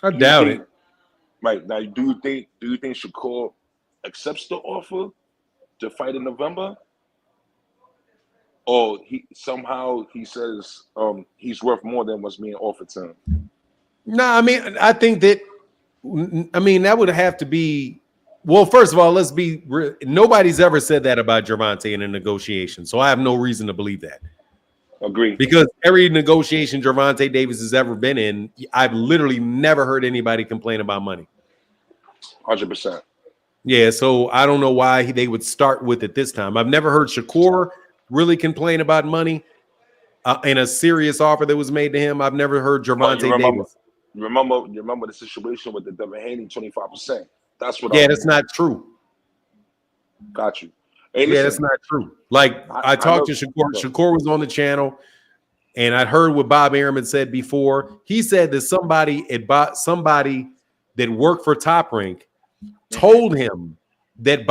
I doubt it. Right now, do you think Shakur accepts the offer to fight in November, or he says he's worth more than what's being offered to him? No, I mean, I think that. I mean, that would have to be. Well, first of all, let's be. Nobody's ever said that about Gervonta in a negotiation, so I have no reason to believe that. Agree. Because every negotiation Gervonta Davis has ever been in, I've literally never heard anybody complain about money. 100%. Yeah, so I don't know why they would start with it this time. I've never heard Shakur really complain about money in a serious offer that was made to him. I've never heard Gervonta Davis. Remember the situation with the Devin Haney 25%. That's what. Yeah, that's not true. Got you. Hey, yeah, that's not true. Like I talked to Shakur. Shakur was on the channel, and I'd heard what Bob Arum said before. He said that somebody that worked for Top Rank told him that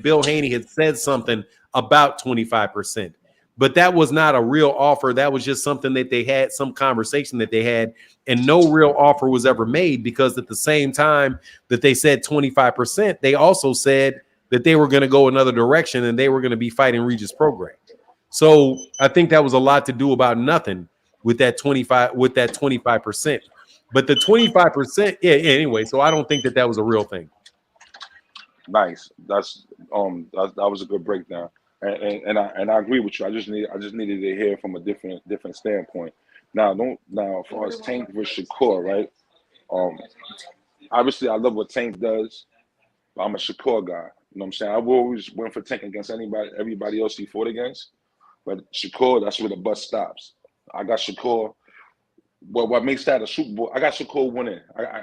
Bill Haney had said something about 25%. But that was not a real offer. That was just something that they had, some conversation that they had, and no real offer was ever made, because at the same time that they said 25%, they also said that they were going to go another direction and they were going to be fighting Regis Program. So I think that was a lot to do about nothing with that 25%. But the 25%, yeah, anyway, so I don't think that was a real thing. Nice. That was a good breakdown. And I agree with you. I just needed to hear from a different standpoint. Now as far as Tank versus Shakur, right? Obviously I love what Tank does, but I'm a Shakur guy. You know what I'm saying? I've always went for Tank against everybody else he fought against. But Shakur, that's where the bus stops. I got Shakur. What makes that a Super Bowl? I got Shakur winning.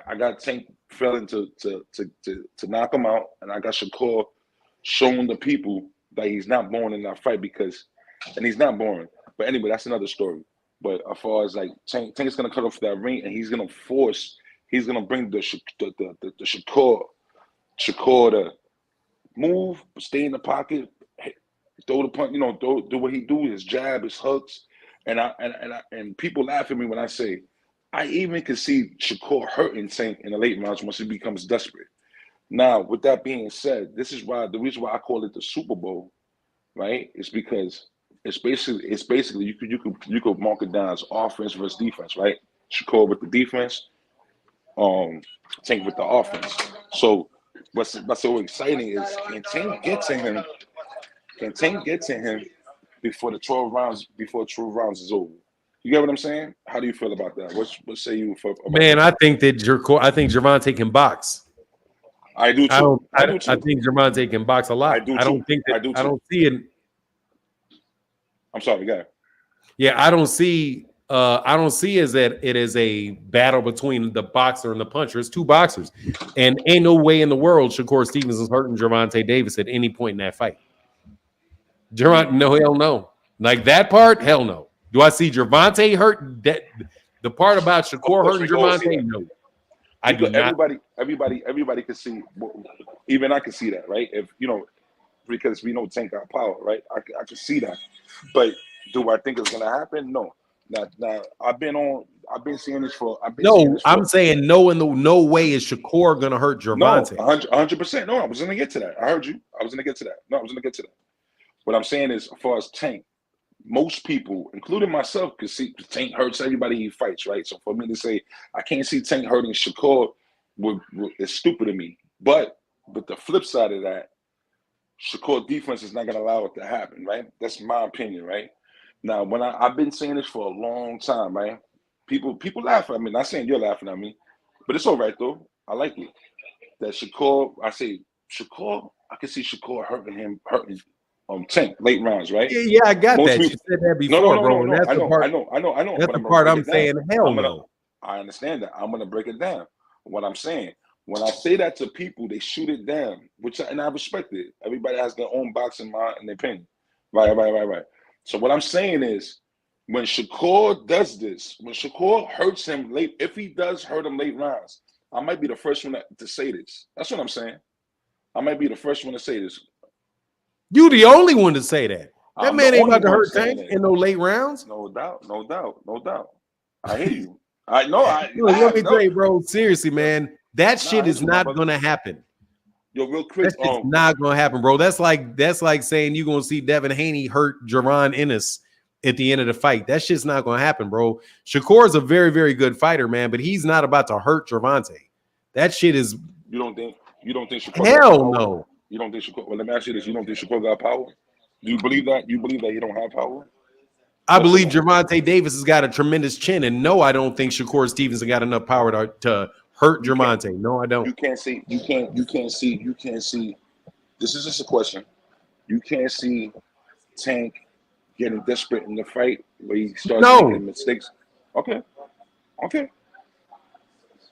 I got Tank failing to knock him out, and I got Shakur showing the people that he's not born in that fight, and he's not born. But anyway, that's another story. But as far as like Tank is gonna cut off that ring, and he's gonna bring the Shakur to move, stay in the pocket, throw the punch, do what he do, his jab, his hooks, and people laugh at me when I say I even can see Shakur hurting Tank in the late rounds once he becomes desperate. Now, with that being said, the reason why I call it the Super Bowl, right? Is because it's basically you could mark it down as offense versus defense, right? Shakur with the defense, Tank with the offense. So what's so exciting is can Tank get to him before 12 rounds is over? You get what I'm saying? How do you feel about that? What say you about Man, that? I think Gervonta can box. I do too. I think Gervonta can box a lot. I don't see it. I'm sorry, go ahead. Yeah, I don't see it as a battle between the boxer and the puncher. It's two boxers. And ain't no way in the world Shakur Stevenson's hurting Gervonta Davis at any point in that fight. No, hell no. Like that part, hell no. Do I see Gervonta hurt? That the part about Shakur hurting Gervonta? No. I do not. Everybody can see. Even I can see that, right? Because we know Tank got power, right? I can see that. But do I think it's gonna happen? No. Now I've been seeing this for. I'm saying no. No way is Shakur gonna hurt Gervonta. No, 100%. No, I was gonna get to that. I heard you. I was gonna get to that. What I'm saying is, as far as Tank, most people, including myself, can see Tank hurts everybody he fights, right? So for me to say I can't see Tank hurting Shakur is stupid to me. But the flip side of that, Shakur defense is not going to allow it to happen, right? That's my opinion, right? Now, when I've been saying this for a long time, right? People laugh at me. Not saying you're laughing at me, but it's all right though. I like it. That Shakur, I can see Shakur hurting Tank late rounds, right? Yeah, I got that. You said that before, bro. No. I know. That's the part I'm saying. Hell no. I understand that. I'm gonna break it down. What I'm saying, When I say that to people, they shoot it down, and I respect it. Everybody has their own boxing mind and opinion. Right. So what I'm saying is, when Shakur does this, when Shakur hurts him late, if he does hurt him late rounds, I might be the first one to say this. That's what I'm saying. I might be the first one to say this. You the only one to say that. That man ain't about to hurt Tank that. in no late rounds. No doubt. I hear you. I know. Let me tell you, bro. Seriously, man, that shit is not gonna happen. Yo, real quick, that's not gonna happen, bro. That's like saying you're gonna see Devin Haney hurt Jaron Ennis at the end of the fight. That shit's not gonna happen, bro. Shakur is a very, very good fighter, man, but he's not about to hurt Gervonta. That shit is. You don't think Shakur? Hell no. You don't think Shakur? Well, let me ask you this: you don't think Shakur got power? Do you believe that? You believe that he don't have power? I believe Gervonta Davis has got a tremendous chin, and no, I don't think Shakur Stevenson got enough power to hurt Gervonta. No, I don't. You can't see. This is just a question. You can't see Tank getting desperate in the fight where he starts making mistakes. Okay.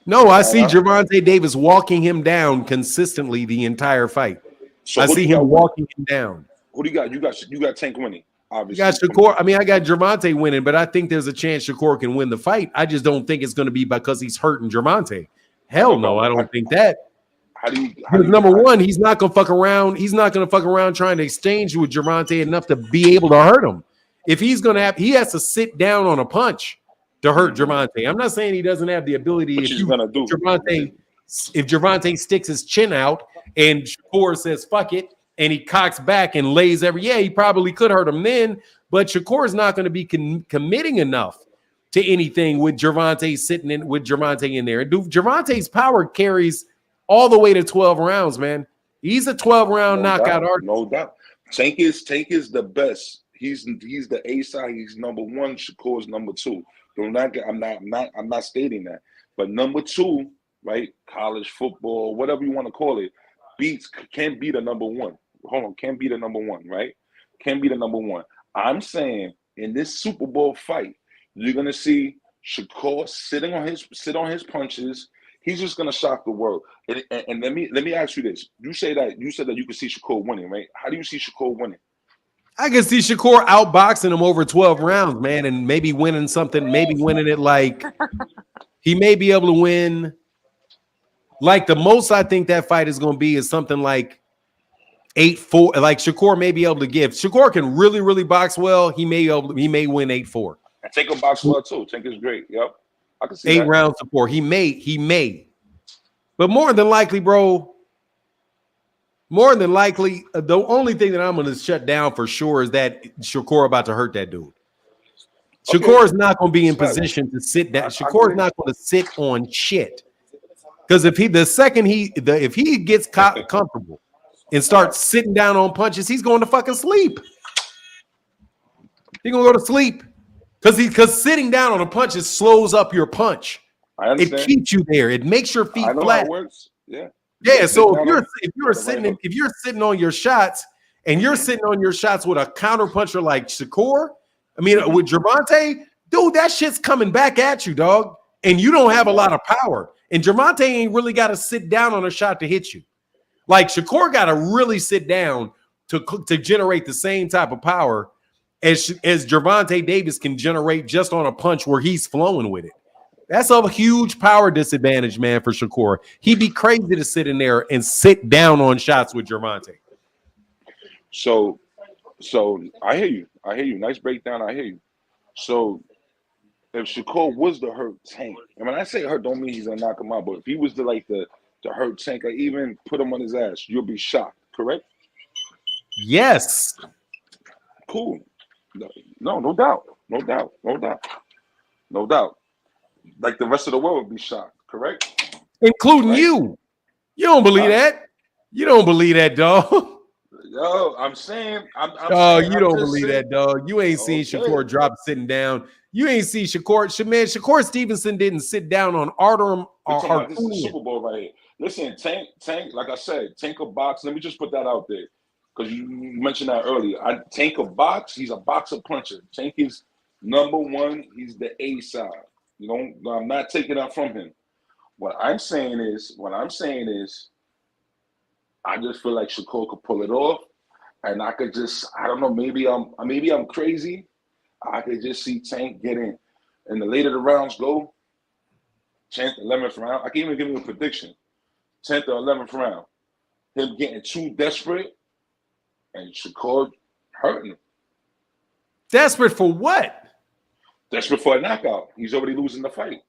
No, I see Gervonta Davis walking him down consistently the entire fight. So I see him walking him down. Who do you got? You got Tank winning. Obviously. You got Shakur. I mean, I got Gervonta winning, but I think there's a chance Shakur can win the fight. I just don't think it's going to be because he's hurting Gervonta. Hell no, I don't think that. Number one, he's not going to fuck around. He's not going to fuck around trying to exchange with Gervonta enough to be able to hurt him. If he's going to he has to sit down on a punch to hurt Gervonta. I'm not saying he doesn't have the ability. If Gervonta sticks his chin out and Shakur says fuck it, and he cocks back and lays he probably could hurt him then, but Shakur's not going to be committing enough to anything with Gervonta sitting in with Gervonta in there. And Gervonta's power carries all the way to 12 rounds, man. He's a 12-round knockout artist. No doubt. Tank is the best. He's the A side. He's number one. Shakur's number two. I'm not stating that. But number two, right? College football, whatever you want to call it, can't be the number one. Can't be the number one, right? Can't be the number one. I'm saying in this Super Bowl fight, you're gonna see Shakur sit on his punches. He's just gonna shock the world. And let me ask you this: you said that you could see Shakur winning, right? How do you see Shakur winning? I can see Shakur outboxing him over 12 rounds, man, and maybe winning something. Maybe winning it like he may be able to win. Like the most I think that fight is going to be is something like 8-4. Like Shakur may be able to give. Shakur can really, really box well. He may win 8-4. Tank will box well too. Tank is great. Yep, I can see 8 rounds to 4. He may, but more than likely, bro. More than likely, the only thing that I'm going to shut down for sure is that Shakur about to hurt that dude. Shakur is not going to be in position to sit down. Shakur is not going to sit on shit. Because if he gets comfortable and starts sitting down on punches, he's going to fucking sleep. He's going to go to sleep. Because sitting down on a punch slows up your punch. It keeps you there. It makes your feet flat. How it works. Yeah. Yeah, so if you're sitting on your shots and you're sitting on your shots with a counter puncher like Shakur, with Gervonta, dude, that shit's coming back at you, dog. And you don't have a lot of power. And Gervonta ain't really got to sit down on a shot to hit you. Like Shakur got to really sit down to generate the same type of power as Gervonta Davis can generate just on a punch where he's flowing with it. That's a huge power disadvantage, man, for Shakur. He'd be crazy to sit in there and sit down on shots with Gervonta. So I hear you. Nice breakdown. I hear you. So if Shakur was to hurt Tank, and when I say hurt, don't mean he's gonna knock him out, but if he was to hurt Tank, like even put him on his ass, you'll be shocked, correct? Yes. Cool. No doubt. Like the rest of the world would be shocked, correct? Including you. You don't believe that. You don't believe that, dog. Yo, I'm saying. You don't believe that, dog. You ain't seen Shakur drop sitting down. You ain't seen Shakur. Man, Shakur Stevenson didn't sit down on Artem or Harpoon. This is Super Bowl right here. Listen, Tank, like I said, Tank a box. Let me just put that out there because you mentioned that earlier. Tank a box. He's a boxer puncher. Tank is number one. He's the A side. I'm not taking that from him. What I'm saying is, I just feel like Shakur could pull it off, and I could just, I don't know, maybe I'm crazy. I could just see Tank getting, and the later the rounds go, 10th, 11th round. I can even give you a prediction: 10th or 11th round, him getting too desperate, and Shakur hurting him. Desperate for what? Desperate for a knockout. He's already losing the fight.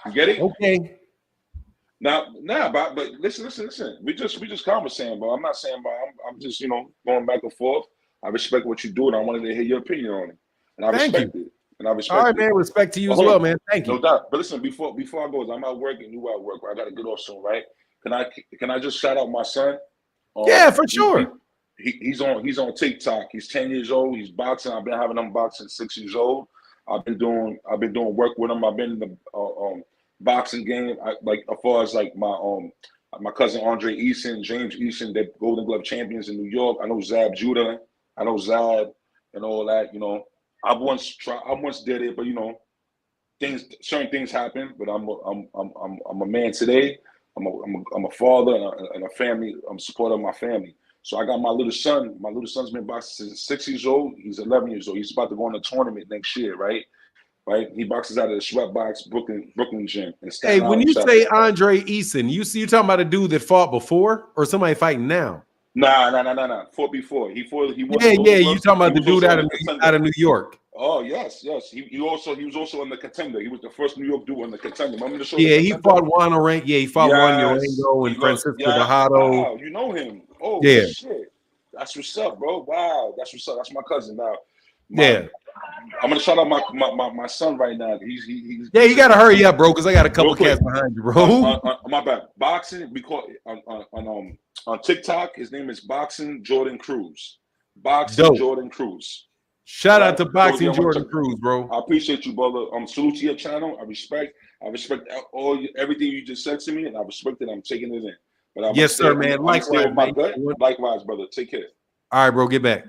You get it? Okay. Now, but listen. We just conversating, bro. I'm not saying, bro. I'm just, going back and forth. I respect what you do, and I wanted to hear your opinion on it, and I respect it. And I respect. All right, man. Respect to you as well, man. Thank you. No doubt. But listen, before I go, I'm at work and you at work. I got to get off soon, right? Can I just shout out my son? Yeah, for sure. He's on TikTok. He's 10 years old. He's boxing. I've been having him boxing 6 years old. I've been doing work with him. I've been in the boxing game. Like as far as like my cousin Andre Eason, James Eason, they're Golden Glove champions in New York. I know Zab Judah. I know Zab and all that. I once did it, but certain things happen. But I'm a man today. I'm a father and a family. I'm supporter of my family. So I got my little son. My little son's been boxing since 6 years old. He's 11 years old. He's about to go in a tournament next year, right? Right? He boxes out of the Sweatbox Brooklyn gym. Hey, when you say Andre Eason, you talking about a dude that fought before or somebody fighting now? Nah. Fought before. He won. Yeah. You talking about the dude out of New York? Oh yes. He was also in the Contender. He was the first New York dude on the Contender. Remember the show? Yeah, he fought Juan Orango. Yeah, he fought Juan Orango and Francisco Tejado. Wow, you know him. Oh yeah. Shit. That's what's up, bro. Wow, that's what's up. That's my cousin now. I'm gonna shout out my son right now. He's you gotta hurry up, bro, because I got a couple cats behind you, bro. My bad. Boxing. We call on TikTok. His name is Boxing Jordan Cruz. Jordan Cruz. Shout out to Boxing Jordan Cruz, bro. I appreciate you, brother. Salute to your channel. I respect everything you just said to me, and I respect it. I'm taking it in. But yes, sir, man. Likewise, Likewise, brother. Take care. All right, bro. Get back.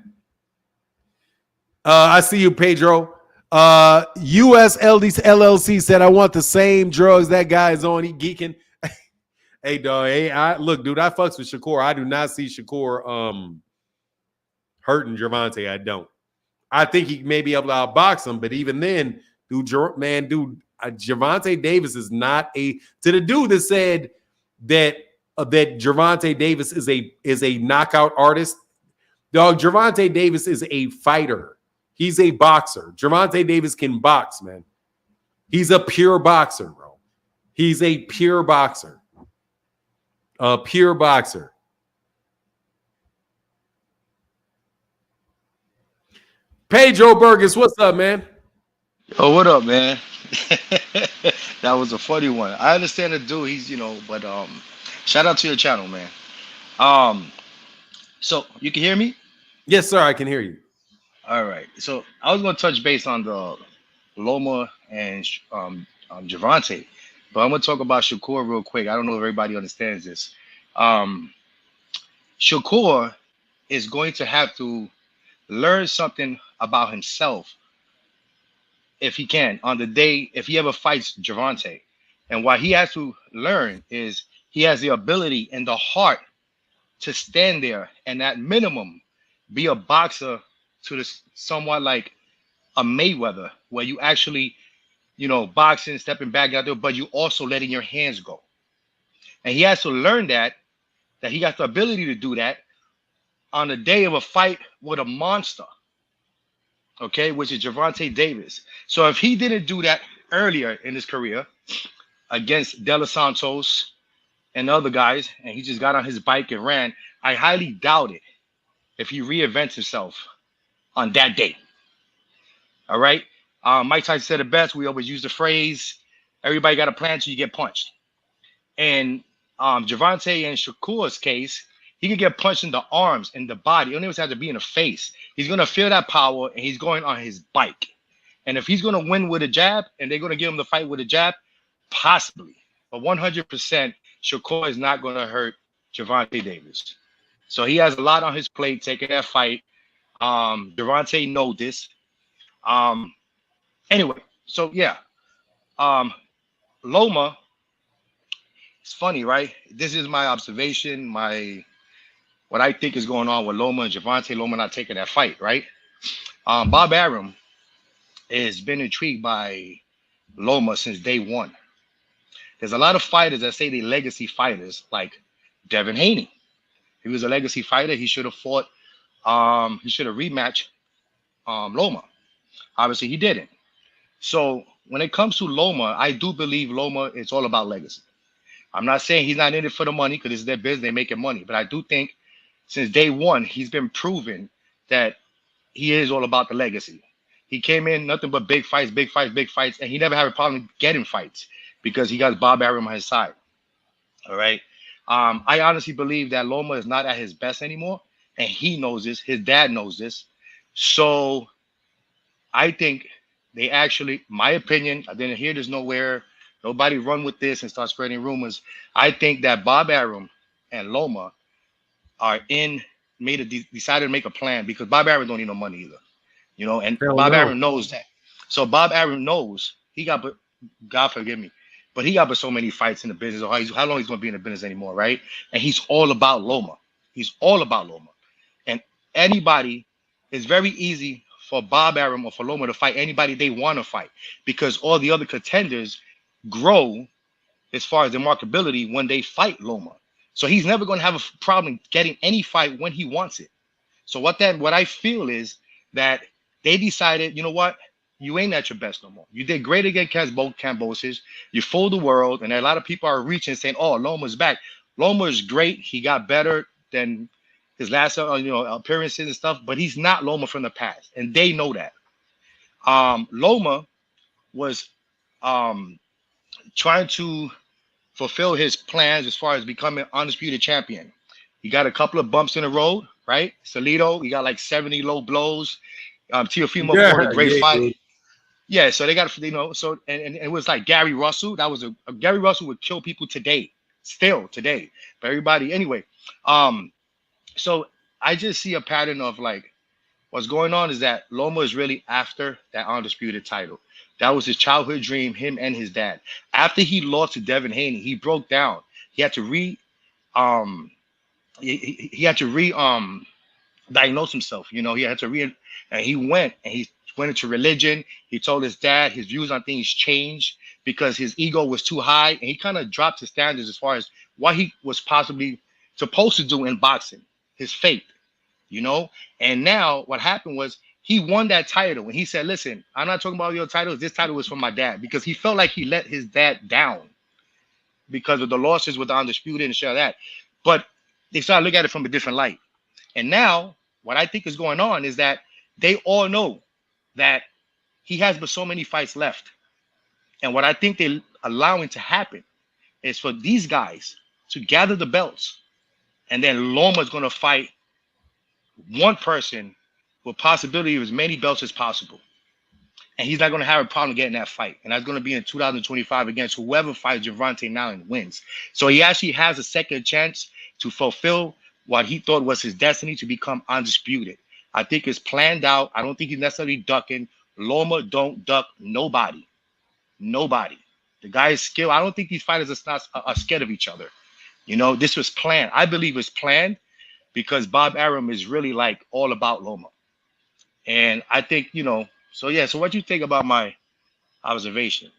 I see you, Pedro. US LLC said, I want the same drugs that guy is on. He geeking. Hey, dog. Hey, look, dude, I fucks with Shakur. I do not see Shakur hurting Gervonta. I don't. I think he may be able to outbox him, but even then, Gervonta Davis is not to the dude that said that Gervonta Davis is a knockout artist. Dog, Gervonta Davis is a fighter. He's a boxer. Gervonta Davis can box, man. He's a pure boxer, bro. He's a pure boxer. A pure boxer. Pedro Burgess, what's up, man? Oh, what up, man? That was a funny one. I understand the dude, he's, but shout out to your channel, man. So you can hear me? Yes, sir, I can hear you. All right. So I was going to touch base on the Loma and Gervonta, but I'm going to talk about Shakur real quick. I don't know if everybody understands this. Shakur is going to have to learn something about himself if he can on the day, if he ever fights Gervonta. And what he has to learn is he has the ability and the heart to stand there and at minimum be a boxer to this somewhat like a Mayweather, where you actually, boxing, stepping back out there, but you also letting your hands go. And he has to learn that he got the ability to do that on the day of a fight with a monster, okay, which is Gervonta Davis. So if he didn't do that earlier in his career against De Los Santos and other guys, and he just got on his bike and ran, I highly doubt it if he reinvents himself on that day. All right. Mike Tyson said it best. We always use the phrase, everybody got a plan till you get punched. And Gervonta and Shakur's case, he can get punched in the arms, in the body. He don't even have to be in the face. He's going to feel that power, and he's going on his bike. And if he's going to win with a jab, and they're going to give him the fight with a jab, possibly. But 100%, Shakur is not going to hurt Gervonta Davis. So he has a lot on his plate taking that fight. Gervonta know this. Anyway, so yeah. Loma, it's funny, right? This is my observation, what I think is going on with Loma and Gervonta. Loma not taking that fight, right? Bob Arum has been intrigued by Loma since day one. There's a lot of fighters that say they're legacy fighters, like Devin Haney. He was a legacy fighter. He should have fought. He should have rematched Loma. Obviously, he didn't. So when it comes to Loma, I do believe Loma is all about legacy. I'm not saying he's not in it for the money because it's their business, they're making money. But I do think since day one, he's been proven that he is all about the legacy. He came in nothing but big fights, big fights, big fights, and he never had a problem getting fights because he got Bob Arum on his side. All right. I honestly believe that Loma is not at his best anymore, and he knows this. His dad knows this. So I think they actually, my opinion, I didn't hear this nowhere. Nobody run with this and start spreading rumors. I think that Bob Arum and Loma are decided to make a plan because Bob Arum don't need no money either, you know, and Bob Arum knows that. So Bob Arum knows he got, God forgive me, but he got but so many fights in the business. Or how long he's going to be in the business anymore, right? And he's all about Loma. He's all about Loma. And anybody, it's very easy for Bob Arum or for Loma to fight anybody they want to fight because all the other contenders grow as far as their marketability when they fight Loma. So he's never going to have a problem getting any fight when he wants it. So what I feel is that they decided, you know what? You ain't at your best no more. You did great against Cambosis. You fooled the world. And a lot of people are reaching saying, oh, Loma's back. Loma is great. He got better than his last appearances and stuff, but he's not Loma from the past. And they know that. Loma was trying to fulfill his plans as far as becoming undisputed champion. He got a couple of bumps in the road, right? Salido, he got like 70 low blows. Teofimo fought a great fight. Dude. Yeah, so they got, so and it was like Gary Russell. That was a Gary Russell would kill people today, still today. But everybody, anyway. So I just see a pattern of like what's going on is that Loma is really after that undisputed title. That was his childhood dream, him and his dad. After he lost to Devin Haney, he broke down. He had to diagnose himself. You know, he had to and he went into religion. He told his dad his views on things changed because his ego was too high, and he kind of dropped his standards as far as what he was possibly supposed to do in boxing, his faith, you know. And now what happened was he won that title, and he said, listen, I'm not talking about your titles. This title was from my dad, because he felt like he let his dad down because of the losses with the undisputed and shit like that. But they started looking at it from a different light. And now what I think is going on is that they all know that he has but so many fights left. And what I think they're allowing to happen is for these guys to gather the belts, and then Loma's going to fight one person with possibility of as many belts as possible. And he's not going to have a problem getting that fight. And that's going to be in 2025 against whoever fights Gervonta now and wins. So he actually has a second chance to fulfill what he thought was his destiny, to become undisputed. I think it's planned out. I don't think he's necessarily ducking. Loma don't duck nobody. Nobody. The guy is skilled. I don't think these fighters are scared of each other. You know, this was planned. I believe it's planned because Bob Arum is really like all about Loma. And I think, you know, so yeah. So what do you think about my observation?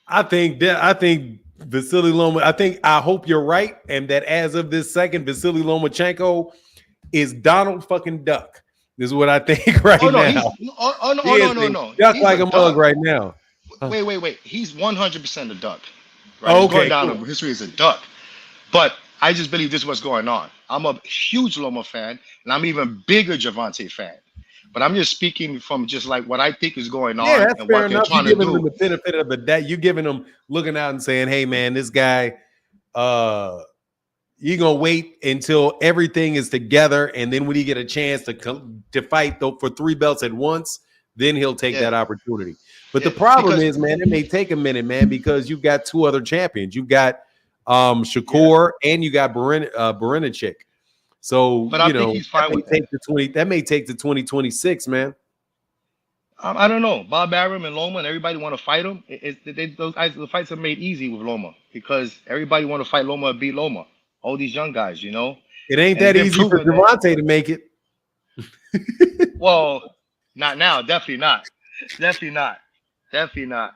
I think Vasily Loma, I hope you're right. And that as of this second, Vasily Lomachenko is Donald fucking Duck. This is what I think right now. No. Duck like a mug right now. Wait. He's 100% a duck. Right? He's going down in history as a duck. But I just believe this is what's going on. I'm a huge Loma fan, and I'm even bigger Gervonta fan. But I'm just speaking from just like what I think is going on. Yeah, that's and fair what enough. They're trying You're giving to do. them the benefit of the doubt. You're giving them looking out and saying, hey, man, this guy, you're going to wait until everything is together. And then when he get a chance to fight for 3 belts at once, then he'll take that opportunity. But the problem is, man, it may take a minute, man, because you've got 2 other champions. You've got Shakur and you got Berinacek. So, but I think he's fine with that may take to 2026, man. I don't know. Bob Arum and Loma and everybody want to fight him. The fights are made easy with Loma because everybody want to fight Loma and beat Loma. All these young guys, you know. It ain't And that it's been easy for proven that. Gervonta to make it. Well, not now. Definitely not. Definitely not. Definitely not.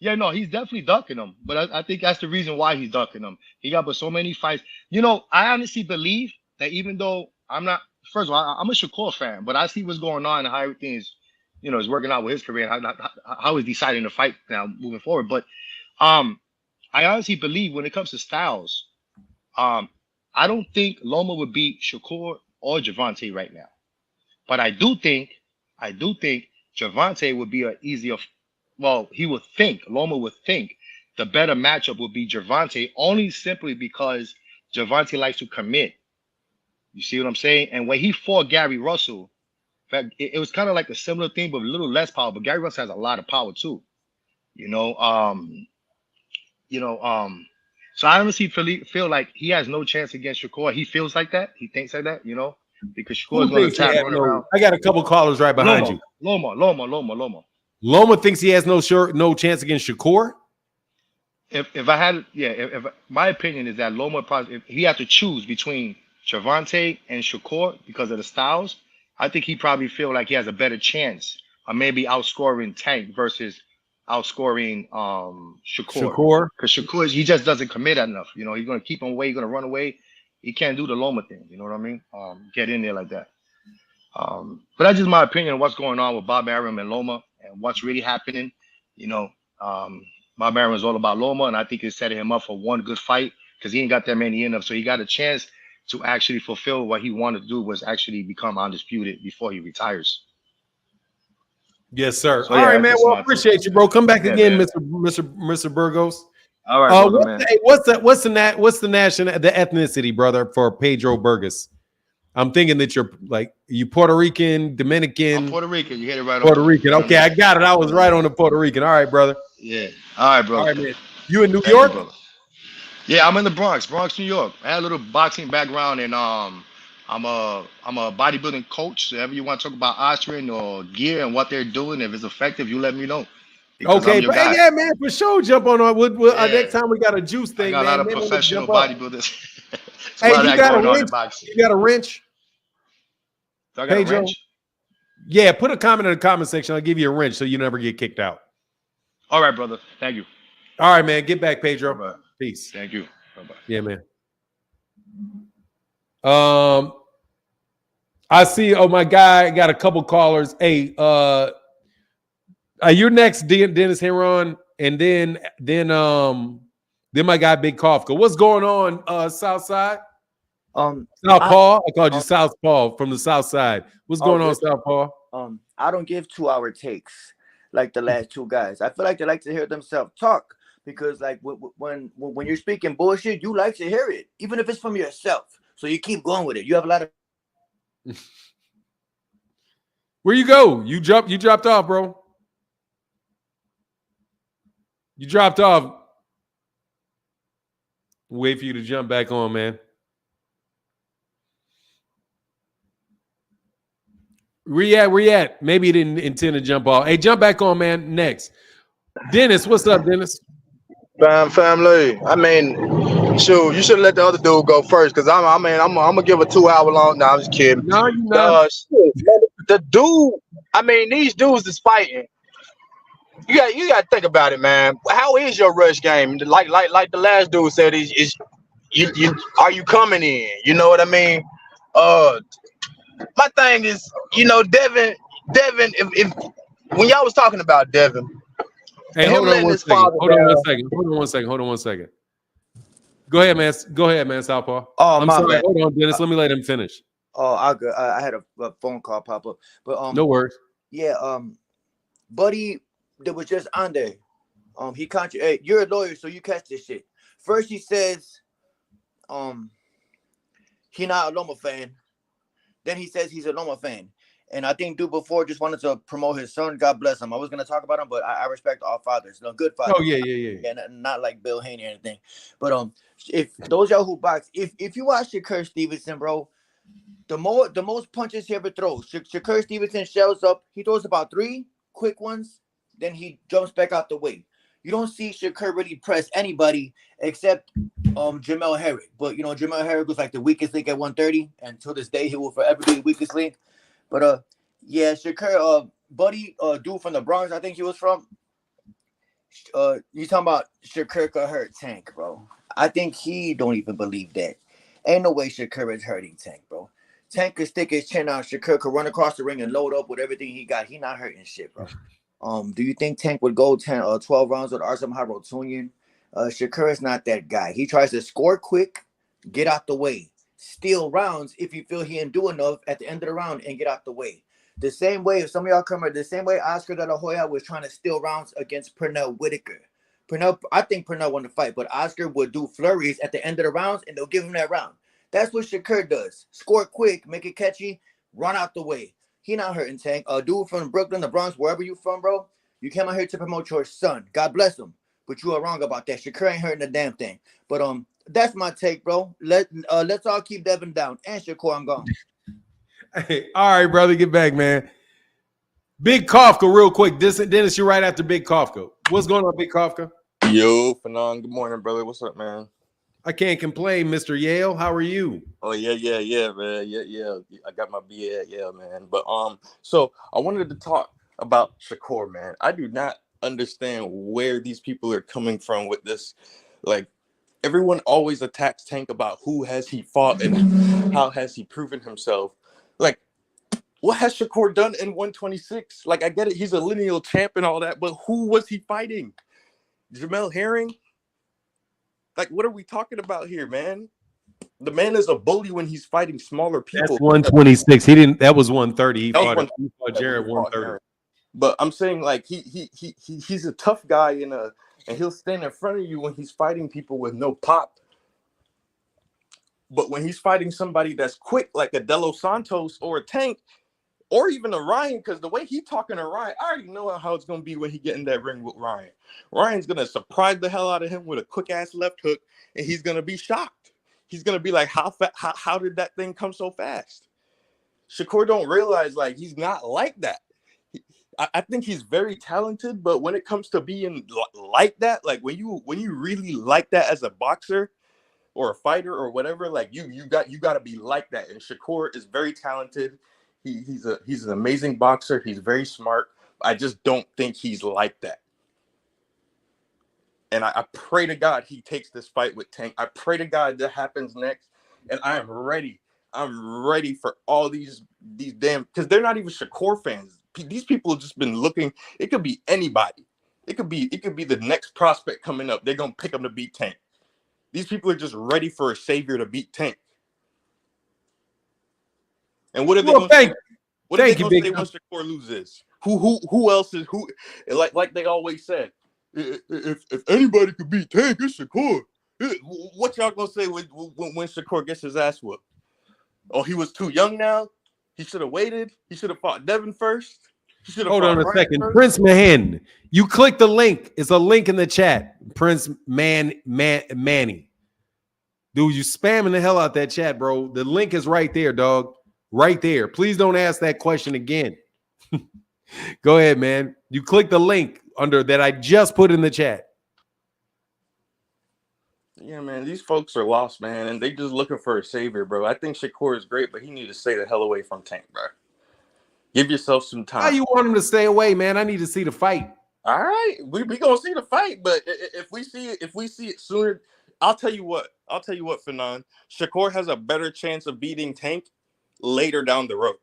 Yeah, no, he's definitely ducking him. But I think that's the reason why he's ducking him. He got but so many fights. You know, I honestly believe that even though I'm not, first of all, I'm a Shakur fan, but I see what's going on and how everything is, you know, is working out with his career and how he's deciding to fight now moving forward. But I honestly believe when it comes to styles, I don't think Loma would beat Shakur or Gervonta right now. But I do think Gervonta would be an easier. Well, he would think Loma would think the better matchup would be Gervonta only simply because Gervonta likes to commit. You see what I'm saying? And when he fought Gary Russell, in fact, it was kind of like a similar thing, but a little less power. But Gary Russell has a lot of power too. You know, so I honestly feel like he has no chance against Shakur. He feels like that. He thinks like that, you know, because Shakur is going to tap run around. I got a couple callers right behind you. Loma. Loma thinks he has no chance against Shakur. If I had, if my opinion is that Loma probably, if he had to choose between Gervonta and Shakur because of the styles, I think he probably feel like he has a better chance of maybe outscoring Tank versus outscoring Shakur. Because Shakur, he just doesn't commit enough. You know, he's going to keep him away. He's going to run away. He can't do the Loma thing. You know what I mean? Get in there like that. But that's just my opinion on what's going on with Bob Arum and Loma and what's really happening. You know, Bob Arum is all about Loma, and I think it's setting him up for one good fight because he ain't got that many in him. So he got a chance to actually fulfill what he wanted to do, was actually become undisputed before he retires. Yes, sir. So, all right, man. Well, appreciate you, bro. Come back again, man. Mr. Burgos. All right, brother, man. What's the ethnicity, brother, for Pedro Burgos? I'm thinking that you're like you Puerto Rican, Dominican. I'm Puerto Rican. You hit it right. Puerto Rican. Okay, I got it. I was right on the Puerto Rican. All right, brother. Yeah. All right, bro. All right, man. You in New York? Yeah, I'm in the Bronx, New York. I had a little boxing background, and I'm a bodybuilding coach. So if you want to talk about Austrian or gear and what they're doing, if it's effective, you let me know. Okay, but yeah, man, for sure. Jump on. Next time we got a juice thing, I got man. a lot of professional bodybuilders. Hey, you got a wrench? You got a wrench? So I got a wrench? Yeah, put a comment in the comment section. I'll give you a wrench so you never get kicked out. All right, brother. Thank you. All right, man. Get back, Pedro. Bye-bye. Peace. Thank you. Bye-bye. Yeah, man. I see. Oh, my guy got a couple callers. Hey, you're next, Dennis Heron, and then my guy Big Kafka. What's going on, South Side? Southpaw. I called you Southpaw from the South Side. What's going on, Southpaw? I don't give 2-hour takes like the last two guys. I feel like they like to hear themselves talk because, like, when you're speaking bullshit, you like to hear it, even if it's from yourself. So you keep going with it. You have a lot of. Where you go? You dropped off, bro. You dropped off. Wait for you to jump back on, man. Where you at? Maybe you didn't intend to jump off. Hey, jump back on, man. Next. Dennis, what's up, Dennis? Family. I mean, shoot, you should let the other dude go first, because I'm gonna give a 2-hour long. No, I'm just kidding. No, you're not. The dude, I mean, these dudes is fighting. You got to think about it, man. How is your rush game? Like the last dude said, is you are you coming in? You know what I mean? My thing is, you know, Devin, if when y'all was talking about Devin, hey, hold on one second. Go ahead, man, Southpaw. Oh, I'm sorry. Bad. Hold on, Dennis. Let me let him finish. Oh, I had a phone call pop up, but no worries. Yeah, buddy, that was just on there. Hey, you're a lawyer, so you catch this shit. First, he says, he not a Loma fan. Then he says he's a Loma fan. And I think dude before just wanted to promote his son. God bless him. I was going to talk about him, but I respect all fathers. No, good fathers. Oh, yeah. And not like Bill Haney or anything. But if those y'all who box, if you watch Shakur Stevenson, bro, the most punches he ever throws. Shakur Stevenson shells up. He throws about 3 quick ones, then he jumps back out the way. You don't see Shakur really press anybody except Jamel Herrick. But Jamel Herrick was like the weakest link at 130, and to this day he will forever be the weakest link. But yeah, Shakur, buddy, dude from the Bronx, I think he was from. You talking about Shakur could hurt Tank, bro? I think he don't even believe that. Ain't no way Shakur is hurting Tank, bro. Tank could stick his chin out. Shakur could run across the ring and load up with everything he got. He not hurting shit, bro. Do you think Tank would go 12 rounds with Arsam Harotunian? Shakur is not that guy. He tries to score quick, get out the way, steal rounds if you feel he didn't do enough at the end of the round and get out the way. The same way, if some of y'all come the same way Oscar De La Hoya was trying to steal rounds against Pernell Whitaker. I think Pernell won the fight, but Oscar would do flurries at the end of the rounds and they'll give him that round. That's what Shakur does. Score quick, make it catchy, run out the way. He not hurting Tank. A dude from Brooklyn, the Bronx, wherever you from, bro, you came out here to promote your son. God bless him. But you are wrong about that. Shakur ain't hurting a damn thing. But that's my take, bro. Let's all keep Devin down. And Shakur, I'm gone. Hey, all right, brother, get back, man. Big Kafka, real quick. Dennis, you're right after Big Kafka. What's going on, Big Kafka? Yo, Fanon. Good morning, brother. What's up, man? I can't complain, Mr. Yale. How are you? Oh yeah, man. Yeah. I got my BA at Yale, man. But so I wanted to talk about Shakur, man. I do not understand where these people are coming from with this. Like, everyone always attacks Tank about who has he fought and how has he proven himself. Like, what has Shakur done in 126? Like, I get it, he's a lineal champ and all that, but who was he fighting? Jamel Herring? Like, what are we talking about here, man? The man is a bully when he's fighting smaller people. That's 126. That was 130. He fought Jared 130. But I'm saying, like, he's a tough guy and he'll stand in front of you when he's fighting people with no pop. But when he's fighting somebody that's quick, like a De Los Santos or a Tank, or even a Ryan, because the way he talking to Ryan, I already know how it's going to be when he get in that ring with Ryan. Ryan's going to surprise the hell out of him with a quick-ass left hook, and he's going to be shocked. He's going to be like, how did that thing come so fast? Shakur don't realize, like, he's not like that. I think he's very talented, but when it comes to being like that, like when you really like that as a boxer or a fighter or whatever, like you got to be like that. And Shakur is very talented. He's an amazing boxer. He's very smart. I just don't think he's like that. And I pray to God he takes this fight with Tank. I pray to God that happens next. And I am ready. I'm ready for all these damn, because they're not even Shakur fans. These people have just been looking. It could be anybody. It could be the next prospect coming up. They're gonna pick him to beat Tank. These people are just ready for a savior to beat Tank. And what are they going to say? What are they going to say when Shakur loses? Who else is who? Like they always said, if anybody could beat Tank, it's Shakur. What y'all going to say when Shakur gets his ass whooped? Oh, he was too young now. He should have waited. He should have fought Devin first. Hold on a second. First. Prince Mahan, you click the link. It's a link in the chat. Prince Manny. Dude, you spamming the hell out that chat, bro. The link is right there, dog. Right there. Please don't ask that question again. Go ahead, man. You click the link under that I just put in the chat. Yeah, man, these folks are lost, man, and they just looking for a savior, bro. I think Shakur is great, but he need to stay the hell away from Tank, bro. Give yourself some time. How you want him to stay away, man? I need to see the fight. All right, we gonna see the fight, but if we see it sooner, I'll tell you what, Fanon. Shakur has a better chance of beating Tank later down the road.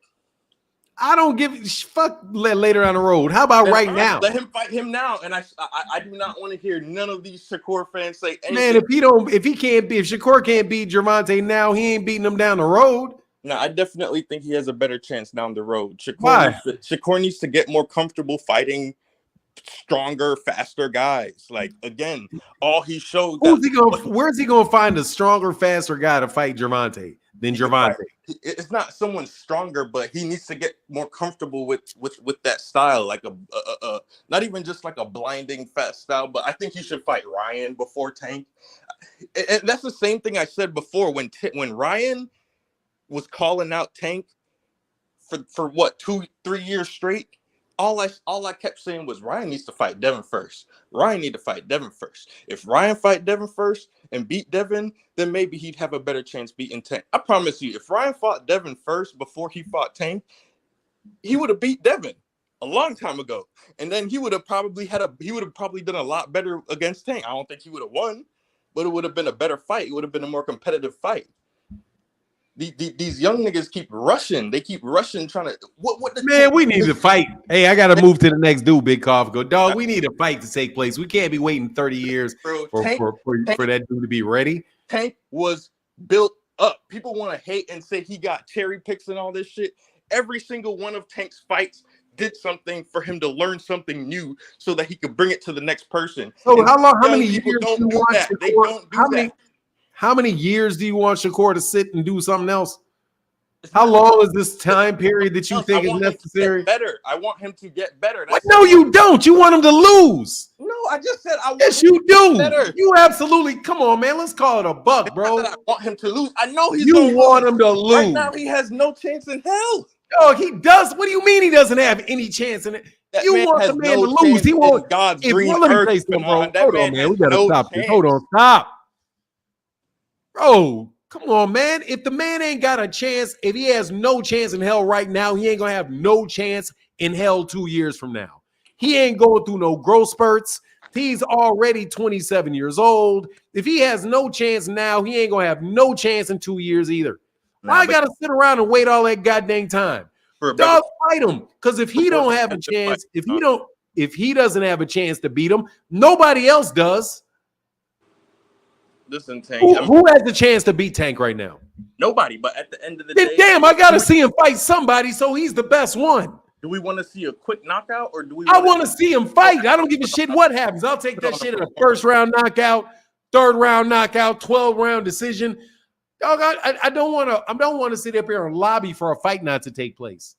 I don't give fuck later down the road. How about right now? Let him fight him now. And I do not want to hear none of these Shakur fans say anything. Man, if Shakur can't beat Gervonta now, he ain't beating him down the road. No, I definitely think he has a better chance down the road. Shakur needs to get more comfortable fighting stronger, faster guys. Like, again, all he showed. Where's he gonna find a stronger, faster guy to fight Gervonta than Gervonta? It's not someone stronger, but he needs to get more comfortable with that style, like a not even just like a blinding fast style, but I think he should fight Ryan before Tank. And that's the same thing I said before when Ryan was calling out Tank for what 2-3 years straight, all I kept saying was Ryan needs to fight Devin first. Ryan need to fight Devin first. If Ryan fight Devin first and beat Devin, then maybe he'd have a better chance beating Tank. I promise you, if Ryan fought Devin first before he fought Tank, he would have beat Devin a long time ago, and then he would have probably done a lot better against Tank. I don't think he would have won, but it would have been a better fight. It would have been a more competitive fight. These young niggas keep rushing. They keep rushing, trying to. Man, we need to fight. Hey, I got to move to the next dude, Big Cough. Go, dog. We need a fight to take place. We can't be waiting 30 years for that dude to be ready. Tank was built up. People want to hate and say he got cherry picks and all this shit. Every single one of Tank's fights did something for him to learn something new, so that he could bring it to the next person. So and how many years do you want that. They don't do that. How many years do you want Shakur to sit and do something else? How long is this time period that you think is necessary? Better. I want him to get better. No, you don't. You want him to lose. No, I just said I want yes, him you do. Better. You absolutely. Come on, man. Let's call it a buck, bro. I want him to lose. I know he's. You want him to lose. Right now, he has no chance in hell. Oh, he does. What do you mean he doesn't have any chance in it? You want the man to lose. He won't. God's green earth. Hold on, man. We gotta stop this. Hold on, stop. Bro, come on, man. If the man ain't got a chance, if he has no chance in hell right now, he ain't gonna have no chance in hell 2 years from now. He ain't going through no growth spurts. He's already 27 years old. If he has no chance now, he ain't gonna have no chance in 2 years either. Why I gotta sit around and wait all that goddamn time? Dog, fight him. Because if he don't have a chance, if he doesn't have a chance to beat him, nobody else does. Listen, Tank. Who has the chance to beat Tank right now? Nobody. But at the end of the day, damn, I gotta see him fight somebody, so he's the best one. Do we want to see a quick knockout, or do we? I want to see him fight. I don't give a shit what happens. I'll take that shit in a first round knockout, third round knockout, 12-round decision. Dog, I don't want to. I don't want to sit up here and lobby for a fight not to take place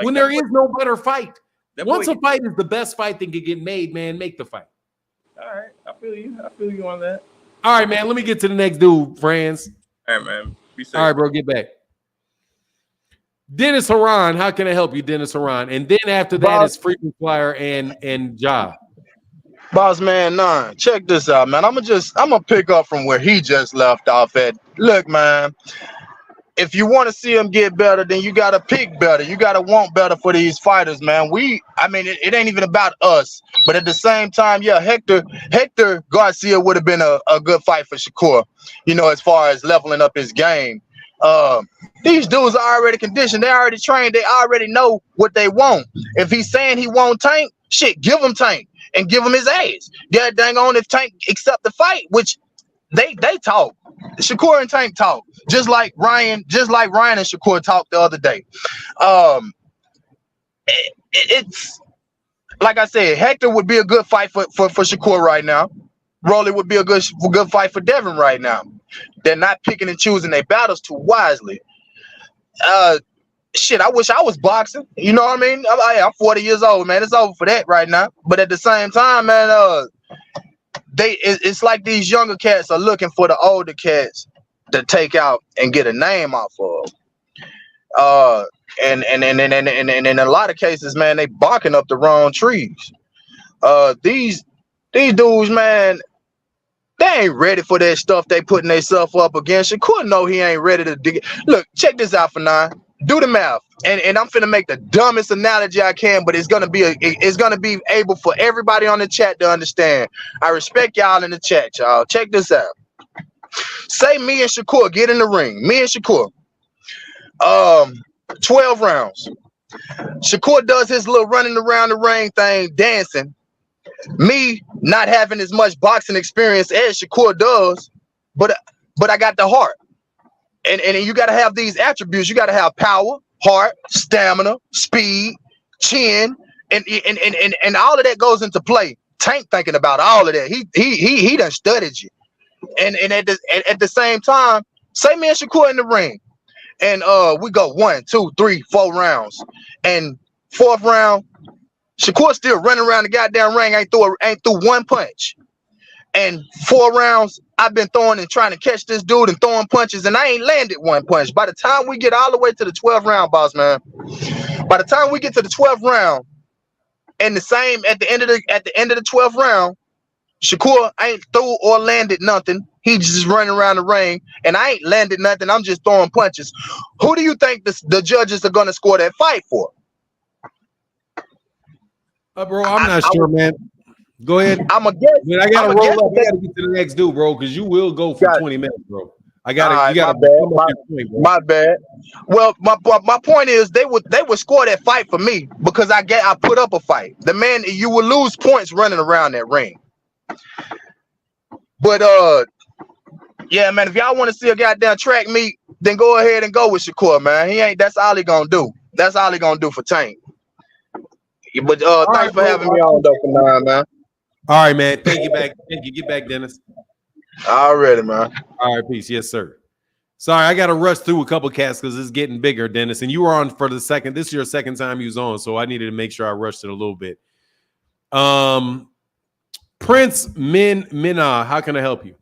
when there is no better fight. Once a fight is the best fight that can get made, man, make the fight. All right, I feel you. I feel you on that. All right, man. Let me get to the next dude, friends. All right, man. Be safe. All right, bro. Get back. Dennis Haran, how can I help you, Dennis Haran? And then after that is Frequent Flyer and Ja. Boss man 9, check this out, man. I'm gonna pick up from where he just left off at. Look, man, if you want to see them get better, then you gotta pick better. You gotta want better for these fighters, man. It ain't even about us, but at the same time, yeah, Hector Garcia would have been a good fight for Shakur, as far as leveling up his game. These dudes are already conditioned. They already trained. They already know what they want. If he's saying he won't Tank, shit, give him Tank and give him his ass. God dang on, if Tank accept the fight, which they talk. Shakur and Tank talk. Just like Ryan and Shakur talked the other day. It's like I said, Hector would be a good fight for Shakur right now. Rolly would be a good fight for Devin right now. They're not picking and choosing their battles too wisely. Shit, I wish I was boxing. You know what I mean? I'm 40 years old, man. It's over for that right now. But at the same time, man, it's like these younger cats are looking for the older cats to take out and get a name off of. And in a lot of cases, man, they barking up the wrong trees. These dudes, man, they ain't ready for that stuff they putting themselves up against. Shakur know he ain't ready to dig it. Look, check this out for 9. Do the math. And I'm finna make the dumbest analogy I can, but it's gonna be able for everybody on the chat to understand. I respect y'all in the chat, y'all. Check this out. Say me and Shakur get in the ring. Me and Shakur. 12 rounds. Shakur does his little running around the ring thing, dancing. Me not having as much boxing experience as Shakur does, but I got the heart. And you got to have these attributes. You got to have power, heart, stamina, speed, chin, and all of that goes into play. Tank thinking about all of that. He done studied you. And at the same time, say me and Shakur in the ring, and we go 1, 2, 3, 4 rounds, and 4th round, Shakur still running around the goddamn ring, ain't threw one punch. And 4 rounds, I've been throwing and trying to catch this dude and throwing punches, and I ain't landed one punch. By the time we get all the way to the 12th round, boss man, by the time we get to the 12th round, and the same at the end of the 12th round, Shakur ain't threw or landed nothing. He just running around the ring, and I ain't landed nothing. I'm just throwing punches. Who do you think the judges are gonna score that fight for? Bro, I'm not sure, man. Go ahead. I'm a guess. Man, I gotta roll up. I gotta get to the next dude, bro, because you will go for 20 minutes, bro. I gotta. Right, you gotta. my bad. Well, my point is they would score that fight for me because I put up a fight. The man, you will lose points running around that ring. But yeah, man, if y'all want to see a goddamn track meet, then go ahead and go with Shakur, man. That's all he gonna do. That's all he gonna do for Tank. But thanks for having me on, though, for now, man. All right, man. Thank you back. Thank you. Get back, Dennis. Already, man. All right, peace. Yes, sir. Sorry, I got to rush through a couple cats because it's getting bigger, Dennis. And you were on for the second. This is your second time you was on, so I needed to make sure I rushed it a little bit. Prince Minna, how can I help you?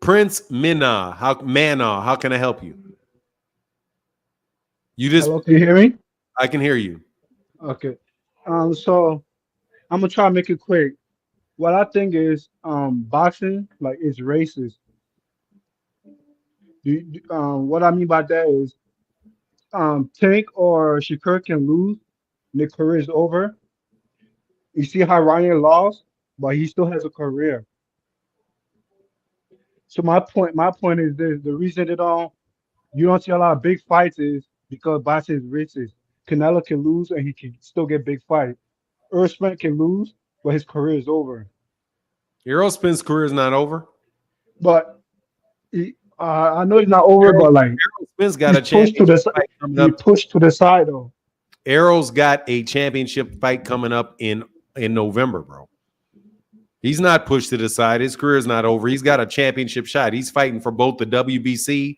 Prince Minna, how can I help you? You just Hello, can you hear me? I can hear you. Okay. So I'm gonna try to make it quick. What I think is boxing like is racist. What I mean by that is Tank or Shakur can lose, and their career is over. You see how Ryan lost, but he still has a career. So my point is this: the reason you don't see a lot of big fights is because boxing is racist. Canelo can lose and he can still get big fight. Erspin can lose, but his career is over. Errol Spence' career is not over. But I know he's not over, but like Errol Spence got a pushed to the championship fight coming he up. pushed to the side though. Errol's got a championship fight coming up in November, bro. He's not pushed to the side. His career is not over. He's got a championship shot. He's fighting for both the WBC,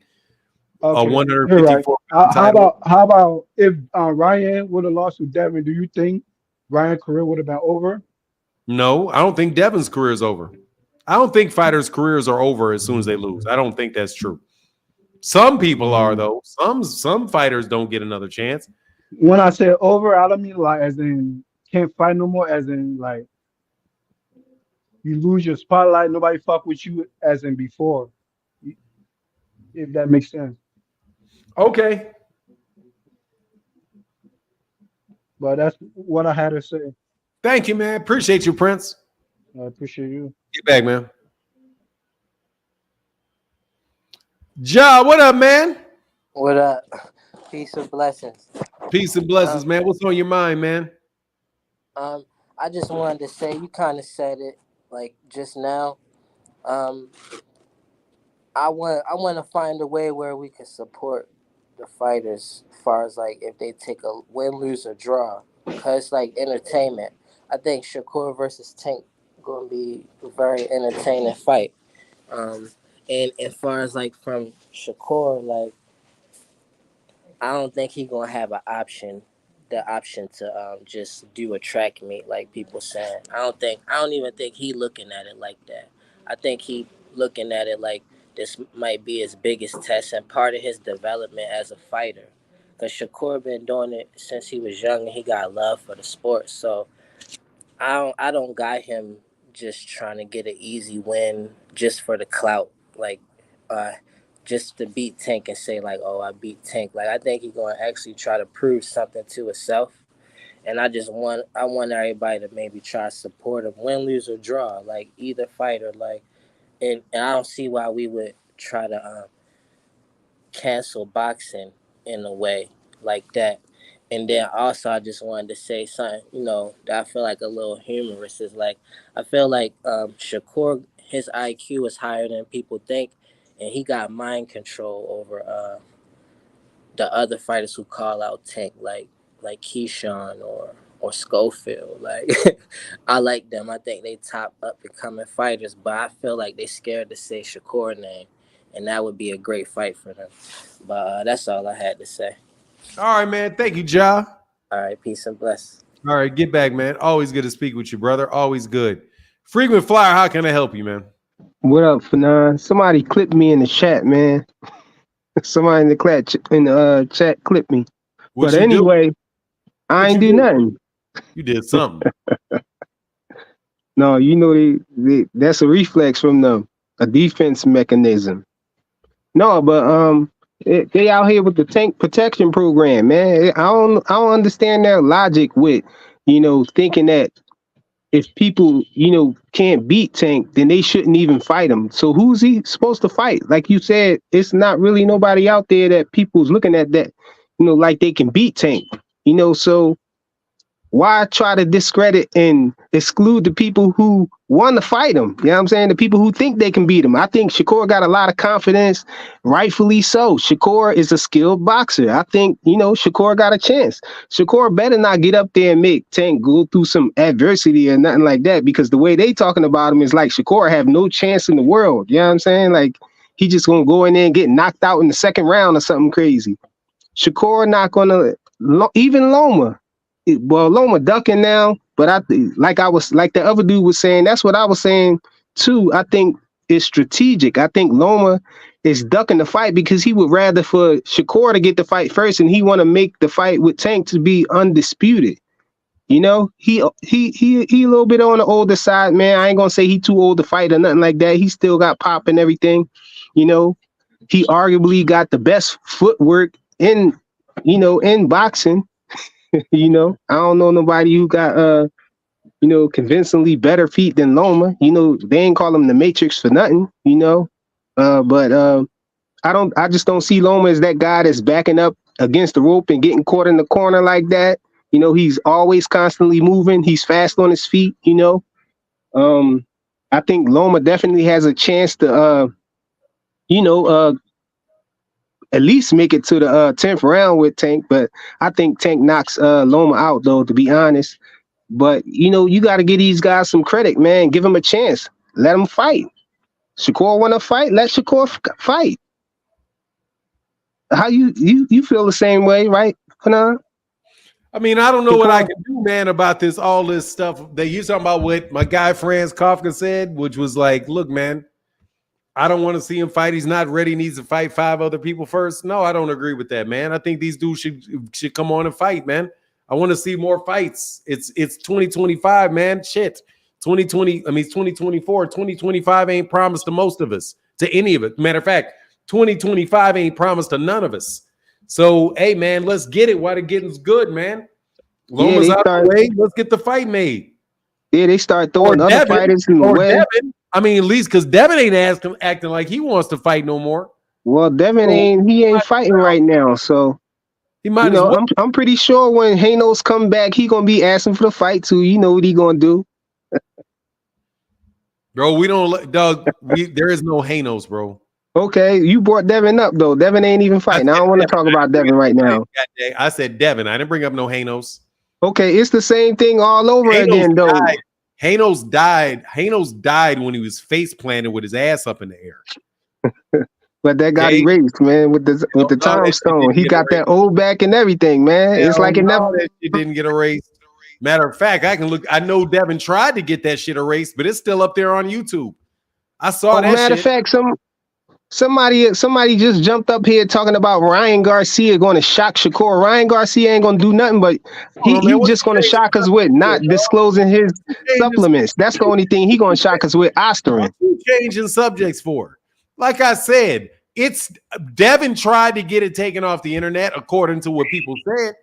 Okay, 154 title. How about if Ryan would have lost to Devin? Do you think Ryan's career would have been over? No, I don't think Devin's career is over. I don't think fighters' careers are over as soon as they lose. I don't think that's true. Some people are though. Some fighters don't get another chance. When I say over, I don't mean like as in can't fight no more, as in like you lose your spotlight, nobody fuck with you as in before. If that makes sense. Okay. But that's what I had to say. Thank you, man. Appreciate you, Prince. I appreciate you. Get back, man. Ja, what up, man? What up? Peace and blessings. Peace and blessings, man. What's on your mind, man? I just wanted to say you kind of said it like just now. I want to find a way where we can support the fighters as far as like if they take a win, lose, or draw, because it's like entertainment. I think Shakur versus Tank going to be a very entertaining fight. And as far as like from Shakur, like I don't think he's gonna have the option to just do a track meet like people saying. I don't even think he looking at it like that. I think he looking at it like this might be his biggest test and part of his development as a fighter. Cause Shakur been doing it since he was young and he got love for the sport. So I don't got him just trying to get an easy win just for the clout. Like uh just to beat Tank and say like, oh, I beat Tank. Like I think he's gonna actually try to prove something to himself. And I want everybody to maybe try to support him, win, lose, or draw, like either fighter. Like and I don't see why we would try to cancel boxing in a way like that. And then also I just wanted to say something, that I feel like a little humorous is like I feel like Shakur, his IQ is higher than people think, and he got mind control over the other fighters who call out Tank, like Keyshawn or Schofield. Like I like them. I think they top up and coming fighters, but I feel like they scared to say Shakur name, and that would be a great fight for them. But that's all I had to say. All right, man. Thank you, Ja. All right, peace and bless. All right, get back, man. Always good to speak with you, brother. Always good. Frequent flyer, how can I help you, man? What up, Fanon? Somebody clipped me in the chat, man. Somebody in the chat clipped me. What But you do? anyway, I What ain't you do do? nothing. You did something. No, you know that's a reflex from them, a defense mechanism. No, but they out here with the tank protection program, man. I don't understand their logic with, thinking that if people, can't beat Tank, then they shouldn't even fight him. So who's he supposed to fight? Like you said, it's not really nobody out there that people's looking at that, like they can beat Tank. So why try to discredit and exclude the people who want to fight him? You know what I'm saying? The people who think they can beat him. I think Shakur got a lot of confidence, rightfully so. Shakur is a skilled boxer. I think, Shakur got a chance. Shakur better not get up there and make Tank go through some adversity or nothing like that, because the way they talking about him is like Shakur have no chance in the world. You know what I'm saying? Like he just gonna go in there and get knocked out in the second round or something crazy. Shakur not gonna, even Loma. Well, Loma ducking now, but like the other dude was saying, that's what I was saying too. I think it's strategic. I think Loma is ducking the fight because he would rather for Shakur to get the fight first, and he want to make the fight with Tank to be undisputed. He a little bit on the older side, man. I ain't gonna say he too old to fight or nothing like that. He still got pop and everything. He arguably got the best footwork in boxing. I don't know nobody who got convincingly better feet than Loma. They ain't call him the Matrix for nothing, but I just don't see Loma as that guy that's backing up against the rope and getting caught in the corner like that. He's always constantly moving. He's fast on his feet, I think Loma definitely has a chance to at least make it to the 10th round with Tank, but I think Tank knocks Loma out, though, to be honest. But, you got to give these guys some credit, man. Give them a chance. Let them fight. Shakur want to fight? Let Shakur fight. How you feel the same way, right, Fanon? I mean, I don't know what I can do, man, about all this stuff that you're talking about. What my guy Franz Kafka said, which was like, look, man, I don't want to see him fight. He's not ready. He needs to fight 5 other people first. No, I don't agree with that, man. I think these dudes should come on and fight, man. I want to see more fights. It's 2025, man. Shit. 2020, I mean, it's 2024. 2025 ain't promised to most of us, to any of it. Matter of fact, 2025 ain't promised to none of us. So, hey, man, let's get it while the getting's good, man. Loma's out of the way. Let's get the fight made. Yeah, they start throwing other fighters in the way. Devin, I mean, at least because Devin ain't acting like he wants to fight no more. Well, Devin ain't fighting right now, so he might as well. I'm pretty sure when Hanos come back, he gonna be asking for the fight too. You know what he gonna do, bro? We don't, Doug. There is no Hanos, bro. Okay, you brought Devin up though. Devin ain't even fighting. I don't want to talk about Devin right now. I said Devin. I didn't bring up no Hanos. Okay, it's the same thing all over again, though. Hanos died. Hanos died when he was face planted with his ass up in the air. But that got erased, man, with the time stone. He got that old back and everything, man. It's like it never. It didn't get erased. Matter of fact, I can look. I know Devin tried to get that shit erased, but it's still up there on YouTube. I saw that. Matter of fact, somebody just jumped up here talking about Ryan Garcia going to shock Shakur. Ryan Garcia ain't gonna do nothing, but he just gonna shock us with not disclosing his supplements. That's the only thing he gonna shock us with. Asterin. Changing subjects for. Like I said, it's Devin tried to get it taken off the internet, according to what people said.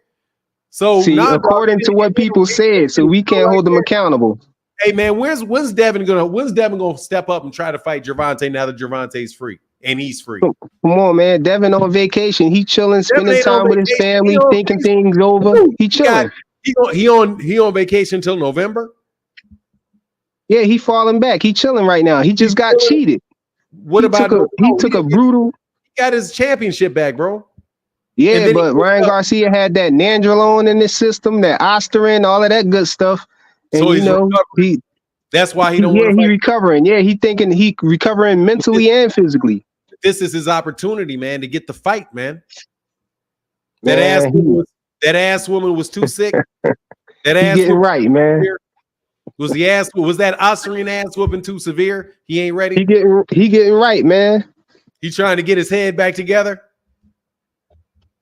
So according to what people said, so we can't hold them accountable. Hey man, when's Devin gonna step up and try to fight Gervonta now that Gervonta's free and he's free? Come on, man. Devin on vacation. He chilling, spending time with his family, thinking things over. He chilling. He on vacation until November. Yeah, he falling back. He chilling right now. He just got cheated. What about he took a brutal? He got his championship back, bro. Yeah, but Ryan Garcia had that Nandrolone in his system, that Asterin, all of that good stuff. And so that's why he don't. Yeah, he recovering. Yeah, he thinking he recovering mentally and physically. This is his opportunity, man, to get the fight, man. That ass woman was too sick. That That He ass getting whooping right, man. was that Ostarine ass whooping too severe? He ain't ready. He getting right, man. He trying to get his head back together.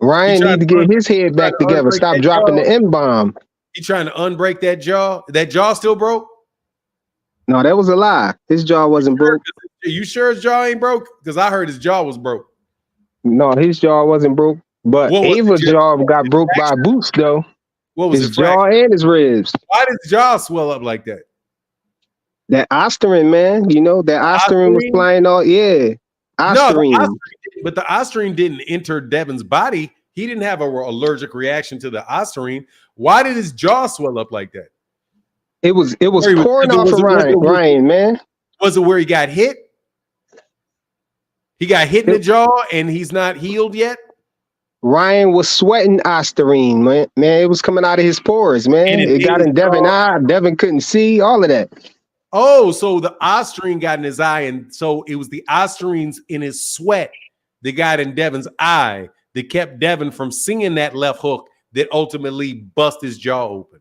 Ryan need to get his head back together. unbreak Stop that dropping jaw. the M-bomb. He trying to unbreak that jaw. That jaw still broke? No, that was a lie. His jaw wasn't broke. You sure his jaw ain't broke? Because I heard his jaw was broke. No, his jaw wasn't broke. But What was Ava's it? jaw got broke by a boost, though. What was his it? jaw and his ribs. Why did his jaw swell up like that? That Ostarine, man. You know, that Ostarine was flying all, yeah. Ostarine. No, but the Ostarine didn't enter Devin's body. He didn't have an allergic reaction to the Ostarine. Why did his jaw swell up like that? It was pouring off of Ryan, man. Was it where he got hit? He got hit in the jaw and he's not healed yet? Ryan was sweating Ostarine, man. Man, it was coming out of his pores, man. It got in Devin's eye. Devin couldn't see, all of that. Oh, so the Ostarine got in his eye, and so it was the Ostarines in his sweat that got in Devin's eye that kept Devin from seeing that left hook that ultimately bust his jaw open.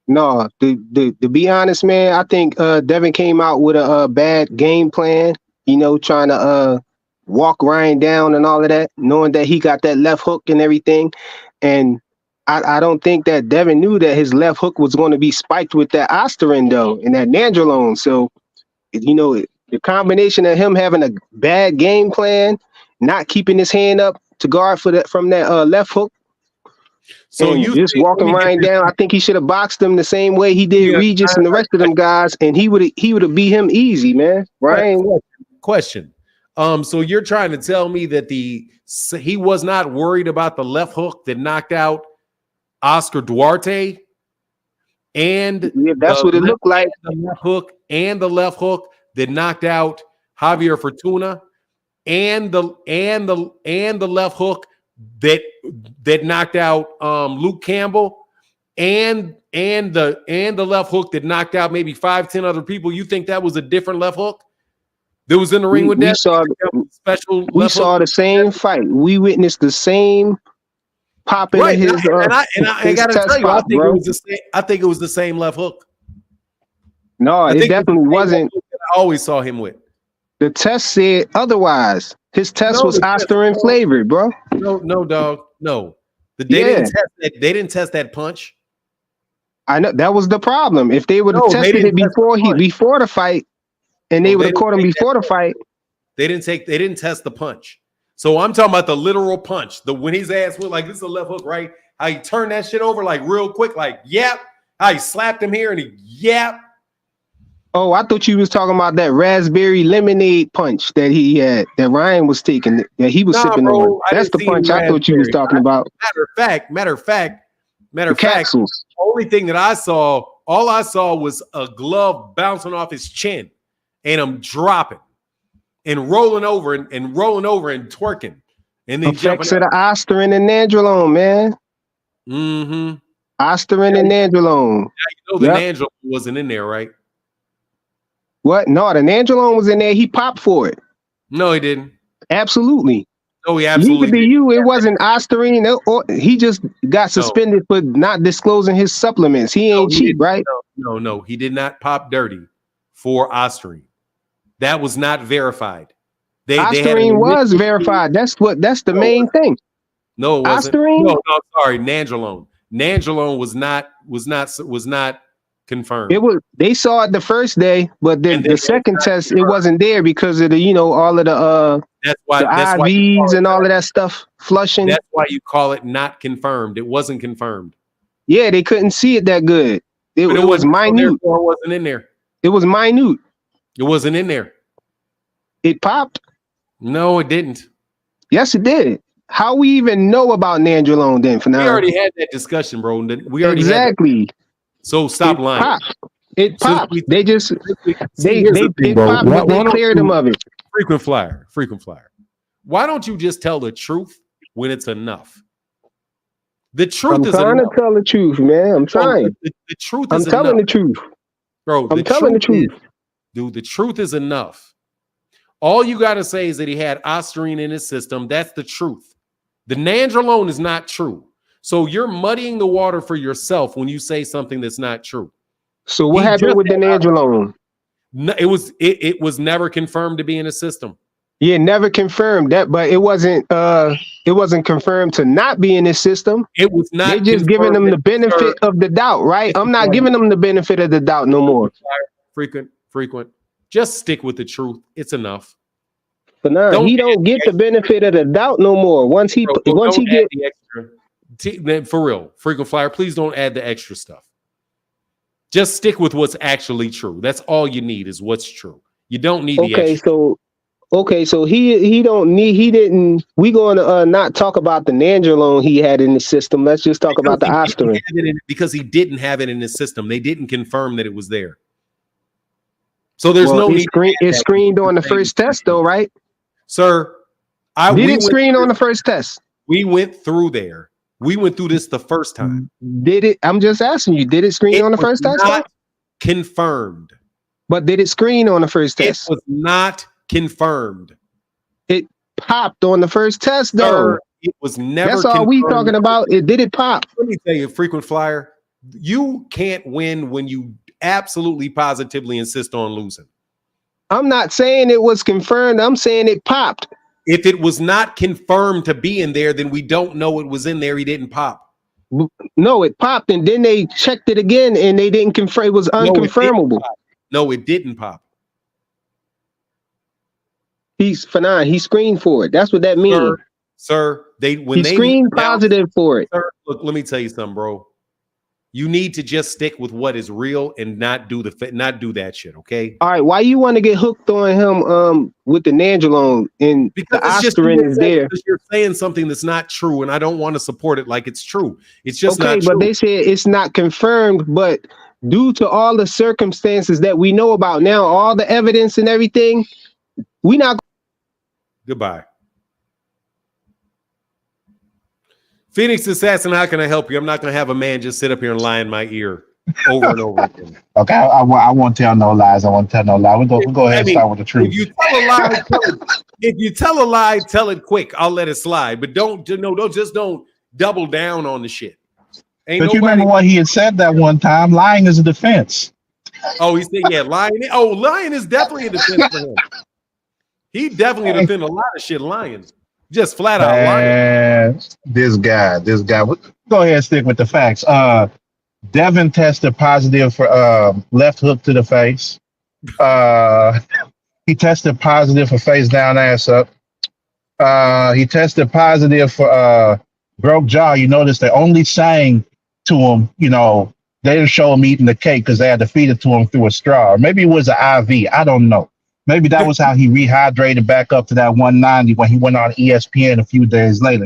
No, to be honest, man, I think Devin came out with a bad game plan, you know, trying to walk Ryan down and all of that, knowing that he got that left hook and everything. And I don't think that Devin knew that his left hook was going to be spiked with that Ostarine, though, and that Nandrolone. So, you know, the combination of him having a bad game plan, not keeping his hand up to guard from that left hook, so you just walking Ryan down. I think he should have boxed him the same way he did Regis and the rest of them guys, and he would have beat him easy, man. Ryan. Question. So you're trying to tell me that he was not worried about the left hook that knocked out Oscar Duarte, and that's what it looked like. The left hook and the left hook that knocked out Javier Fortuna, and the left hook that knocked out Luke Campbell, and the left hook that knocked out maybe 5-10 other people. You think that was a different left hook that was in the ring with that? We saw the same fight. We witnessed the same popping in his. I gotta tell you, I think it was the same left hook. No, it definitely wasn't. I always saw him with. The test said otherwise. His test was Ostarine flavored, bro. No, dog. No. They didn't test that punch. I know that was the problem. If they would have tested it before the fight, and they would have caught him before the fight. They didn't test the punch. So I'm talking about the literal punch. When his ass went like this is a left hook, right? How he turned that shit over like real quick, like yap. How he slapped him here and he yap. Oh, I thought you was talking about that raspberry lemonade punch that he had, that Ryan was taking, that he was sipping on. That's the punch I thought you was talking about. Matter of fact, only thing that I saw, all I saw was a glove bouncing off his chin and him dropping and rolling over and twerking. And then effects of the Ostarine and Nandrolone, man. Mm-hmm. Ostarine and Nandrolone. You know the Nandrolone wasn't in there, right? What? No, the Nandrolone was in there. He popped for it. No, he didn't. Absolutely. No, he absolutely didn't. It wasn't Ostarine. He just got suspended for not disclosing his supplements. He ain't cheap, right? No. He did not pop dirty for Ostarine. That was not verified. Ostarine was verified. That's the main thing. No, it wasn't. Ostarine? No, sorry, Nandrolone. Nandrolone was not confirmed. It was. They saw it the first day, but the second test it wasn't there because of the all of the IVs and all of that stuff flushing. That's why you call it not confirmed. It wasn't confirmed. Yeah, they couldn't see it that good. It was minute. It wasn't in there. It was minute. It wasn't in there. It popped. No, it didn't. Yes, it did. How we even know about Nandrolone then? For now, we already had that discussion, bro. We already exactly. So stop lying. It popped. They just they popped, but they cleared them of it. Frequent flyer. Why don't you just tell the truth when it's enough? The truth is enough. I'm trying to tell the truth, man. I'm trying. The truth is enough. I'm telling the truth. Bro, I'm telling the truth. Dude, the truth is enough. All you got to say is that he had Ostarine in his system. That's the truth. The Nandrolone is not true. So you're muddying the water for yourself when you say something that's not true. So what happened with the Nandrolone? No, it was never confirmed to be in a system. Yeah, never confirmed that, but it wasn't confirmed to not be in this system. It was not. They're just giving them the benefit of the doubt, right? I'm not giving them the benefit of the doubt no more. Frequent. Just stick with the truth. It's enough. But nah, he don't get the benefit of the doubt no more. Once he get the extra, for real, frequent flyer, please don't add the extra stuff. Just stick with what's actually true. That's all you need is what's true. You don't need the extra. So he didn't. We going to not talk about the Nandrolone he had in the system. Let's just talk about the Ostarine. Because he didn't have it in his system. They didn't confirm that it was there. So there's no need. It's screened on the first test, though, right? Sir, did it screen on the first test? We went through there. We went through this the first time. Did it? I'm just asking you. Did it screen on the first test? Not confirmed. But did it screen on the first test? It was not confirmed. It popped on the first test, though. Sir, it was never. That's all we talking about. Did it pop? Let me tell you, frequent flyer. You can't win when you absolutely positively insist on losing. I'm not saying it was confirmed. I'm saying it popped. If it was not confirmed to be in there, then we don't know it was in there. He didn't pop. No, it popped, and then they checked it again, and they didn't confirm. It was unconfirmable. No, it didn't pop. He screened for it. That's what that means. Sir, they screened positive for it. Sir, look, let me tell you something, bro. You need to just stick with what is real and not do that shit, okay? All right, why you want to get hooked on him with the Nandrolone and because the Ostarine is there? Because you're saying something that's not true, and I don't want to support it like it's true. It's just not true. But they said it's not confirmed, but due to all the circumstances that we know about now, all the evidence and everything, we not. Goodbye. Phoenix Assassin, how can I help you? I'm not going to have a man just sit up here and lie in my ear over and over again. Okay, I won't tell no lies. I won't tell no lie. We'll go ahead and start with the truth. If you tell a lie, tell it quick. I'll let it slide. But don't double down on the shit. But you remember what he had said that one time? Lying is a defense. Oh, he said, yeah, lying. Oh, lying is definitely a defense for him. He definitely defend a lot of shit lying. Just flat out lying. This guy. Go ahead and stick with the facts. Devin tested positive for left hook to the face. He tested positive for face down, ass up. He tested positive for broke jaw. You notice they only sang to him, they didn't show him eating the cake because they had to feed it to him through a straw. Or maybe it was an IV. I don't know. Maybe that was how he rehydrated back up to that 190 when he went on ESPN a few days later.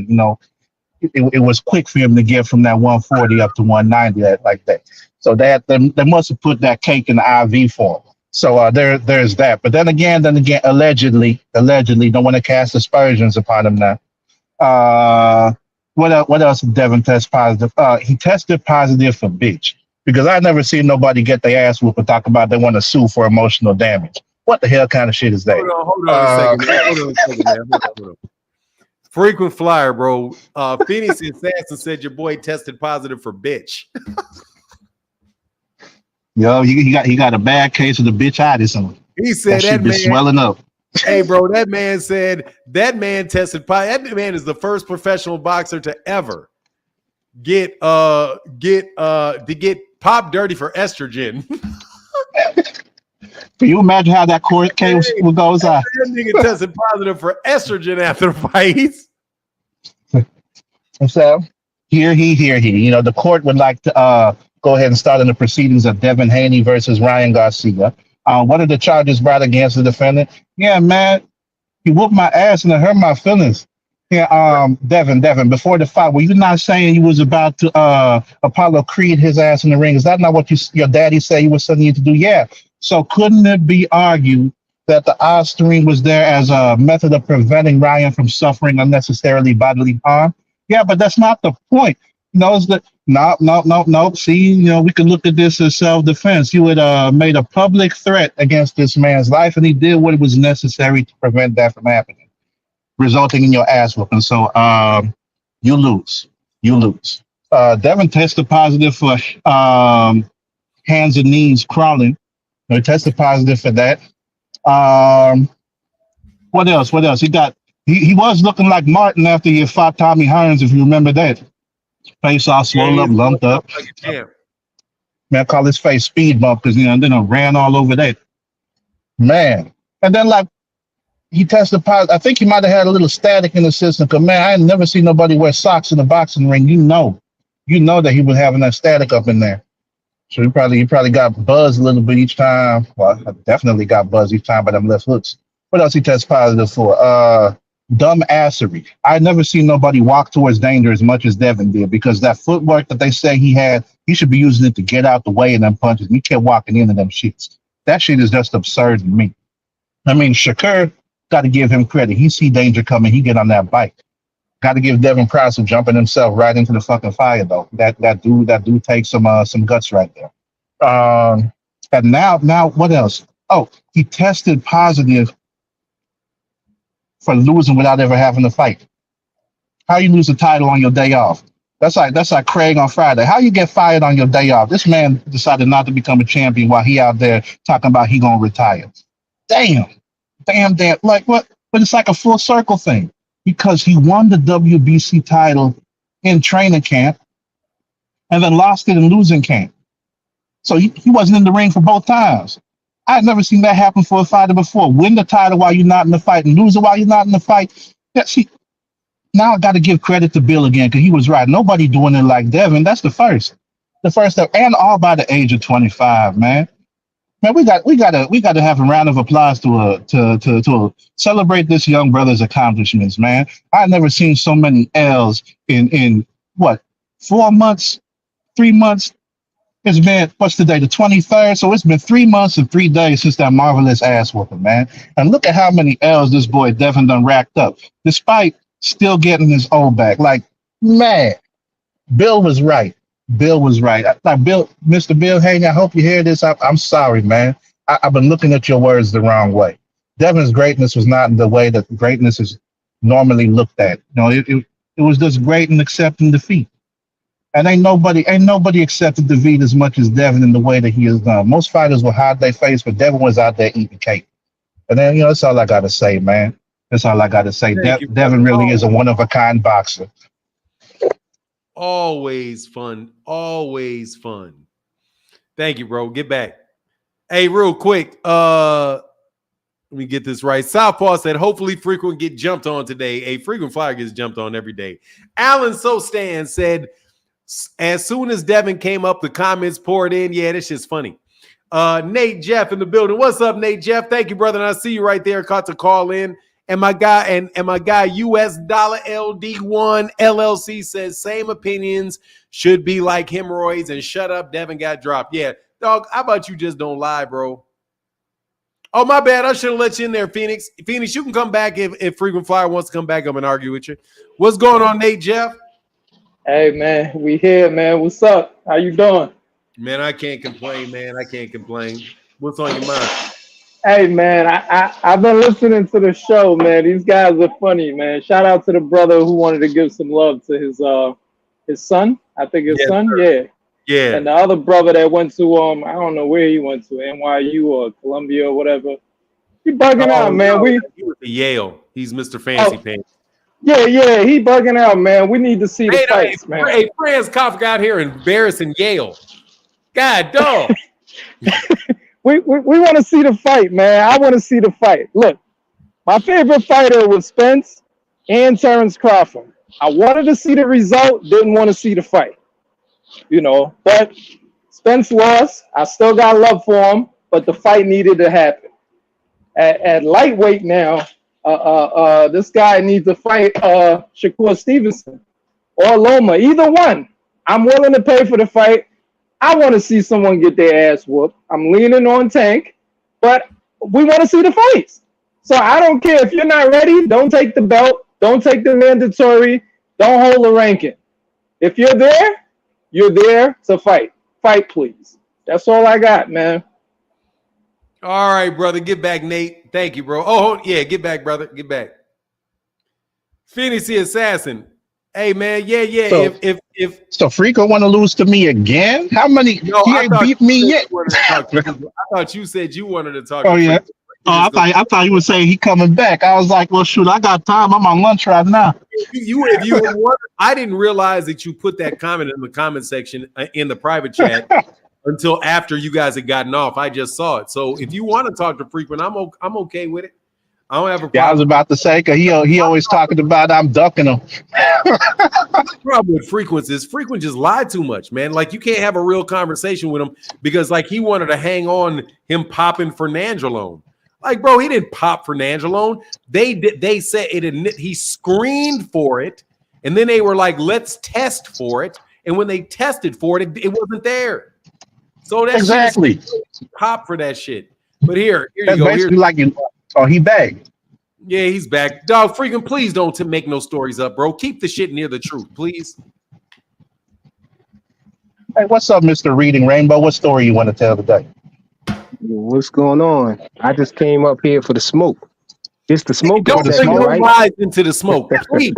It was quick for him to get from that 140 up to 190 like that. So they must have put that cake in the IV form. So there's that. But then again, allegedly, don't want to cast aspersions upon him now. What else did Devin test positive? He tested positive for bitch because I never seen nobody get their ass whooped and talk about they want to sue for emotional damage. What the hell kind of shit is that? Hold on a second, man. Hold on. Frequent flyer, bro. Phoenix Assassin said your boy tested positive for bitch. Yo, he got a bad case of the bitchitis on him. He said that man swelling up. Hey, bro, that man said that man tested positive. That man is the first professional boxer to ever get pop dirty for estrogen. Can you imagine how that court case goes on? That nigga tested positive for estrogen after fights. So here he. The court would like to go ahead and start on the proceedings of Devin Haney versus Ryan Garcia. What are the charges brought against the defendant? Yeah, man, he whooped my ass and it hurt my feelings. Yeah, Devin, before the fight, were you not saying he was about to Apollo Creed his ass in the ring? Is that not what your daddy said he was sending you to do? Yeah. So couldn't it be argued that the Ostarine was there as a method of preventing Ryan from suffering unnecessarily bodily harm? Yeah, but that's not the point. It's that no. See, we can look at this as self-defense. You had made a public threat against this man's life, and he did what was necessary to prevent that from happening, resulting in your ass whooping. So you lose. Devin tested positive for hands and knees crawling. He tested positive for that. Um, what else? What else? He was looking like Martin after he fought Tommy Hearns, if you remember that. Face all Yeah, swollen up, he's lumped up. like a champ. Man, I call his face speed bump because then I ran all over that. Man. And then like he tested positive. I think he might have had a little static in the system. Cause man, I ain't never seen nobody wear socks in the boxing ring. You know that he was having that static up in there. So he probably got buzzed a little bit each time. Well, I definitely got buzzed each time by them left hooks. What else he test positive for? Dumb assery. I never seen nobody walk towards danger as much as Devin did because that footwork that they say he had, he should be using it to get out the way of them punches. And he kept walking into them shits. That shit is just absurd to me. I mean, Shakur, got to give him credit. He see danger coming. He get on that bike. Got to give Devin Price for jumping himself right into the fucking fire though. That dude takes some guts right there. And now what else? Oh, he tested positive for losing without ever having to fight. How you lose a title on your day off? That's like Craig on Friday. How you get fired on your day off? This man decided not to become a champion while he out there talking about he gonna retire. Damn. Like what? But it's like a full circle thing because he won the WBC title in training camp and then lost it in losing camp. So he wasn't in the ring for both times. I've never seen that happen for a fighter before. Win the title while you're not in the fight and lose it while you're not in the fight. Now I got to give credit to Bill again because he was right. Nobody doing it like Devin. That's the first step, and all by the age of 25, man. Man, we got to have a round of applause to celebrate this young brother's accomplishments, man. I've never seen so many L's in what 4 months, 3 months. It's been what's today, the 23rd. So it's been 3 months and 3 days since that marvelous ass whooping, man. And look at how many L's this boy Devin done racked up, despite still getting his O back. Like, man, Bill was right. Bill was right. Like Mr. Bill Haney, I hope you hear this. I'm sorry, man. I've been looking at your words the wrong way. Devin's greatness was not in the way that greatness is normally looked at. You know, it was just great in accepting defeat. And ain't nobody accepted defeat as much as Devin in the way that he has done. Most fighters will hide their face, but Devin was out there eating cake. And then, that's all I got to say, man. That's all I got to say. Devin really is a one-of-a-kind boxer. Always fun. Always fun. Thank you, bro. Get back. Hey, real quick. Let me get this right. Southpaw said, hopefully Frequent get jumped on today. A Frequent Flyer gets jumped on every day. Alan Sostan said, as soon as Devin came up, the comments poured in. Yeah, this shit's funny. Nate Jeff in the building. What's up, Nate Jeff? Thank you, brother. And I see you right there. Caught to call in. And my guy, and my guy, US Dollar LD1 LLC says same opinions, should be like hemorrhoids, and shut up, Devin got dropped. Yeah, dog, how about you just don't lie, bro? Oh, my bad. I should have let you in there, Phoenix. Phoenix, you can come back if Frequent Flyer wants to come back up and argue with you. What's going on, Nate Jeff? Hey, man, we here, man. What's up? How you doing? Man, I can't complain, man. I can't complain. What's on your mind? Hey, man, I've been listening to the show, man. These guys are funny, man. Shout out to the brother who wanted to give some love to his son. I think his son, sir. Yeah. And the other brother that went to I don't know where he went to, NYU or Columbia or whatever. He bugging out, man. No, he was at Yale. He's Mr. Fancy Pants. Yeah, he bugging out, man. We need to see the fights, man. Hey, Franz Kafka out here embarrassing Yale. God, dog. We want to see the fight, man. I want to see the fight. Look, my favorite fighter was Spence and Terrence Crawford. I wanted to see the result, didn't want to see the fight. But Spence lost. I still got love for him, but the fight needed to happen. At lightweight now, this guy needs to fight Shakur Stevenson or Loma, either one. I'm willing to pay for the fight. I want to see someone get their ass whooped. I'm leaning on Tank, but we want to see the fights. So I don't care if you're not ready. Don't take the belt. Don't take the mandatory. Don't hold the ranking. If you're there to fight. Fight, please. That's all I got, man. All right, brother. Get back, Nate. Thank you, bro. Oh, yeah. Get back, brother. Get back. Phoenix the Assassin. Hey man, yeah. So If so Freako want to lose to me again? How many? no, He I ain't thought beat you me said yet. you wanted to talk to Freak. I thought you said you wanted to talk Oh to yeah. Freak. Oh, I thought he was saying he coming back. I was like, well, shoot, I got time. I'm on lunch right now. If you had wondered, I didn't realize that you put that comment in the comment section in the private chat until after you guys had gotten off. I just saw it. So if you want to talk to Frequent, I'm okay with it. I don't have a problem. Yeah, I was about to say because he always talking about I'm ducking him. The problem with Frequent is Frequent just lied too much, man. Like you can't have a real conversation with him because like he wanted to hang on him popping for Nangelone. Like, bro, he didn't pop for Nangelone. They said it. He screened for it, and then they were like, "Let's test for it." And when they tested for it, it wasn't there. So that exactly shit is pop for that shit. But here you That's go. basically like you. Oh, he back. Yeah, he's back. Dog, freaking please don't make no stories up, bro. Keep the shit near the truth, please. Hey, what's up, Mr. Reading Rainbow? What story you want to tell today? What's going on? I just came up here for the smoke. It's the smoking Don't bring section, no right? lies into the smoke, please.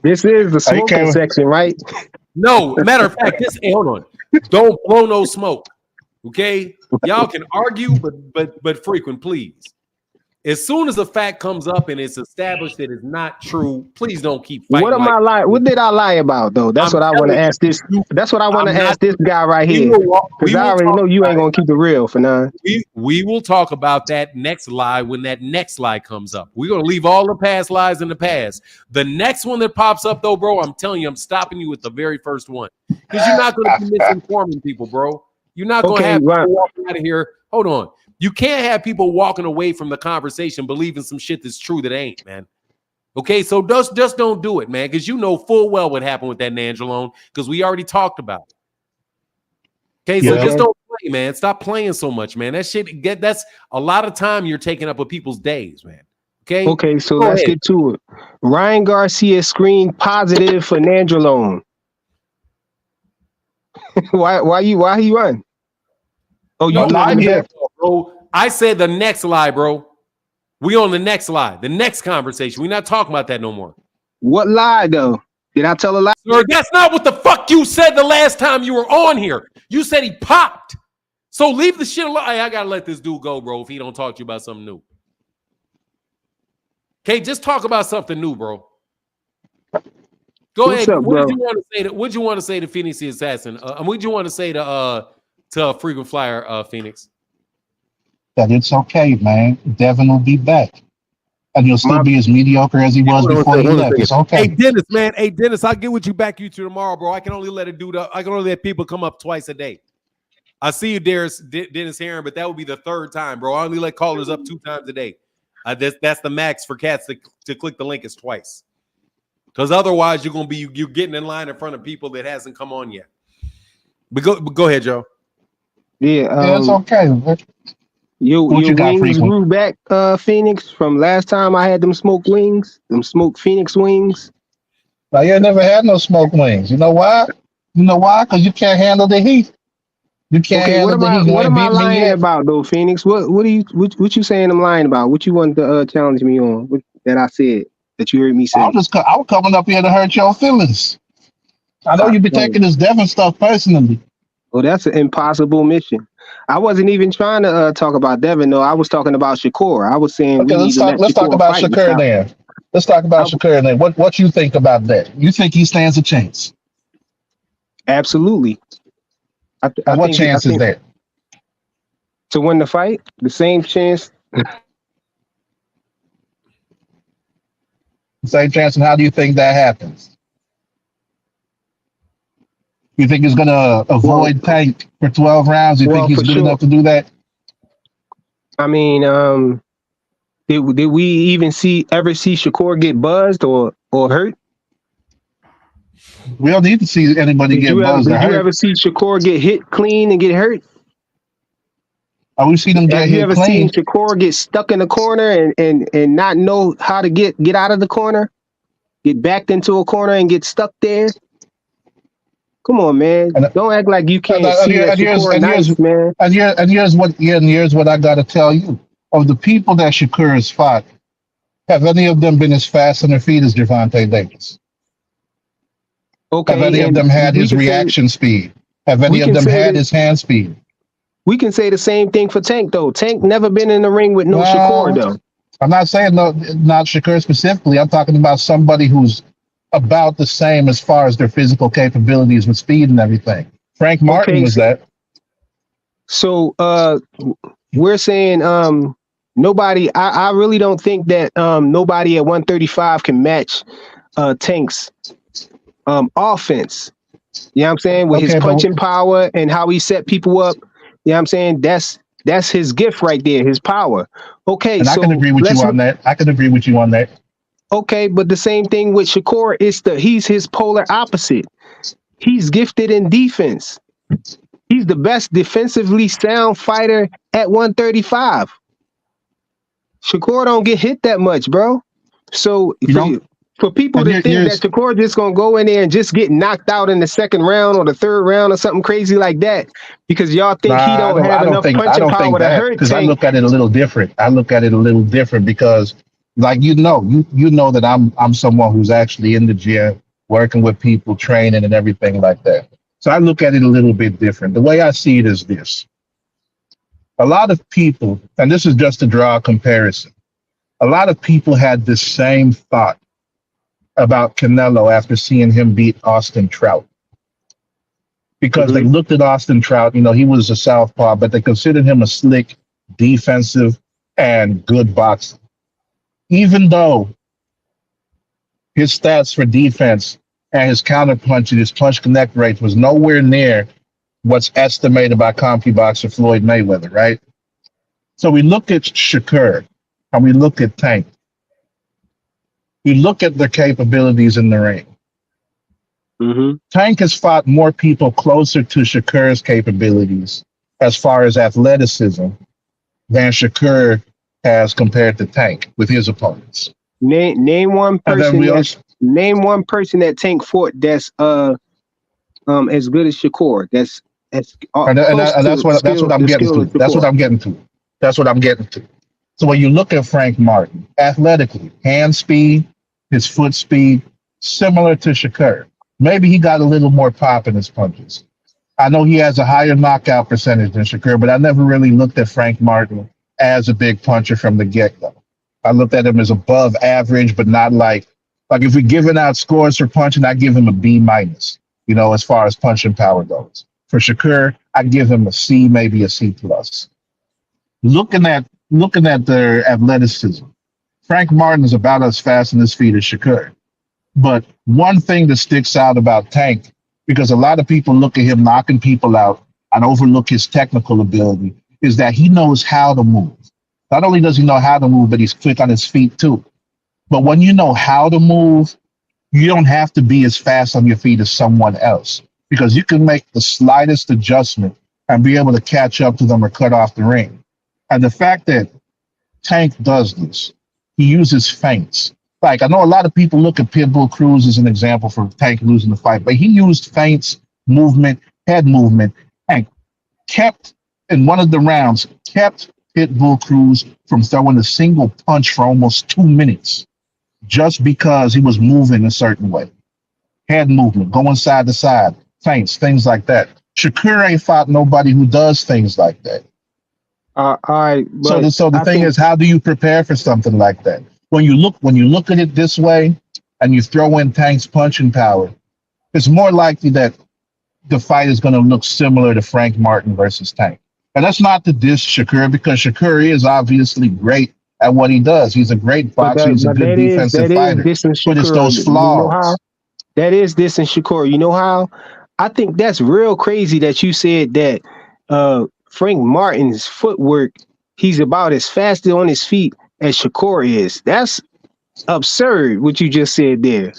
This is the smoking section, right? No, matter of fact, hold on. Don't blow no smoke. Okay? Y'all can argue, but frequent, please. As soon as a fact comes up and it's established that it's not true, please don't keep fighting. What am I lying? What did I lie about though? That's what I want to ask this. That's what I want to ask this guy right here. Because I already know you ain't gonna keep it real for now. We will talk about that next lie when that next lie comes up. We're gonna leave all the past lies in the past. The next one that pops up though, bro, I'm telling you, I'm stopping you with the very first one. Because you're not gonna be misinforming people, bro. You're not gonna have people walking out of here. Hold on. You can't have people walking away from the conversation believing some shit that's true that ain't, man. Okay, so just don't do it, man, because you know full well what happened with that Nangelone, because we already talked about it. Okay, so just don't play, man. Stop playing so much, man. That shit, that's a lot of time you're taking up with people's days, man. Okay? Okay, so let's get to it. Ryan Garcia screened positive for Nangelone. why he run? Oh, you lied here, bro. I said the next lie, bro. We on the next lie, the next conversation. We're not talking about that no more. What lie though? Did I tell a lie? Sir, that's not what the fuck you said the last time you were on here. You said he popped. So leave the shit alone. I gotta let this dude go, bro, if he don't talk to you about something new. Okay, just talk about something new, bro. Go ahead. What did you want to say? What did you want to say to Phoenix the Assassin? What did you want to say to Frequent Flyer, Phoenix? That it's okay, man. Devin will be back. And he'll still be as mediocre as he was before he left. It's okay. Hey, Dennis, man. Hey, Dennis, I'll get with you back you tomorrow, bro. I can only let people come up twice a day. I see you, Dennis Heron, but that would be the third time, bro. I only let callers up 2 times a day. That's the max for cats to click the link is twice. Because otherwise, you're getting in line in front of people that hasn't come on yet. But go ahead, Joe. Yeah, it's okay. Your wings grew back, Phoenix, from last time I had them smoked wings, them smoked Phoenix wings. Now you never had no smoked wings. You know why? Because you can't handle the heat. You can't handle the heat. What am I lying about though, Phoenix? What you saying I'm lying about? What you want to challenge me on? That I said that you heard me say? I was coming up here to hurt your feelings. I know you be taking this Devin stuff personally. Well, that's an impossible mission. I wasn't even trying to talk about Devin, though. I was talking about Shakur. I was saying let's talk about Shakur then. Let's talk about Shakur then. What you think about that? You think he stands a chance? Absolutely. What chance is that? To win the fight? The same chance. Same chance, and how do you think that happens? You think he's going to avoid Tank for 12 rounds? You think he's good enough to do that? I mean, did we even ever see Shakur get buzzed or hurt? We don't need to see anybody get buzzed or hurt. Did you ever see Shakur get hit clean and get hurt? Oh, we've seen him get hit clean. Have you ever seen Shakur get stuck in the corner and not know how to get out of the corner? Get backed into a corner and get stuck there? Come on, man! Don't act like you can't see that Shakur nice, man. And here's what I got to tell you: of the people that Shakur has fought, have any of them been as fast on their feet as Gervonta Davis? Have Okay, any of and them had we his can say reaction speed? Have any we of can them say had that his hand speed? we can say the same thing for Tank though. Tank never been in the ring with no Shakur No, though. I'm not saying no, not Shakur specifically. I'm talking about somebody who's about the same as far as their physical capabilities with speed and everything. Frank Martin Okay, was that. so we're saying nobody. I really don't think that nobody at 135 can match Tank's offense. You know what I'm saying? With his Okay, but punching power and how he set people up. You know what I'm saying? That's his gift right there, his power. Okay, and I can so agree with you let's on that. I can agree with you on that. okay, but the same thing with Shakur is he's his polar opposite. He's gifted in defense. He's the best defensively sound fighter at 135. Shakur don't get hit that much, bro. So You don't. for people And to think you're that Shakur just gonna go in there and just get knocked out in the second round or the third round or something crazy like that, because y'all think he nah, don't I have don't enough think I punching don't think power to that hurt because I Tank. look at it a little different. I look at it a little different because, like you know that I'm someone who's actually in the gym, working with people, training and everything like that. So I look at it a little bit different. The way I see it is this: a lot of people, and this is just to draw a comparison. A lot of people had the same thought about Canelo after seeing him beat Austin Trout because they Mhm. looked at Austin Trout. You know, he was a southpaw, but they considered him a slick, defensive, and good boxer. Even though his stats for defense and his counterpunch and his punch connect rate was nowhere near what's estimated by CompuBoxer Floyd Mayweather, right? So we look at Shakur and we look at Tank. We look at their capabilities in the ring. Mhm. Tank has fought more people closer to Shakur's capabilities as far as athleticism than Shakur has compared to Tank with his opponents. Name one And then person we also, that Tank fought that's as good as Shakur. That's as close and to that's what I'm the getting skill to. of That's what Shakur. I'm getting to. That's what I'm getting to. So when you look at Frank Martin, athletically, hand speed, his foot speed, similar to Shakur. Maybe he got a little more pop in his punches. I know he has a higher knockout percentage than Shakur, but I never really looked at Frank Martin as a big puncher from the get-go. I looked at him as above average, but not like if we're giving out scores for punching, I give him a B minus, you know, as far as punching power goes. For Shakur, I give him a C, maybe a C plus. Looking at their athleticism, Frank Martin is about as fast on his feet as Shakur. But one thing that sticks out about Tank, because a lot of people look at him knocking people out and overlook his technical ability, is that he knows how to move. Not only does he know how to move, but he's quick on his feet too. But when you know how to move, you don't have to be as fast on your feet as someone else because you can make the slightest adjustment and be able to catch up to them or cut off the ring. And the fact that Tank does this, he uses feints. Like I know a lot of people look at Pitbull Cruz as an example for Tank losing the fight, but he used feints, movement, head movement, and kept in one of the rounds, kept Pitbull Cruz from throwing a single punch for almost 2 minutes just because he was moving a certain way. Head movement, going side to side, feints, things like that. Shakur ain't fought nobody who does things like that. All right, So but the I thing think is, how do you prepare for something like that? When you look at it this way, and you throw in Tank's punching power, it's more likely that the fight is going to look similar to Frank Martin versus Tank. And that's not to diss Shakur because Shakur is obviously great at what he does. He's a great boxer. He's a good defensive that is fighter. dissing But it's Shakur. those You know how? flaws. That is dissing Shakur. You know how? I think that's real crazy that you said that Frank Martin's footwork, he's about as fast on his feet as Shakur is. That's absurd what you just said there.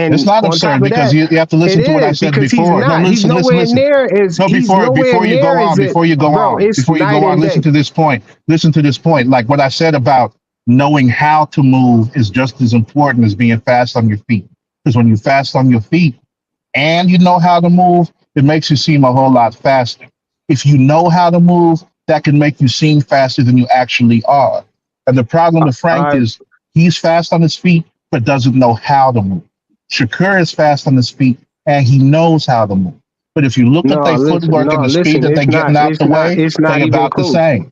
It's And not on top absurd of because that, you have to it listen to what I is said because he's before. No, not. He's listen, listen, nowhere listen. near as No, he's before nowhere before you go near on, as it, before you go bro. on, It's before you night go on, and listen day. to this point. Listen to this point. Like what I said about knowing how to move is just as important as being fast on your feet. Because when you're fast on your feet and you know how to move, it makes you seem a whole lot faster. If you know how to move, that can make you seem faster than you actually are. And the problem with Frank I is he's fast on his feet, but doesn't know how to move. Shakur is fast on his feet, and he knows how to move. But if you look at their footwork and the speed that they're getting out the way, they about the same.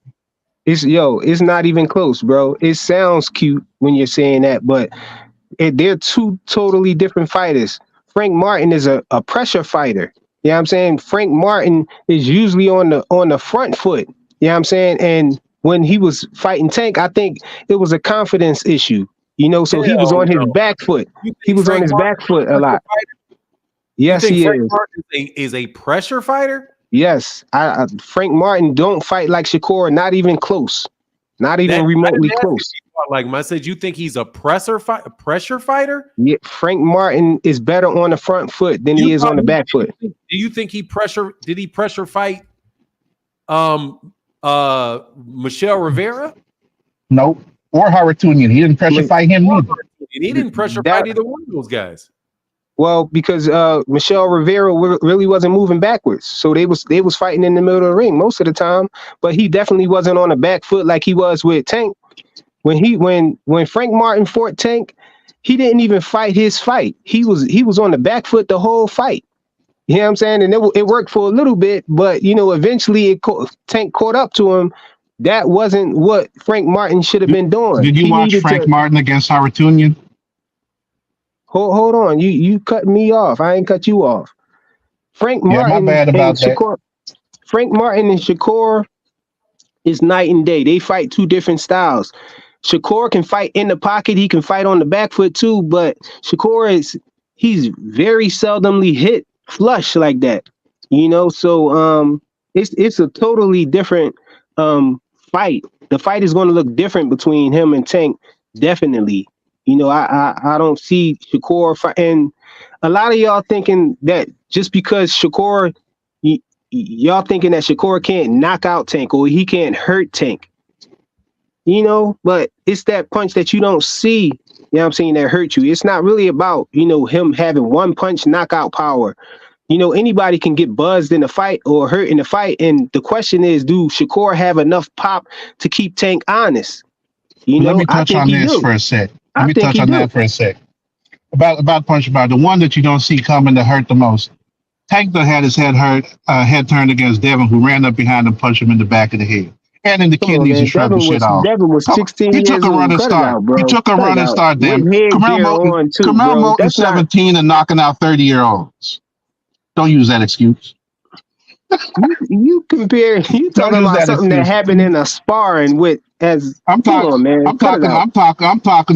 It's not even close, bro. It sounds cute when you're saying that, but they're two totally different fighters. Frank Martin is a pressure fighter. You know what I'm saying? Frank Martin is usually on the front foot. You know what I'm saying? And when he was fighting Tank, I think it was a confidence issue. You know, so he was on his back foot. He was on his back foot a lot. Yes, you think he Frank is. Martin is a pressure fighter? Yes, Frank Martin don't fight like Shakur, not even close, not even remotely close. Like I said, you think he's a pressure fighter? Yeah, Frank Martin is better on the front foot than he is on the back foot. Do you think did he pressure fight Michelle Rivera? Nope. Or Harutunian. He didn't pressure fight him either. He didn't pressure fight either one of those guys. Well, because Michelle Rivera really wasn't moving backwards, so they was fighting in the middle of the ring most of the time. But he definitely wasn't on the back foot like he was with Tank. When Frank Martin fought Tank, he didn't even fight his fight. He was on the back foot the whole fight. You know what I'm saying? And it worked for a little bit, but eventually Tank caught up to him. That wasn't what Frank Martin should have been doing. Did you watch Frank Martin against Harutunian? Hold on, you cut me off. I ain't cut you off. Frank Martin my bad about that. Shakur, Frank Martin and Shakur is night and day. They fight two different styles. Shakur can fight in the pocket. He can fight on the back foot too, but Shakur he's very seldomly hit flush like that. So it's a totally different fight. The fight is going to look different between him and Tank, definitely. I don't see Shakur and a lot of y'all thinking that just because Shakur, y'all thinking that Shakur can't knock out Tank or he can't hurt Tank. But it's that punch that you don't see, what I'm saying, that hurt you. It's not really about, him having one punch knockout power. Anybody can get buzzed in a fight or hurt in a fight. And the question is, do Shakur have enough pop to keep Tank honest? Let me touch on this for a sec. Let me touch on that for a sec. About punch about the one that you don't see coming to hurt the most. Tank had his head turned against Devin, who ran up behind him, punched him in the back of the head. And in the kidneys and shrugged the shit off. Devin was 16 He took a running start. He took a running start, damn. Camaro is 17 and knocking out 30-year-olds. Don't use that excuse. You talking about something that happened in a sparring with I'm talking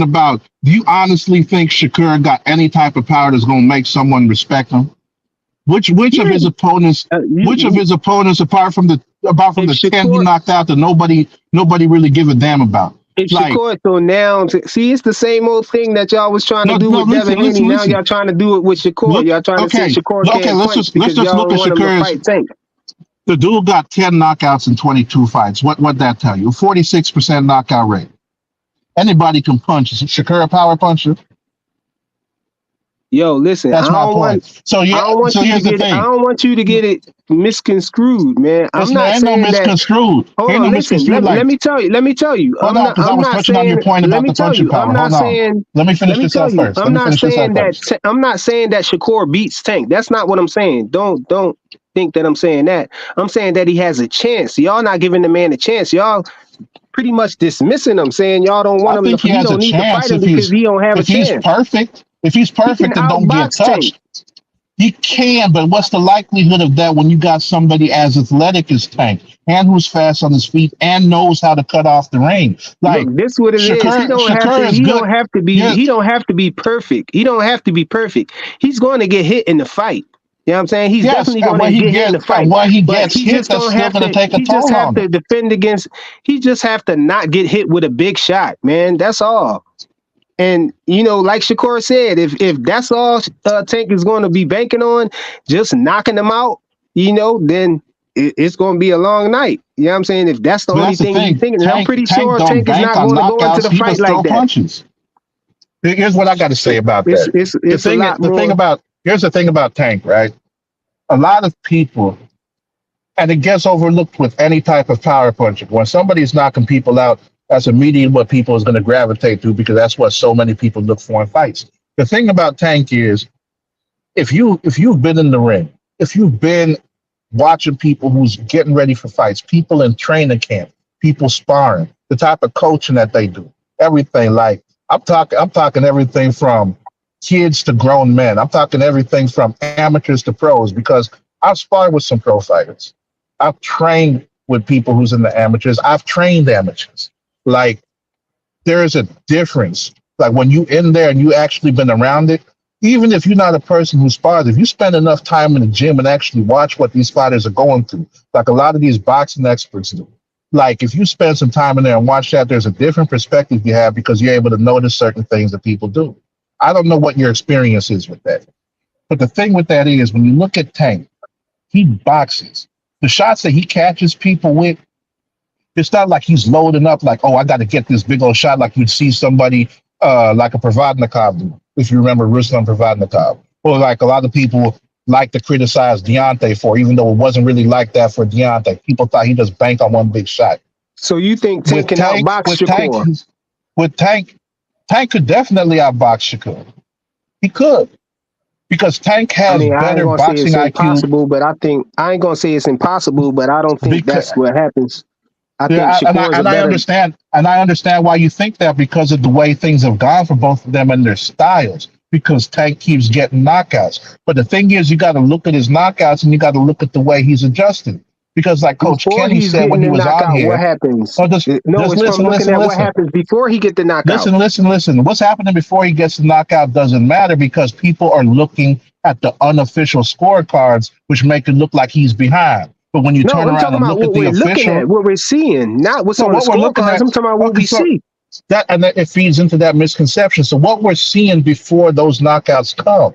about, do you honestly think Shakur got any type of power that's gonna make someone respect him? Which of his opponents apart from the 10 he knocked out that nobody really give a damn about? Shakur, so now it's the same old thing that y'all was trying to do with Devin Haney. Now y'all trying to do it with Shakur. Y'all trying to say Shakur can't let's just look at Shakur's. The dude got 10 knockouts in 22 fights. What'd that tell you? 46% knockout rate. Anybody can punch. Is Shakur a power puncher? Yo, listen. That's my point. I don't want you to get it misconstrued, man. I'm not saying misconstrued. Hold on, listen. Let me tell you. Hold on, because I was touching on your point about the punching power. Hold on. Let me finish this up first. I'm not saying that Shakur beats Tank. That's not what I'm saying. Don't think that I'm saying that. I'm saying that he has a chance. Y'all not giving the man a chance. Y'all pretty much dismissing him, saying y'all don't want him to. You don't need to fight him because he don't have a chance. If he's perfect, then don't get touched. He can, but what's the likelihood of that when you got somebody as athletic as Tank and who's fast on his feet and knows how to cut off the ring? Like, look, this what it is. He don't have to be perfect. He don't have to be perfect. He's going to get hit in the fight. You know what I'm saying? He's definitely going to get hit in the fight. When he gets hit, that's still going to take a toll on him. He just have to not get hit with a big shot, man. That's all. And, like Shakur said, if that's all Tank is going to be banking on, just knocking them out, then it's going to be a long night. You know what I'm saying? If that's the only thing he's thinking, I'm pretty sure Tank is not going to go into the fight like that. Punches. Here's what I got to say about that. Here's the thing about Tank, right? A lot of people, and it gets overlooked with any type of power puncher. When somebody's knocking people out, that's immediately what people is going to gravitate to because that's what so many people look for in fights. The thing about Tank is if you've been in the ring, if you've been watching people who's getting ready for fights, people in training camp, people sparring, the type of coaching that they do, everything. Like I'm talking everything from kids to grown men. I'm talking everything from amateurs to pros because I've sparred with some pro fighters. I've trained with people who's in the amateurs. I've trained amateurs. Like there is a difference. Like when you in there and you actually been around it, even if you're not a person who spars, if you spend enough time in the gym and actually watch what these fighters are going through, like a lot of these boxing experts do, like if you spend some time in there and watch that, there's a different perspective you have because you're able to notice certain things that people do. I don't know what your experience is with that. But the thing with that is when you look at Tank, he boxes. The shots that he catches people with, it's not like he's loading up like, oh, I got to get this big old shot like you'd see somebody like a Provodnikov do, if you remember Ruslan Provodnikov. Or like a lot of people like to criticize Deontay for, even though it wasn't really like that for Deontay. People thought he just banked on one big shot. So you think Tank can outbox Shakur? With Tank could definitely outbox Shakur. He could. Because Tank has better boxing IQ. Impossible, but I ain't gonna say it's impossible, but I don't think that's what happens. I think I understand why you think that because of the way things have gone for both of them and their styles. Because Tank keeps getting knockouts. But the thing is, you got to look at his knockouts and you got to look at the way he's adjusting. Because like Coach Kenny said when he was on here, what happens? What happens before he get the knockout. Listen. What's happening before he gets the knockout doesn't matter because people are looking at the unofficial scorecards, which make it look like he's behind. But when you turn around and look at the official, what we're seeing, not what's on the scorecards. I'm talking about what we see. And it feeds into that misconception. So what we're seeing before those knockouts come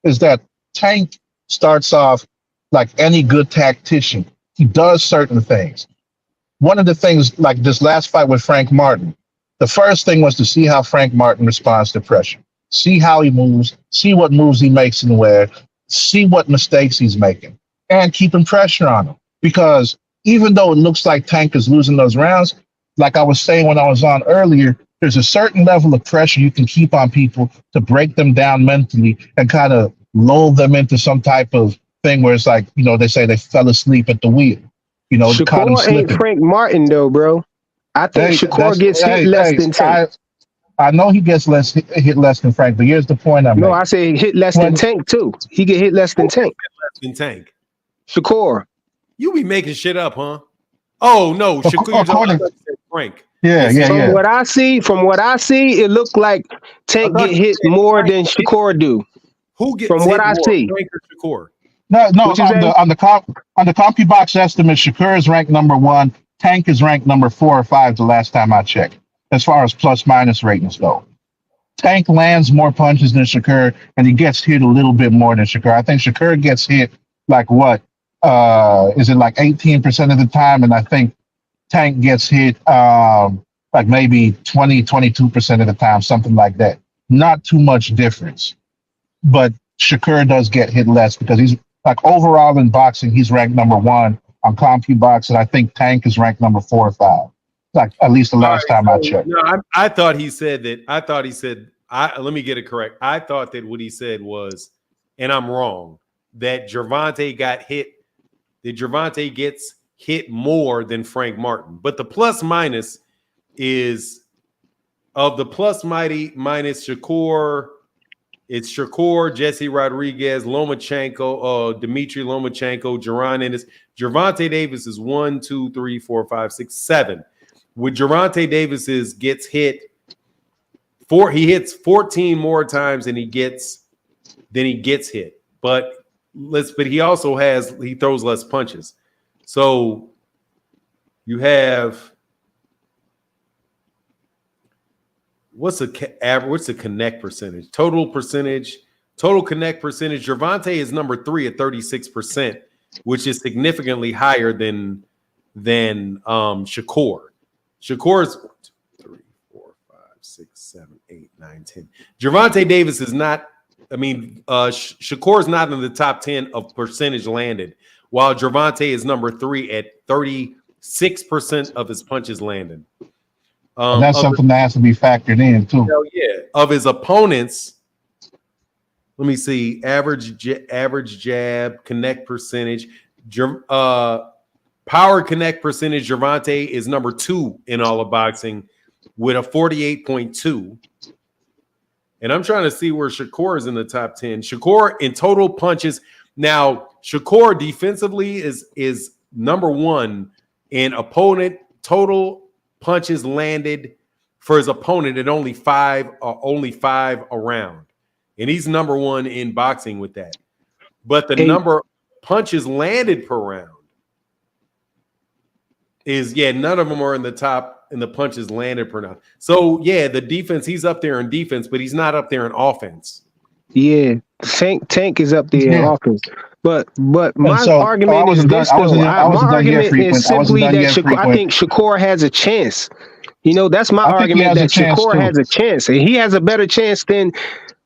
is that Tank starts off like any good tactician. He does certain things. One of the things, like this last fight with Frank Martin, the first thing was to see how Frank Martin responds to pressure. See how he moves, see what moves he makes in the air, see what mistakes he's making, and keeping pressure on him. Because even though it looks like Tank is losing those rounds, like I was saying when I was on earlier, there's a certain level of pressure you can keep on people to break them down mentally and kind of lull them into some type of thing where it's like, you know, they say they fell asleep at the wheel. You know, Shakur ain't Frank Martin though, bro. I think Shakur gets hit less than Tank. I know he gets hit less than Frank, but here's the point I'm making. No, I say hit less than Tank too. He get hit less than Tank. Less than Tank. Shakur. You be making shit up, huh? Oh no, Shakur. Frank. Yeah. From what I see, it looked like Tank get hit more than Shakur do. Who gets from what I see? Frank or Shakur? No. On the CompuBox estimate, Shakur is ranked number 1. Tank is ranked number 4 or 5 the last time I checked, as far as plus minus ratings go. Tank lands more punches than Shakur, and he gets hit a little bit more than Shakur. I think Shakur gets hit like what? Is it like 18% of the time? And I think Tank gets hit like maybe 22% of the time, something like that. Not too much difference. But Shakur does get hit less because he's like overall in boxing, he's ranked number 1 on CompuBox, and I think Tank is ranked number 4 or 5. Like at least the last time I checked. No, I thought he said that. Let me get it correct. I thought that what he said was, and I'm wrong, that Gervonta got hit. That Gervonta gets hit more than Frank Martin. But the plus minus is of the plus minus Shakur. It's Shakur, Jesse Rodriguez, Lomachenkno, Dmitry Lomachenko, Jaron Ennis. Gervonta Davis is 1, 2, 3, 4, 5, 6, 7. With Gervonta Davis's gets hit he hits 14 more times than he gets hit. But he also he throws less punches. So you have what's the connect percentage? Total connect percentage. Gervonta is number 3 at 36%, which is significantly higher than Shakur. Shakur's 1, 2, 3, 4, 5, 6, 7, 8, 9, 10. Gervonta Davis is not. Shakur's not in the top 10 of percentage landed, while Gervonta is number 3 at 36% of his punches landed. And that's something that has to be factored in too. Yeah, of his opponents, Let me see. Average jab, connect percentage. Power connect percentage, Gervonta is number 2 in all of boxing with a 48.2. And I'm trying to see where Shakur is in the top 10. Shakur in total punches. Now, Shakur defensively is number 1 in opponent total punches landed for his opponent at only 5 around. And he's number 1 in boxing with that. But the number punches landed per round is, none of them are in the top in the punches landed per round. So, the defense, he's up there in defense, but he's not up there in offense. Yeah, Tank is up there in offense. But my argument is this, though. My argument is simply that I think Shakur has a chance. That's my argument, that Shakur has a chance. And he has a better chance than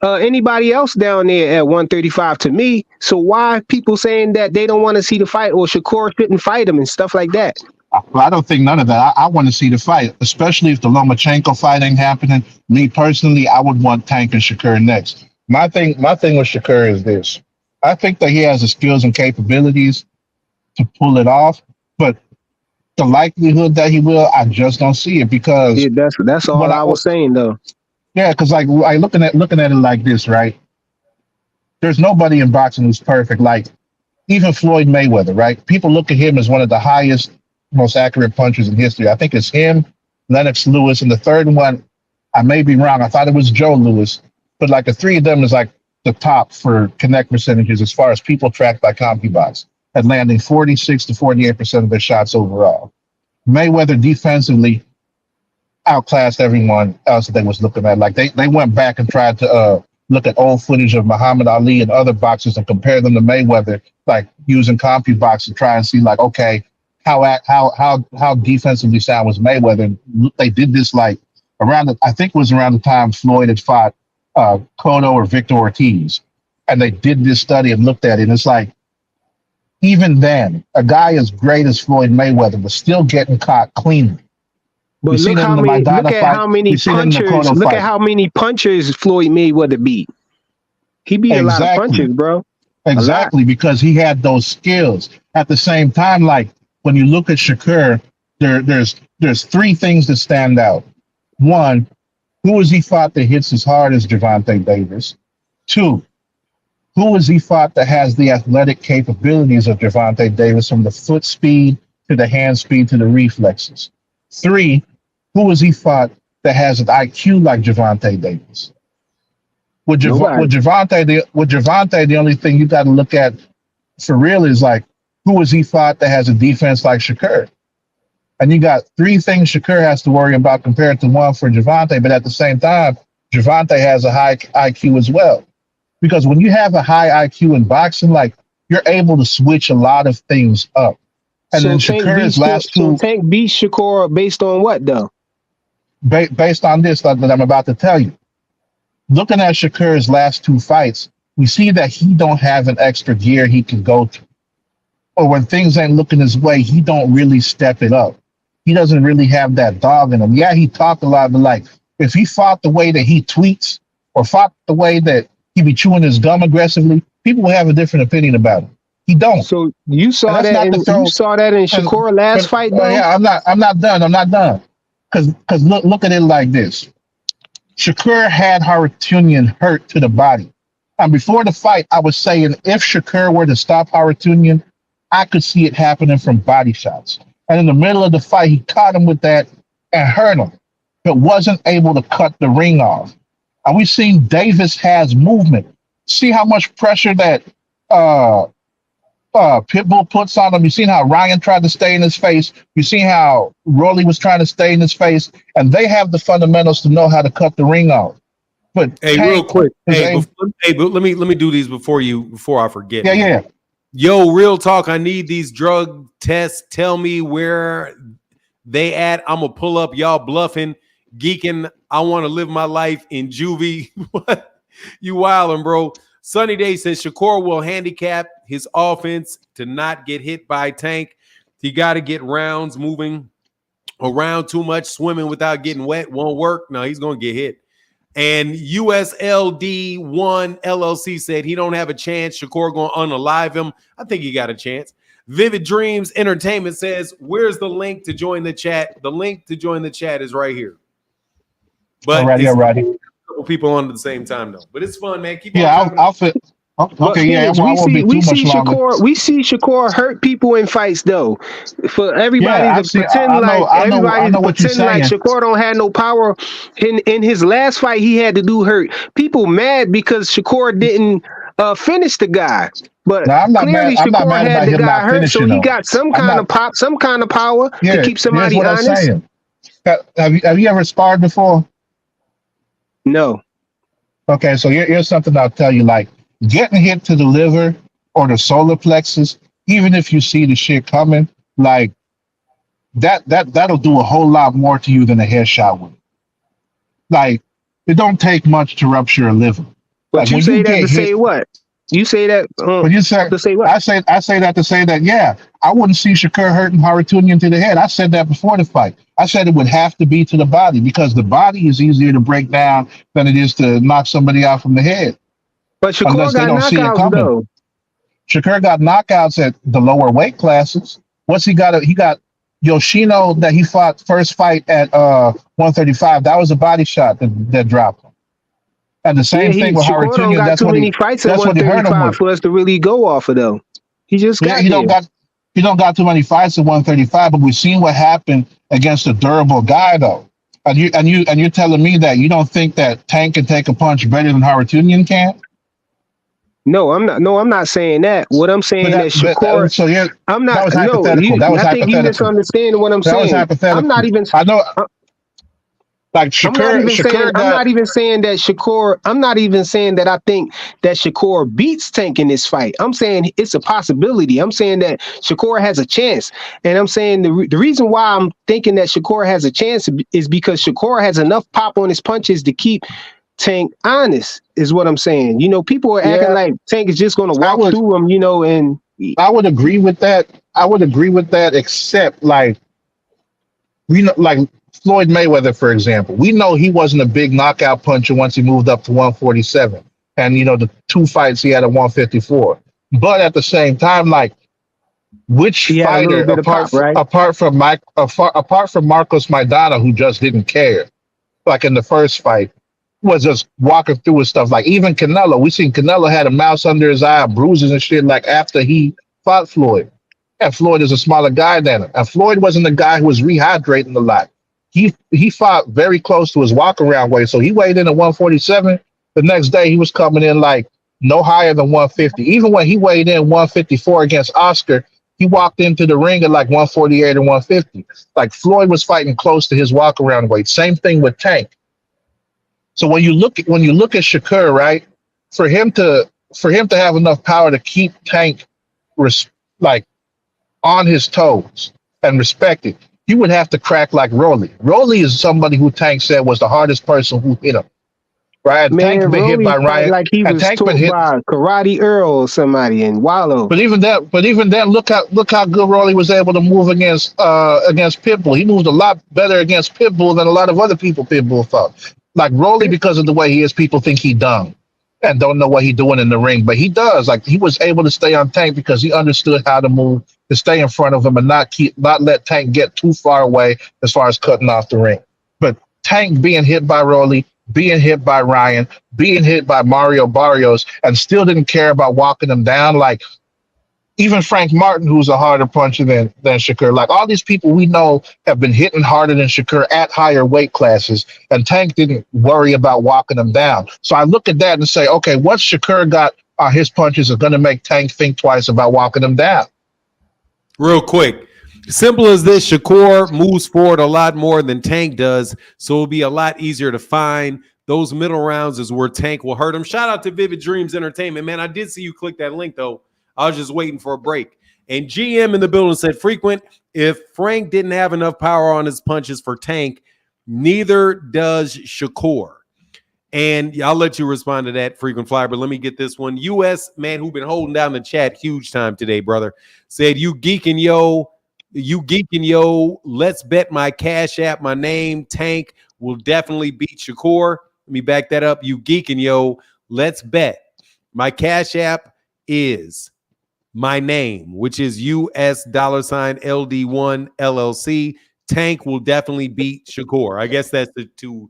anybody else down there at 135 to me. So why people saying that they don't want to see the fight or Shakur shouldn't fight him and stuff like that? Well, I don't think none of that. I want to see the fight, especially if the Lomachenkno fight ain't happening. Me personally, I would want Tank and Shakur next. My thing with Shakur is this. I think that he has the skills and capabilities to pull it off, but the likelihood that he will, I just don't see it, because that's all I was saying, though. Yeah, because like looking at it like this, right? There's nobody in boxing who's perfect. Like even Floyd Mayweather, right? People look at him as one of the highest, most accurate punchers in history. I think it's him, Lennox Lewis, and the third one, I may be wrong. I thought it was Joe Louis, but like the three of them is like the top for connect percentages as far as people tracked by CompuBox, at landing 46 to 48% of their shots overall. Mayweather defensively outclassed everyone else that they was looking at. Like they went back and tried to look at old footage of Muhammad Ali and other boxers and compare them to Mayweather, like using CompuBox to try and see like, okay, how defensively sound was Mayweather? And they did this like I think it was around the time Floyd had fought Cotto or Victor Ortiz, and they did this study and looked at it. And it's like, even then, a guy as great as Floyd Mayweather was still getting caught cleanly. But look at how many punchers Floyd Mayweather beat. He beat a lot of punchers, bro. Exactly, because he had those skills. At the same time, like when you look at Shakur, there's three things that stand out. One, who has he fought that hits as hard as Gervonta Davis? Two, who has he fought that has the athletic capabilities of Gervonta Davis, from the foot speed to the hand speed to the reflexes? Three, who has he fought that has an IQ like Gervonta Davis? With Gervonta, the only thing you got to look at for real is like, who has he fought that has a defense like Shakur? And you got three things Shakur has to worry about compared to one for Gervonta, but at the same time, Gervonta has a high IQ as well. Because when you have a high IQ in boxing, like you're able to switch a lot of things up. And then Shakur's last two. So Tank beat Shakur based on what, though? Based on this that I'm about to tell you. Looking at Shakur's last two fights, we see that he don't have an extra gear he can go to. Or when things ain't looking his way, he don't really step it up. He doesn't really have that dog in him. Yeah, he talked a lot, but like if he fought the way that he tweets or fought the way that he be chewing his gum aggressively, people will have a different opinion about him. He don't. So you saw that in Shakur last fight, though? Yeah, I'm not done. Because look at it like this. Shakur had Haratunian hurt to the body. And before the fight, I was saying if Shakur were to stop Haratunian, I could see it happening from body shots. And in the middle of the fight, he caught him with that and hurt him, but wasn't able to cut the ring off. And we've seen Davis has movement. See how much pressure that Pitbull puts on him. You've seen how Ryan tried to stay in his face. You've seen how Rolly was trying to stay in his face. And they have the fundamentals to know how to cut the ring off. But hey, real quick, but let me do these before I forget. Yeah. Yo, real talk. I need these drug tests. Tell me where they at. I'm gonna pull up. Y'all bluffing, geeking. I want to live my life in juvie. What? You wildin', bro. Sunny Day says Shakur will handicap his offense to not get hit by Tank. He got to get rounds moving around too much. Swimming without getting wet won't work. No, he's gonna get hit. And USLD1 LLC said he don't have a chance. Shakur going to unalive him. I think he got a chance. Vivid Dreams Entertainment says, where's the link to join the chat? The link to join the chat is right here. But alrighty. A couple people on at the same time, though. But it's fun, man. Keep Yeah, on I'll fit. Okay, yeah, I won't be too much longer. We see Shakur hurt people in fights, though. For everybody Yeah, to pretend like Shakur don't have no power. In his last fight, he had to do hurt. People mad because Shakur didn't finish the guy. But I'm not clearly mad. I'm not Shakur mad had about the him guy not hurt, so finishing. he got some kind of pop, some kind of power to keep somebody here's what honest. I'm saying. Have you ever sparred before? No. Okay, so here's something I'll tell you. Like getting hit to the liver or the solar plexus, even if you see the shit coming, like that'll do a whole lot more to you than a headshot would. Like it don't take much to rupture a liver. But like, you say that to say what? You say that to say what? I say that to say that, yeah, I wouldn't see Shakur hurting Haratunian to the head. I said that before the fight. I said it would have to be to the body because the body is easier to break down than it is to knock somebody out from the head. But Shakur got knockouts though. Shakur got knockouts at the lower weight classes. What's he got? He got Yoshino that he fought first fight at 135. That was a body shot that dropped him. And the same thing with Shakur don't got too many fights at 135 for us to really go off of though. He just got he don't got too many fights at 135, but we've seen what happened against a durable guy though. And you're telling me that you don't think that Tank can take a punch better than Haratunian can? No, I'm not. No, I'm not saying that. What I'm saying is Shakur. I'm not. That was hypothetical. I think you misunderstanding what I'm saying. That was hypothetical. I'm not even. I know. Like Shakur, I'm not even saying that Shakur. I'm not even saying that I think that Shakur beats Tank in this fight. I'm saying it's a possibility. I'm saying that Shakur has a chance, and I'm saying the reason why I'm thinking that Shakur has a chance is because Shakur has enough pop on his punches to keep Tank honest. Is what I'm saying. You know, people are acting like Tank is just going to walk through him. You know, and I would agree with that. Except like Floyd Mayweather, for example, we know he wasn't a big knockout puncher once he moved up to 147. And, the two fights he had at 154. But at the same time, like, which fighter, apart from Marcos Maidana, who just didn't care, like in the first fight, was just walking through his stuff. Like, even Canelo, we seen Canelo had a mouse under his eye, bruises and shit, like, after he fought Floyd. And Floyd is a smaller guy than him. And Floyd wasn't the guy who was rehydrating a lot. He fought very close to his walk around weight. So he weighed in at 147. The next day he was coming in like no higher than 150. Even when he weighed in 154 against Oscar, he walked into the ring at like 148 or 150. Like Floyd was fighting close to his walk around weight. Same thing with Tank. So when you look at Shakur, right, for him to have enough power to keep Tank on his toes and respected, he would have to crack like Rolly. Rolly is somebody who Tank said was the hardest person who hit him. Right? Man, Tank been hit by Ryan. Like he was Tank told by Karate Earl or somebody and Wallow. But even then, look how good Rolly was able to move against Pitbull. He moved a lot better against Pitbull than a lot of other people Pitbull fought. Like Rolly, because of the way he is, people think he dumb and don't know what he's doing in the ring. But he does. Like he was able to stay on Tank because he understood how to move, to stay in front of him and not let Tank get too far away as far as cutting off the ring. But Tank being hit by Rolly, being hit by Ryan, being hit by Mario Barrios, and still didn't care about walking him down. Like even Frank Martin, who's a harder puncher than Shakur. Like all these people we know have been hitting harder than Shakur at higher weight classes, and Tank didn't worry about walking them down. So I look at that and say, okay, what Shakur got on his punches are going to make Tank think twice about walking them down. Real quick, simple as this, Shakur moves forward a lot more than Tank does, so it'll be a lot easier to find. Those middle rounds is where Tank will hurt him. Shout out to Vivid Dreams Entertainment. Man, I did see you click that link, though. I was just waiting for a break. And GM in the building said, Frequent, if Frank didn't have enough power on his punches for Tank, neither does Shakur. And I'll let you respond to that, Frequent Flyer, but let me get this one. US, man, who've been holding down the chat huge time today, brother, said, you geeking, yo, let's bet my Cash App, my name, Tank will definitely beat Shakur. Let me back that up. You geeking, yo. Let's bet. My Cash App is my name, which is US $LD1 LLC. Tank will definitely beat Shakur. I guess that's the two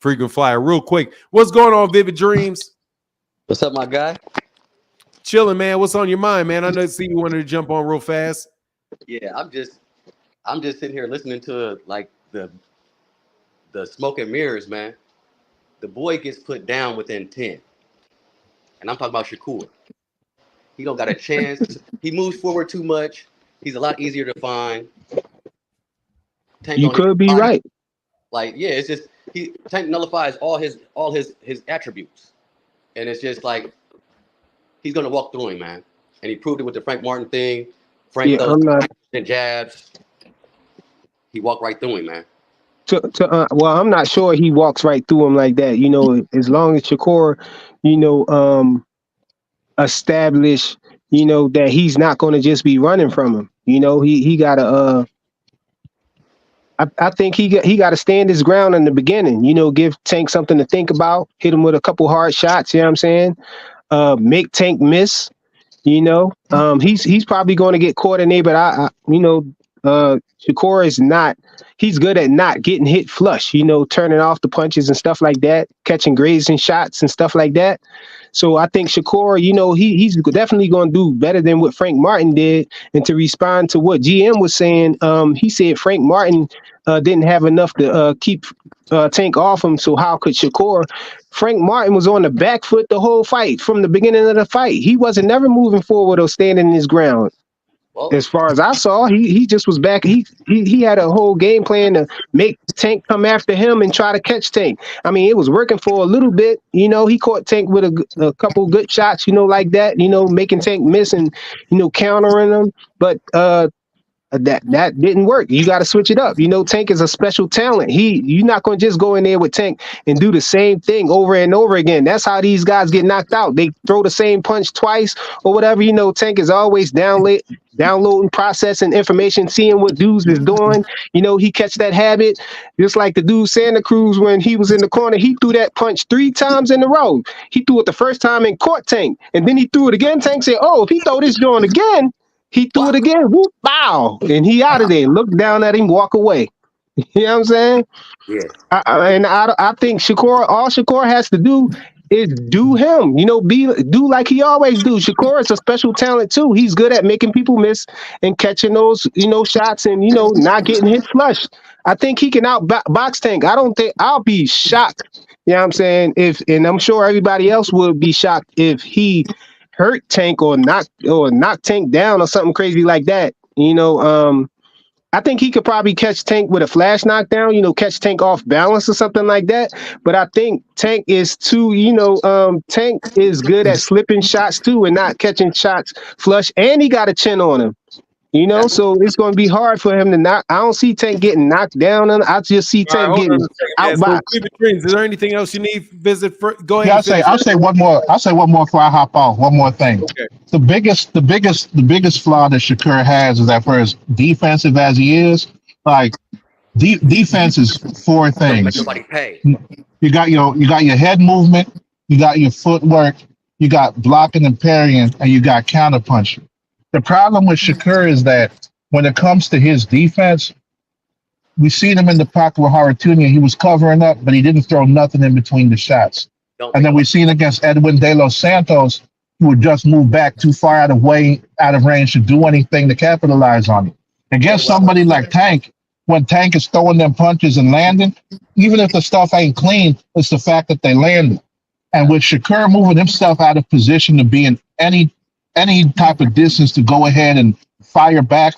frequent flyer. Real quick, what's going on, Vivid Dreams? What's up, my guy? Chilling, man. What's on your mind, man? I know see you wanted to jump on real fast. Yeah, I'm just sitting here listening to like the smoke and mirrors, man. The boy gets put down within 10. And I'm talking about Shakur. He don't got a chance. He moves forward too much. He's a lot easier to find. Tank You could be right. Like, yeah, it's just Tank nullifies all his attributes. And it's just like he's gonna walk through him, man. And he proved it with the Frank Martin thing. Frank and jabs. He walked right through him, man. Well, I'm not sure he walks right through him like that. You know, as long as Shakur, you know, establish, you know, that he's not going to just be running from him. You know, he got to. I think he got to stand his ground in the beginning. You know, give Tank something to think about. Hit him with a couple hard shots. You know what I'm saying? Make Tank miss. You know, he's probably going to get caught in there, but I you know, Shakur is not. He's good at not getting hit flush, you know, turning off the punches and stuff like that, catching grazing shots and stuff like that. So I think Shakur, you know, he's definitely going to do better than what Frank Martin did. And to respond to what GM was saying, he said Frank Martin didn't have enough to keep Tank off him. So how could Shakur? Frank Martin was on the back foot the whole fight from the beginning of the fight. He wasn't never moving forward or standing his ground. As far as I saw, he just was back. He had a whole game plan to make Tank come after him and try to catch Tank. I mean, it was working for a little bit. You know, he caught Tank with a couple good shots, you know, like that, you know, making Tank miss and, you know, countering him. But that didn't work. You got to switch it up. You know, Tank is a special talent. You're not going to just go in there with Tank and do the same thing over and over again. That's how these guys get knocked out. They throw the same punch twice or whatever. You know, Tank is always downloading, processing information, seeing what dudes is doing. You know, he catch that habit. Just like the dude Santa Cruz, when he was in the corner, he threw that punch 3 times in a row. He threw it the first time and caught Tank. And then he threw it again. Tank said, oh, if he throw this joint again, he threw it again. Whoop, bow. And he out of there. Look down at him, walk away. You know what I'm saying? Yeah. I think all Shakur has to do is do him, you know, do like he always do. Shakur is a special talent too. He's good at making people miss and catching those, you know, shots and, you know, not getting hit flush. I think he can outbox Tank. I'll be shocked. You know what I'm saying? And I'm sure everybody else would be shocked if he hurt Tank or knock Tank down or something crazy like that. You know, I think he could probably catch Tank with a flash knockdown, you know, catch Tank off balance or something like that. But I think Tank is too, you know, Tank is good at slipping shots too and not catching shots flush. And he got a chin on him, you know, so it's going to be hard for him to knock. I don't see Tank getting knocked down. I just see Tank getting outboxed. Is there anything else you need? Go ahead. Yeah, I'll say one more before I hop off. One more thing. Okay. The biggest flaw that Shakur has is that for as defensive as he is, like defense is 4 things. Nobody pay. You got your head movement, you got your footwork, you got blocking and parrying, and you got counterpunching. The problem with Shakur is that when it comes to his defense, we seen him in the pocket with Haratunia. He was covering up, but he didn't throw nothing in between the shots. And then we seen against Edwin De Los Santos, he would just move back too far out of range to do anything to capitalize on it. Against somebody like Tank, when Tank is throwing them punches and landing, even if the stuff ain't clean, it's the fact that they landed. And with Shakur moving himself out of position to be in any type of distance to go ahead and fire back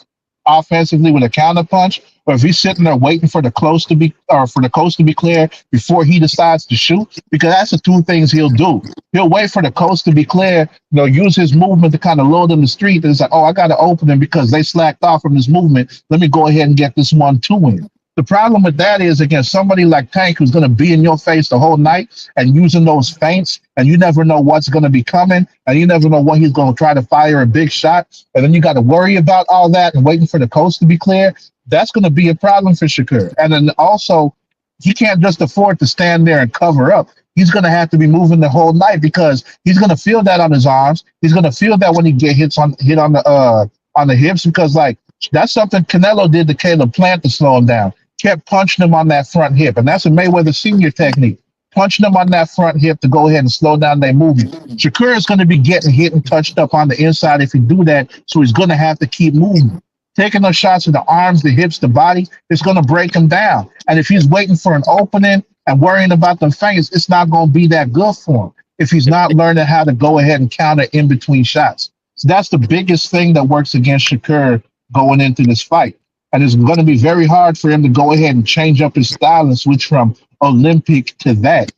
offensively with a counter punch, or if he's sitting there waiting for the coast to be clear before he decides to shoot, because that's the 2 things he'll do. He'll wait for the coast to be clear, you know, use his movement to kind of load in the street. And it's like, oh, I got to open him because they slacked off from his movement. Let me go ahead and get this 1-2 in. The problem with that is against somebody like Tank, who's going to be in your face the whole night and using those feints, and you never know what's going to be coming, and you never know when he's going to try to fire a big shot, and then you got to worry about all that and waiting for the coast to be clear. That's going to be a problem for Shakur. And then also, he can't just afford to stand there and cover up. He's going to have to be moving the whole night because he's going to feel that on his arms. He's going to feel that when he hit on the hips because like that's something Canelo did to Caleb Plant to slow him down. Kept punching him on that front hip, and that's a Mayweather Senior technique. Punching them on that front hip to go ahead and slow down their movement. Shakur is going to be getting hit and touched up on the inside if he do that, so he's going to have to keep moving. Taking those shots in the arms, the hips, the body, it's going to break him down. And if he's waiting for an opening and worrying about them fingers, it's not going to be that good for him if he's not learning how to go ahead and counter in between shots. So that's the biggest thing that works against Shakur going into this fight. And it's going to be very hard for him to go ahead and change up his style and switch from Olympic to that.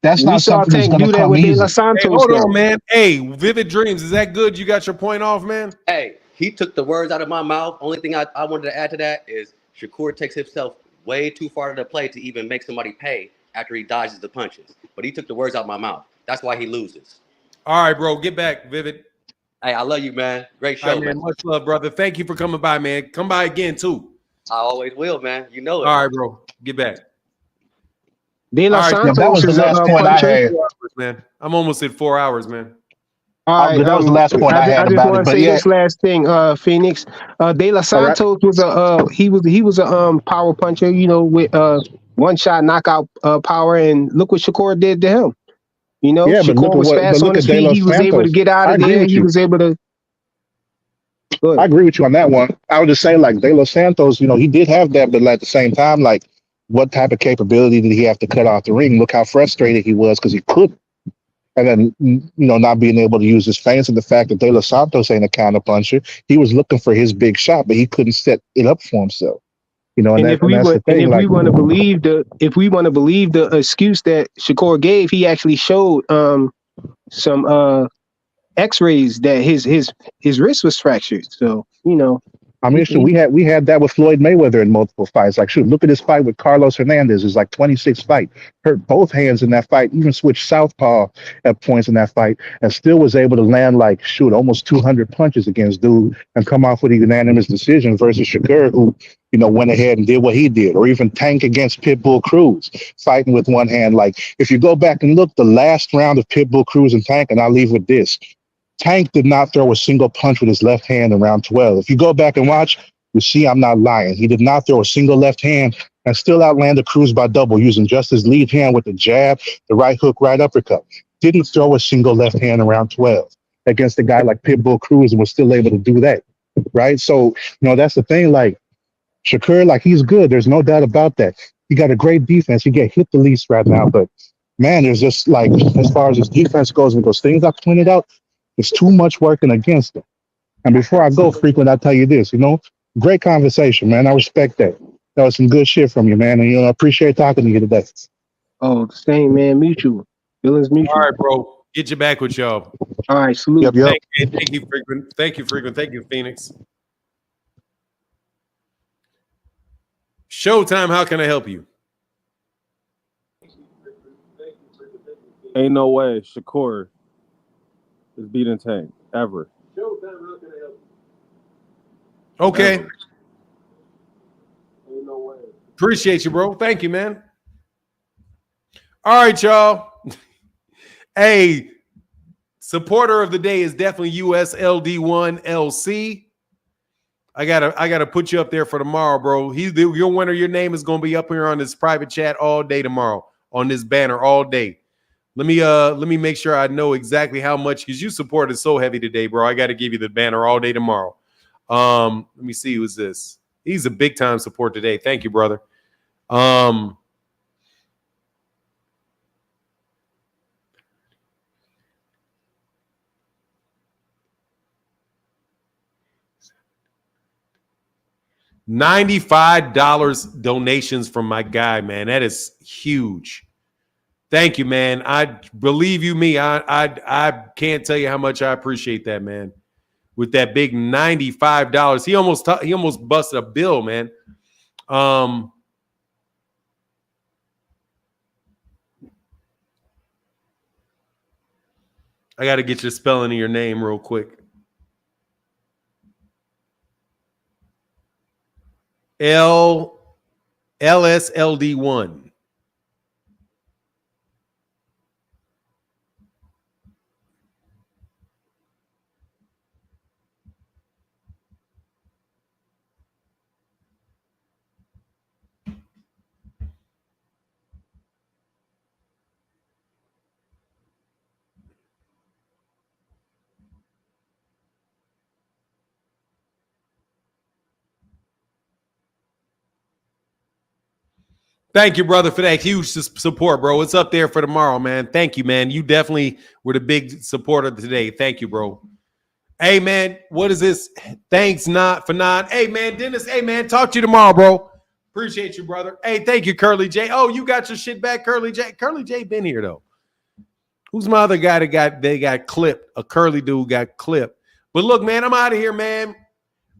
That's not something that's going to come easy. Hey, hold on, man. Hey, Vivid Dreams, is that good? You got your point off, man? Hey, he took the words out of my mouth. Only thing I wanted to add to that is Shakur takes himself way too far to the play to even make somebody pay after he dodges the punches. But he took the words out of my mouth. That's why he loses. All right, bro. Get back, Vivid. Hey, I love you, man. Great show, All right, man. Much love, brother. Thank you for coming by, man. Come by again, too. I always will, man. You know it. All right, bro. Get back. De La Santos that was the last point I had. Man. I'm almost at 4 hours, man. All right, that was the last point I had just about want it. to But say yeah, this last thing, Phoenix. De La Santos was a power puncher, you know, with one shot knockout power, and look what Shakur did to him. You know, Shakur was fast on his feet. He was able to get out of there. He was able to. I agree with you on that one. I would just say, like, De Los Santos, you know, he did have that, but at the same time, like, what type of capability did he have to cut off the ring? Look how frustrated he was because he couldn't. And then, you know, not being able to use his feints and the fact that De Los Santos ain't a counter puncher. He was looking for his big shot, but he couldn't set it up for himself. You know, and, if we want to believe the excuse that Shakur gave, he actually showed some X-rays that his wrist was fractured. So, you know, I mean, shoot, we had that with Floyd Mayweather in multiple fights. Like, shoot, look at his fight with Carlos Hernandez. It's like 26 fight. Hurt both hands in that fight. Even switched southpaw at points in that fight, and still was able to land like almost 200 punches against dude and come off with a unanimous decision versus Shakur, who went ahead and did what he did, or even Tank against Pitbull Cruz, fighting with one hand. Like, if you go back and look, the last round of Pitbull Cruz and Tank, and I'll leave with this. Tank did not throw a single punch with his left hand in round 12. If you go back and watch, you see I'm not lying. He did not throw a single left hand and still outlanded Cruz by double using just his lead hand with the jab, the right hook, right uppercut. Didn't throw a single left hand in round 12 against a guy like Pitbull Cruz and was still able to do that, right? So, that's the thing. Like, Shakur, like, he's good. There's no doubt about that. He got a great defense. He get hit the least right now, but, man, there's just, like, as far as his defense goes and those things I pointed out, there's too much working against him. And before I go, Frequent, I'll tell you this, great conversation, man. I respect that. That was some good shit from you, man. And, I appreciate talking to you today. Oh, the same, man. Mutual. Feelings mutual. All right, bro. Get you back with y'all. All right, salute. Yep. Thank you, Frequent. Thank you, Frequent. Thank you, Phoenix. Showtime, how can I help you? Ain't no way Shakur is beating Tank ever. Okay. Ever. Ain't no way. Appreciate you, bro. Thank you, man. All right, y'all. Hey, supporter of the day is definitely USLD1LC. I gotta put you up there for tomorrow, bro. Your winner, your name is gonna be up here on this private chat all day tomorrow, on this banner all day. Let me make sure I know exactly how much, because you supported so heavy today, bro. I got to give you the banner all day tomorrow. Let me see, who's this? He's a big time support today. Thank you, brother. $95 donations from my guy, man. That is huge. Thank you, man. I believe you me. I can't tell you how much I appreciate that, man. With that big $95, he almost busted a bill, man. I got to get your spelling of your name real quick. LSLD1. Thank you, brother, for that huge support, bro. It's up there for tomorrow, man. Thank you, man. You definitely were the big supporter today. Thank you, bro. Hey, man, what is this? Thanks, not for not. Hey, man, Dennis. Hey, man, talk to you tomorrow, bro. Appreciate you, brother. Hey, thank you, Curly J. Oh, you got your shit back, Curly J. Curly J been here though. Who's my other guy that got clipped? A curly dude got clipped. But look, man, I'm out of here, man.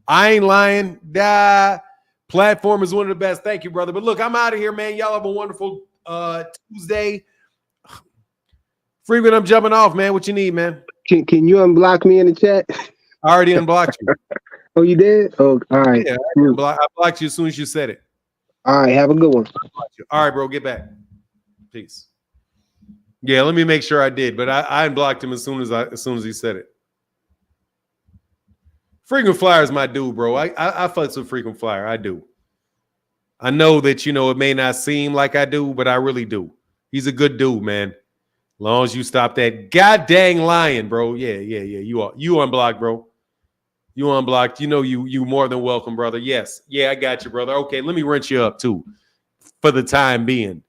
I ain't lying. Platform is one of the best. Thank you, brother. But look, I'm out of here, man. Y'all have a wonderful Tuesday. Freeman, I'm jumping off, man. What you need, man? Can you unblock me in the chat? I already unblocked you. Oh, you did? Oh, all right. Yeah, I blocked you as soon as you said it. All right, have a good one. All right, bro, get back. Peace. Yeah, let me make sure I did, but I unblocked him as soon as he said it. Frequent Flyer is my dude, bro. I fucks with Frequent Flyer. I do. I know that, it may not seem like I do, but I really do. He's a good dude, man. As long as you stop that god dang lying, bro. Yeah. You unblocked, bro. You unblocked. You more than welcome, brother. Yes. Yeah, I got you, brother. Okay, let me rinse you up too for the time being.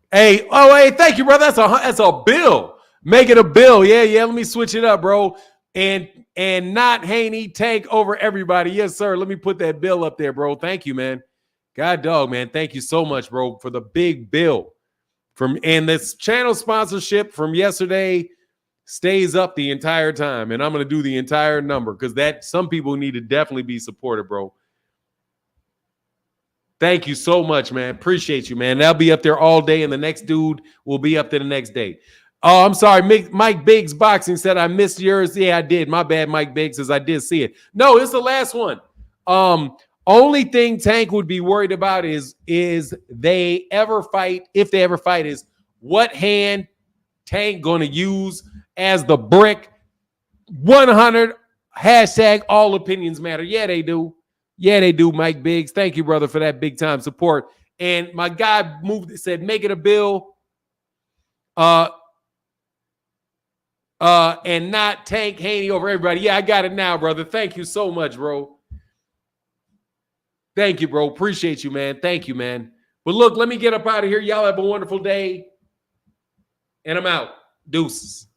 Hey, thank you, brother. That's a bill. Make it a bill. Yeah. Let me switch it up, bro. And not Haney take over everybody. Yes, sir. Let me put that bill up there, bro. Thank you, man. God dog, man. Thank you so much, bro, for the big bill. And this channel sponsorship from yesterday stays up the entire time. And I'm going to do the entire number because some people need to definitely be supported, bro. Thank you so much, man. Appreciate you, man. That'll be up there all day, and the next dude will be up there the next day. Oh, I'm sorry. Mike Biggs Boxing said I missed yours. Yeah, I did. My bad, Mike Biggs, as I did see it. No, it's the last one. Only thing Tank would be worried about is if they ever fight, is what hand Tank going to use as the brick. 100 hashtag all opinions matter. Yeah, they do. Yeah, they do, Mike Biggs. Thank you, brother, for that big time support. And my guy said, make it a bill. And not Tank Haney over everybody. Yeah, I got it now, brother. Thank you so much, bro. Thank you, bro. Appreciate you, man. Thank you, man. But look, let me get up out of here. Y'all have a wonderful day. And I'm out. Deuces.